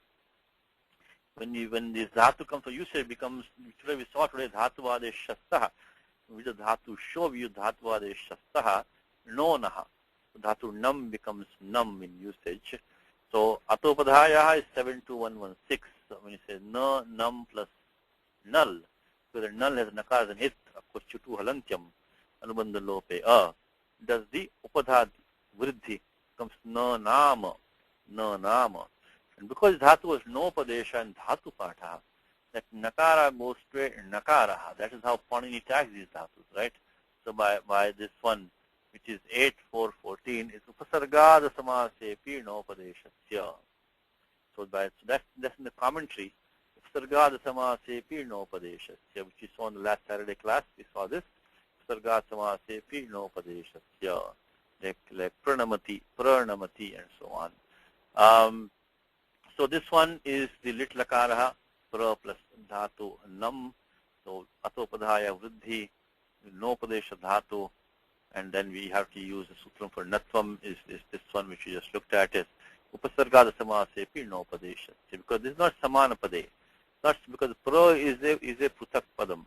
when this dhatu comes, so you say it becomes, today we saw today dhatu vade shastaha, which is dhatu sho, we use dhatu vade shastaha, no naha. So dhatu nam becomes nam in usage. So atopadhaya is 72116. So when you say no, nam plus null, so the null has nakara and it, of course, chutu halantyam, anubandha lope does the upadha vriddhi comes na nama. And because dhatu was no padesha and dhatu patha, that nakara goes straight nakara. That is how Panini tags these dhatus, right? So by this one, which is 8, 4, 14, is upasargada samase pirnopadeshasya. So that's in the commentary. Upasargada samase pirnopadeshasya, which we saw in the last Saturday class. We saw this. Upasargada samase pirnopadeshasya, like pranamati, and so on. So this one is the lit lakaraha, pra plus dhatu nam. So atopadhaya vruddhi, nopadesha dhatu. And then we have to use the sutram for natvam is this one which we just looked at is upasargada samase pirnopadesha. Because this is not samana pade. Not because pra is a prutak padam.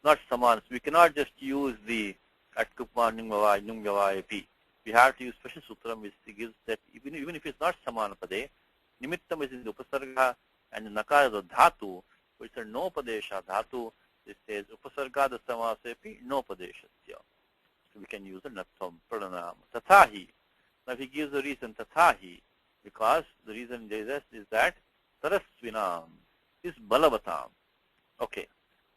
Not samana. So we cannot just use the atkupma nungavaya nungavaya pi. We have to use special sutram which gives that even if it's not samana pade, nimittam is in the upasarga and the nakara is the dhatu, which is no padesha dhatu. It says upasargada samase pirnopadesha. So we can use the natvam, pranam, tathahi. Now if he gives the reason tathahi, because the reason there is that tarasvinam is balavatam. Okay.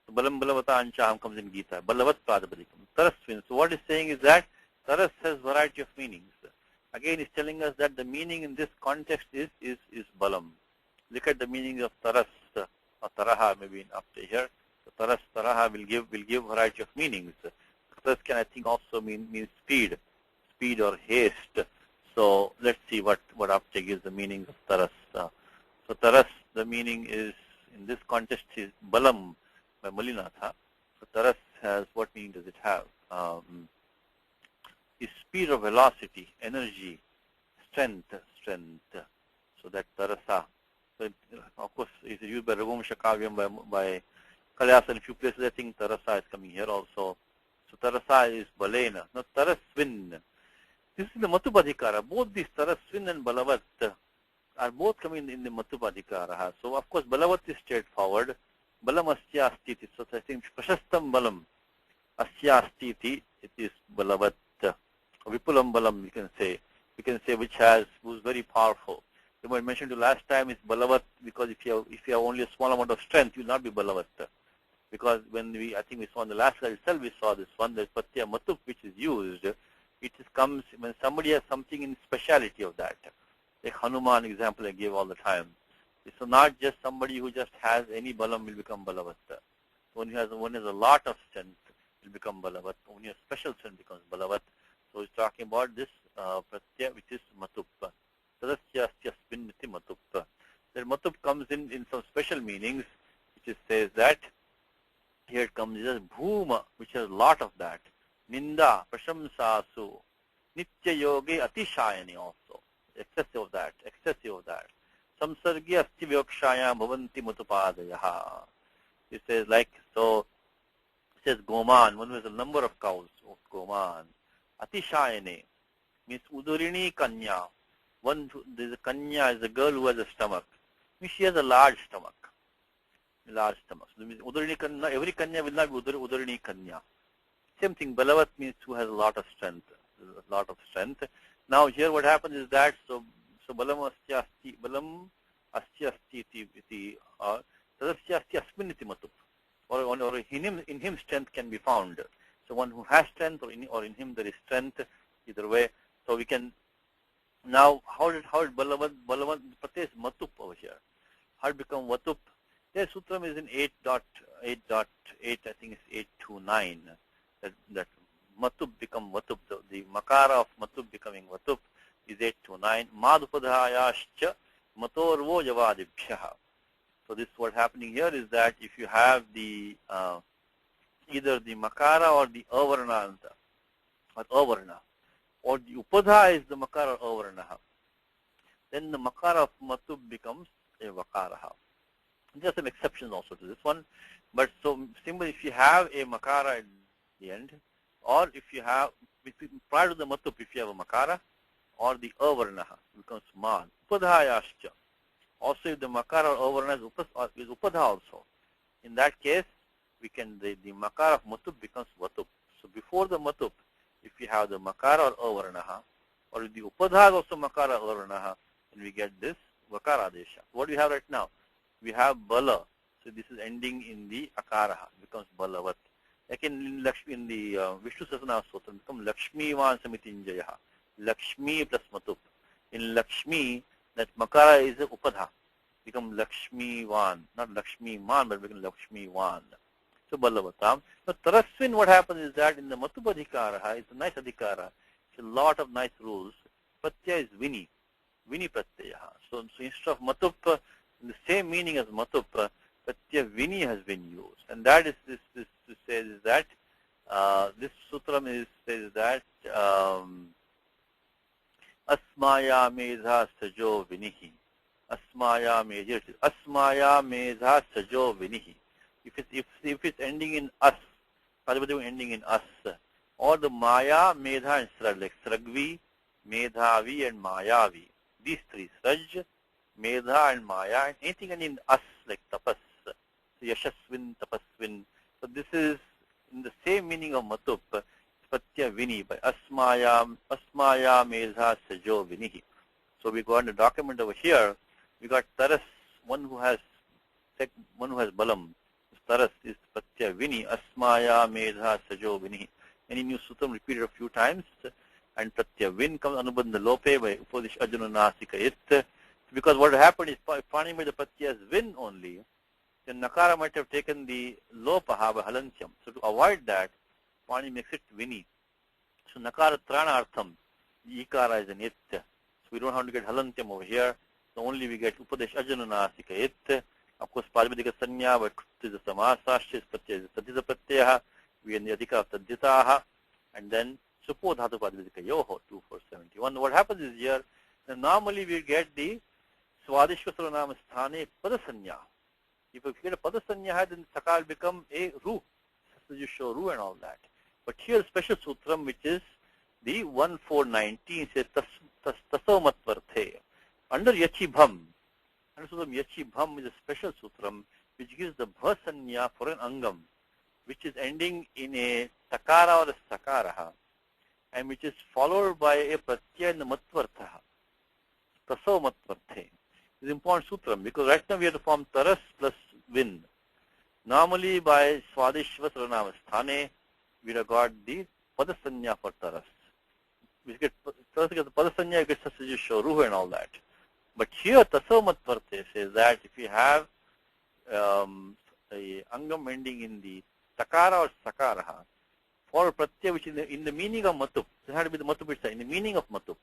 So balam balavata anchaham comes in Gita. Balavat pradapadikam. Tarasvin. So what it's saying is that taras has variety of meanings. Again, he's telling us that the meaning in this context is balam. Look at the meaning of taras or taraha maybe up to here. So taras, taraha will give variety of meanings. Taras can I think also mean speed or haste. So let's see what Apte gives the meaning of taras. So taras, the meaning is in this context is balam by Malinatha. So taras has what meaning does it have? Is speed or velocity, energy, strength. So that tarasa. So of course it's used by Raghuvamsham Kavyam by Kalyasa in a few places. I think tarasa is coming here also. So tarasa is balena. Now tarasvin. This is the matupadhikara. Both these tarasvin and balavat are both coming in the matupadhikara. So of course balavat is straightforward. Balam asya astiti. So I think prashastam balam asya astiti. It is balavat. Vipulam balam, you can say who's very powerful. You might mention the last time is balavat because if you have only a small amount of strength, you will not be balavat. Because when I think we saw in the last slide itself, we saw this one, the patya matup which is used, it comes when somebody has something in speciality of that. Like Hanuman example I gave all the time. It's not just somebody who just has any balam will become balavat. One has a lot of strength will become balavat. When he has special strength becomes balavat. So he's talking about this pratyaya which is matuppa. Tadasyasyaspiniti matuppa. The matup comes in some special meanings, which says that here it comes as bhuma, which has a lot of that. Ninda, prashamsasu, nitya yogi atishayani also. Excessive of that. Samsargi asti vyokshaya bhavanti matupadaya. It says like, so it says goman, one was a number of cows of goman. Atishayane means udurini kanya. There's a kanya is a girl who has a stomach. Means she has a large stomach. So means udurini kanya, every kanya will not be udurini kanya. Same thing, balavat means who has a lot of strength. Now here what happens is that so balam asya asti iti tadasya asti asminiti matup. Or in him strength can be found. So one who has strength or in him there is strength, either way. So we can now how did balavat pratyaya is matup over here. How it become vatup? Their sutram is in 8.8. I think it's 829. That matup become vatup. The makara of matup becoming vatup is 829. Madupadhayascha matorvo javadibhyaha. So this what happening here is that if you have the either the makara or the avarna or the upadha is the makara or avarna, then the makara of matub becomes a vakaraha. There are some exceptions also to this one, but so simply if you have a makara at the end, or if you have prior to the matub, if you have a makara or the avarna becomes man upadhayascha. Also if the makara or avarna is upadha also, in that case we can the makara of matub becomes vatup. So before the matub, if you have the makara or avarna, or the upadha is also makara or avarna, then we get this vakara desha. What do we have right now? We have bala. So this is ending in the akara, becomes balavat. Like in Lakshmi, in the Vishnu Sahasranama Sutra, becomes Lakshmi Van Samitinjaya. Lakshmi plus matup. In Lakshmi, that makara is a upadha. Become Lakshmi Van, not Lakshmi Man, but become Lakshmi Van. So balavatam. So tarasvin, what happens is that in the matupadhikara, it's a nice adhikara. It's a lot of nice rules. Pratyaya is vini. Vini pratyaya. So instead of matup, in the same meaning as matup, pratyaya vini has been used. And that is this says is that this sutram says that asmaya medha sajo vinihi. Asmaya medha sajo vinihi. If it's ending in us, ending in us, or the maya, medha and srag, like sragvi, medhavi and mayavi. These three, sraj, medha and maya, and anything ending in us, like tapas, so yashasvin, tapasvin. So this is in the same meaning of matup, patya vini, by asmaya medha sajo vinihi. So we got the document over here. We got taras, one who has balam. Taras is patya vini, asmaya medha sajo vinihi. Any new sutram repeated a few times, and pratya vin comes anubandha lope by upadish ajuna nasika it. Because what happened is, if Pani made the pratya as vin only, then nakara might have taken the lopaha by halantyam. So to avoid that, Pani makes it vini. So nakara trana artham, the ikara is an it. So we don't have to get halantyam over here. So only we get upadish ajuna nasika it. Of course, Parimadika Sanya, but is a Samasashis Pratyaya, Tadita Pratyaha, we are in the Adhika of Taditaha, and then Supo Dhatu Parimadika Yoho, 2471. What happens is here, normally we get the Swadishvasara Nama Sthane Padasanya. If you get a Padasanya, then Sakal will become a Ru. So you show Ru and all that. But here, special sutram, which is the 1419, says Tasomatvarthe. Under Yachibham, and sutram Yachibham is a special sutram which gives the bhasanya for an angam, which is ending in a takara or a sakaraha, and which is followed by a pratyaya in the matvarthaha. Taso matvarthe is important sutram because right now we have to form taras plus vin. Normally by swadishva sarvanama sthane we have got the padasanya for taras. We get taras gets the padasanya, gets the shoruha and all that. But here taso matvarthe says that if you have a angam ending in the takara or sakaraha for pratyaya which is in the meaning of matup, it has to be the matup itself, in the meaning of matup,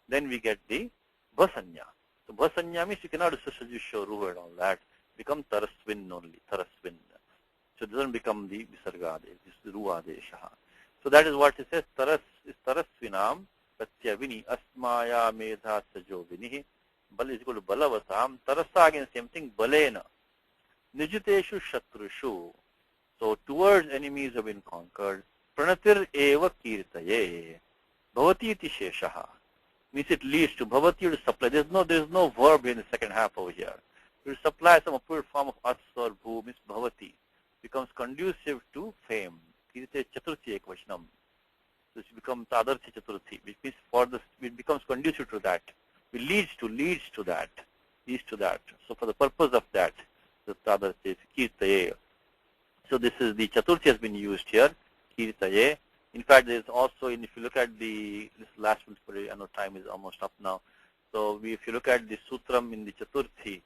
then we get the bhasanya. So bhasanya means you cannot do shoruha and all that, become tarasvin only, tarasvin. So it doesn't become the visarga adesh, this is the ru adeshaha. So that is what it says, taras is tarasvinam, pratyavini, asmaya medha sajo vinihi, bal is equal to balavatam, tarasa again same thing, balena, nijiteshu shatrushu. So towards enemies have been conquered, pranatir eva kirtaye, bhavati iti sheshaha, means it leads to bhavati to supply. There is no verb in the second half over here. It will supply some appropriate form of as or bhu, means bhavati, becomes conducive to fame. Kirte chaturthi ekvachanam. So it becomes tadarthi chaturthi, which means it becomes conducive to that. It leads to that. So for the purpose of that, the tadarthi is kirtaye. So this is the chaturthi has been used here, kirtaye. In fact, there is also, if you look at this last one, I know time is almost up now. So if you look at the sutram in the chaturthi,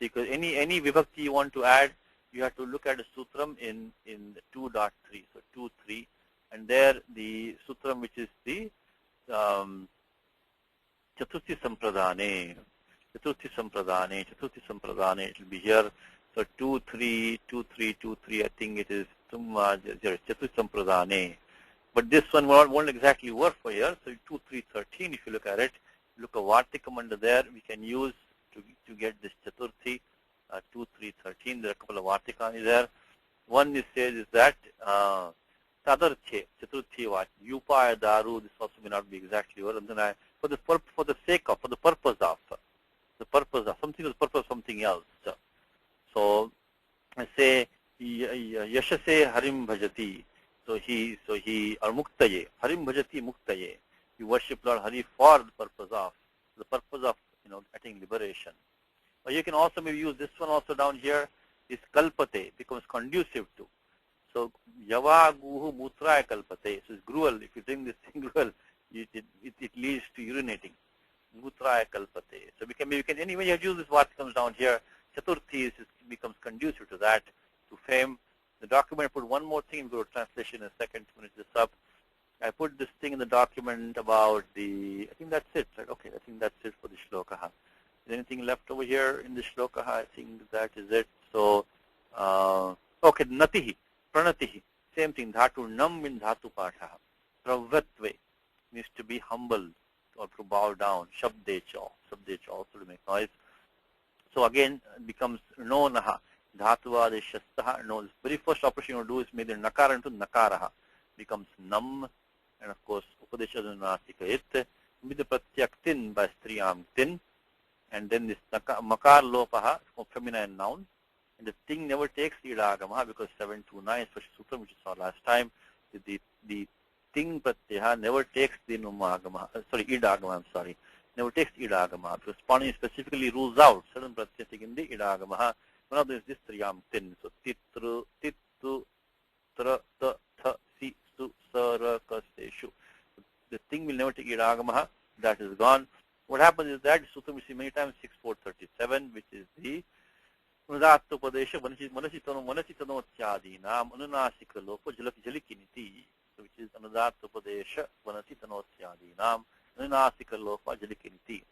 because any vibhakti you want to add, you have to look at the sutram in 2.3, so 2.3, and there the sutram which is the chaturthi sampradane, it will be here. So 2.3, I think it is chaturthi sampradane. But this one won't exactly work for here. So 2.3.13, if you look at it, look at Vartikam under there, we can use to get this chaturthi. 2.3.13, there are a couple of Vartikani there. One says is that tadarthe, chaturthi vach, yupaya daru, this also may not be exactly what. And then for the purpose of something is the purpose of something else. So I say yashase harim bhajati. So he or muktaye, harim bhajati muktaye. You worship Lord Hari for the purpose of attaining liberation. Or you can also maybe use this one also down here. is kalpate, becomes conducive to. So yava guhu mutraya kalpate. So it's gruel. If you drink this thing gruel, it leads to urinating. Mutraya kalpate. So we can anyway you use this what comes down here. Chaturthi becomes conducive to that, to fame. The document put one more thing, go to translation in a second to finish this up. I put this thing in the document about I think that's it, right? Okay, I think that's it for the shloka. Is there anything left over here in the shloka? I think that is it. So, okay, natihi, pranatihi, same thing. Dhatu nam in dhatu patha. Pravatve needs to be humbled or to bow down. Shabdecha also to make noise. So again, it becomes no naha. Dhatva deshastaha. No, the very first operation you do is make the nakara into nakaraha. Becomes nam. And of course, upadeshadanasika it. With the pratyaktin by striyam tin. And then this makar lopaha, feminine noun. And the thing never takes idagama because 729, first sutra, which we saw last time. The thing pratyaha never takes the numagama. Idagama, I'm sorry. Never takes idagama. Because Pani specifically rules out certain pratyas in the idagama. One of them is this striyam tin. So titru, tittu, tra, ta, tha, si, su, sa, ra, ka, se, shu. The thing will never take idagama. That is gone. What happens is that sutra we see many times 6437, which is the Udattupadesha manasitano tyadinam anunasika lopo jalikiniti, which is Anudattupadesha manasitano tyadinam anunasika lopa jalikiniti.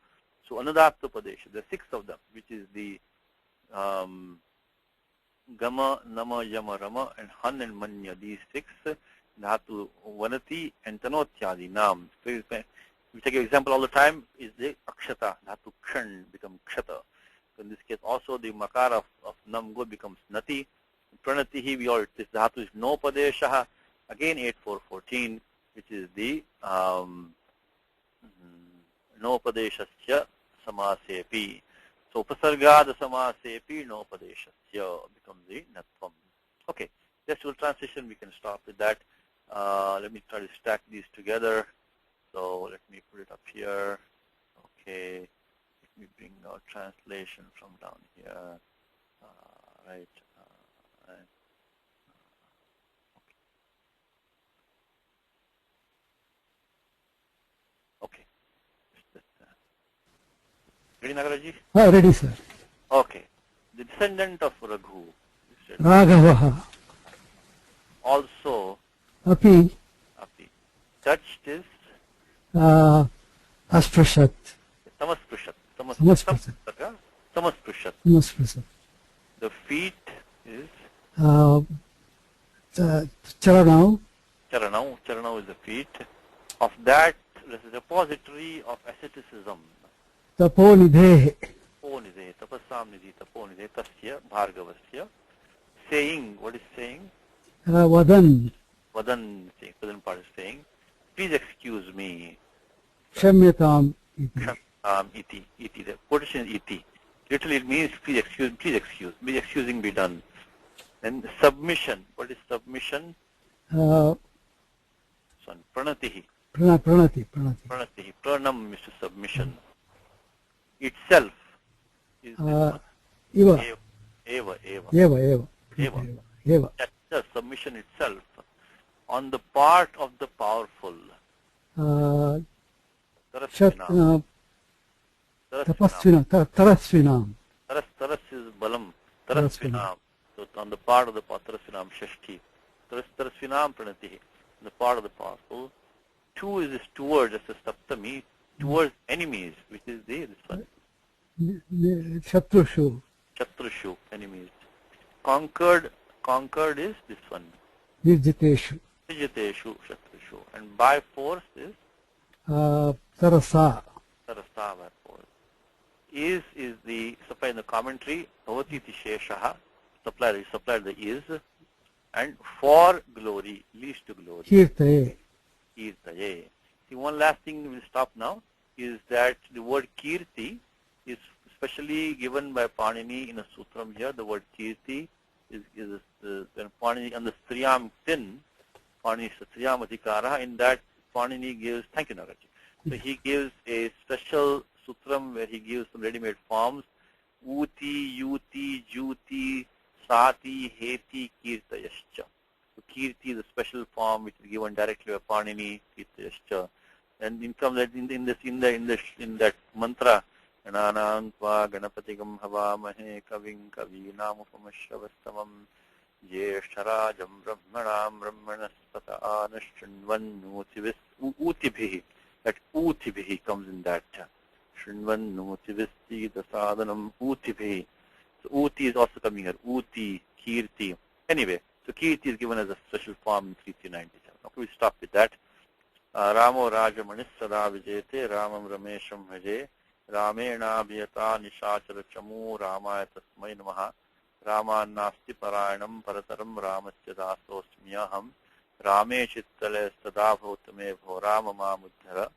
So Anudattupadesha, there are 6 of them, which is the Gama, Nama, Yama, Rama, and Han and Manya. These 6 dhatu vanati and tanotyadinam. We take an example all the time is the akshata, dhatu kshan become kshata. So in this case also the makar of namgo becomes nati. Pranatihi, this dhatu is no padeshaha. Again 8414, which is the no padeshasya samasepi. So upasargada samasepi no padeshasya becomes the natvam. Okay, textual translation, we can stop with that. Let me try to stack these together. So let me put it up here. Okay, let me bring out translation from down here. Right. Okay. Ready, Nagaraji? Ready, sir. Okay. The descendant of Raghu. Raghavaha. Also. Api. Touched is. Asprashat. Samasprishat. Samasprishat. The feet is. Charanau. Charanau is the feet. Of that, this is a repository of asceticism. Taponidhe. Tapasam nidhi, taponidhe, tasya, bhargavasya. Saying, what is saying? Vadan. Vadan, present part is saying, please excuse me. Shamyatam. Iti. The quotation is iti. Literally it means please excuse. Be excusing be done. Then submission. What is submission? Pranatihi. Pranati. Pranatihi. Pranam is submission. Itself is Eva. That's the submission itself on the part of the powerful. Tarasvinam. Taras is balam. Tarasvinam. So on the part of the Tarasvinam Shashti. Tarasvinam Pranatihi. On the part of the powerful. 2 is towards, as a saptami, towards enemies, which is this one. Shatrushu, enemies. Conquered is this one. Nirjiteshu, Shatrushu. And by force is? Tarasa by force. Is the supply in the commentary, Bhavati Sheshaha, supplied the is, and for glory, leads to glory. Kirtaye. See, one last thing we'll stop now is that the word kirti is specially given by Panini in a sutram here. The word kirti is when Panini on the Striyam tin, Panini Striyam Adhikara, in that Panini gives, thank you Nagaji. So he gives a special sutram where he gives some ready-made forms, uti, yuti, juti, Sati, Heti, Kirtayascha. So Kirti is a special form which is given directly by Panini, Kirtayascha. And in that mantra, Gananantva Ganapatigam Havamahe Kaving Kavinamupamashravastamam Jeshtarajam Brahmanam Brahmanaspata Anashrinvan Utibhihi. That Utibhihi comes in that. Shrinvan Nutivisti Dasadanam Utibhihi. So Uti is also coming here. Uti, Kirti. Anyway, so Kirti is given as a special form in 3397. Okay, we stop with that. Ramo Rajamanis Sada Vijete Ramam Ramesham Bhaje Ramena Bhyata Nishachara Chamu Ramaya Tasmai Namaha Rama Nasti Parayanam Parataram Ramasya Dasosmyaham Rame Chittale Sada Bhotame Bho Rama Mamudhara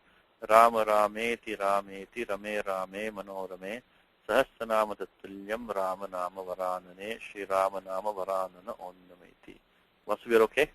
Rama Rameti Rameti Rame Rame Manorame Sahasranama Tattulyam Rama Nama Varanane Shri Rama Nama Varanana Onnameti. Was we okay?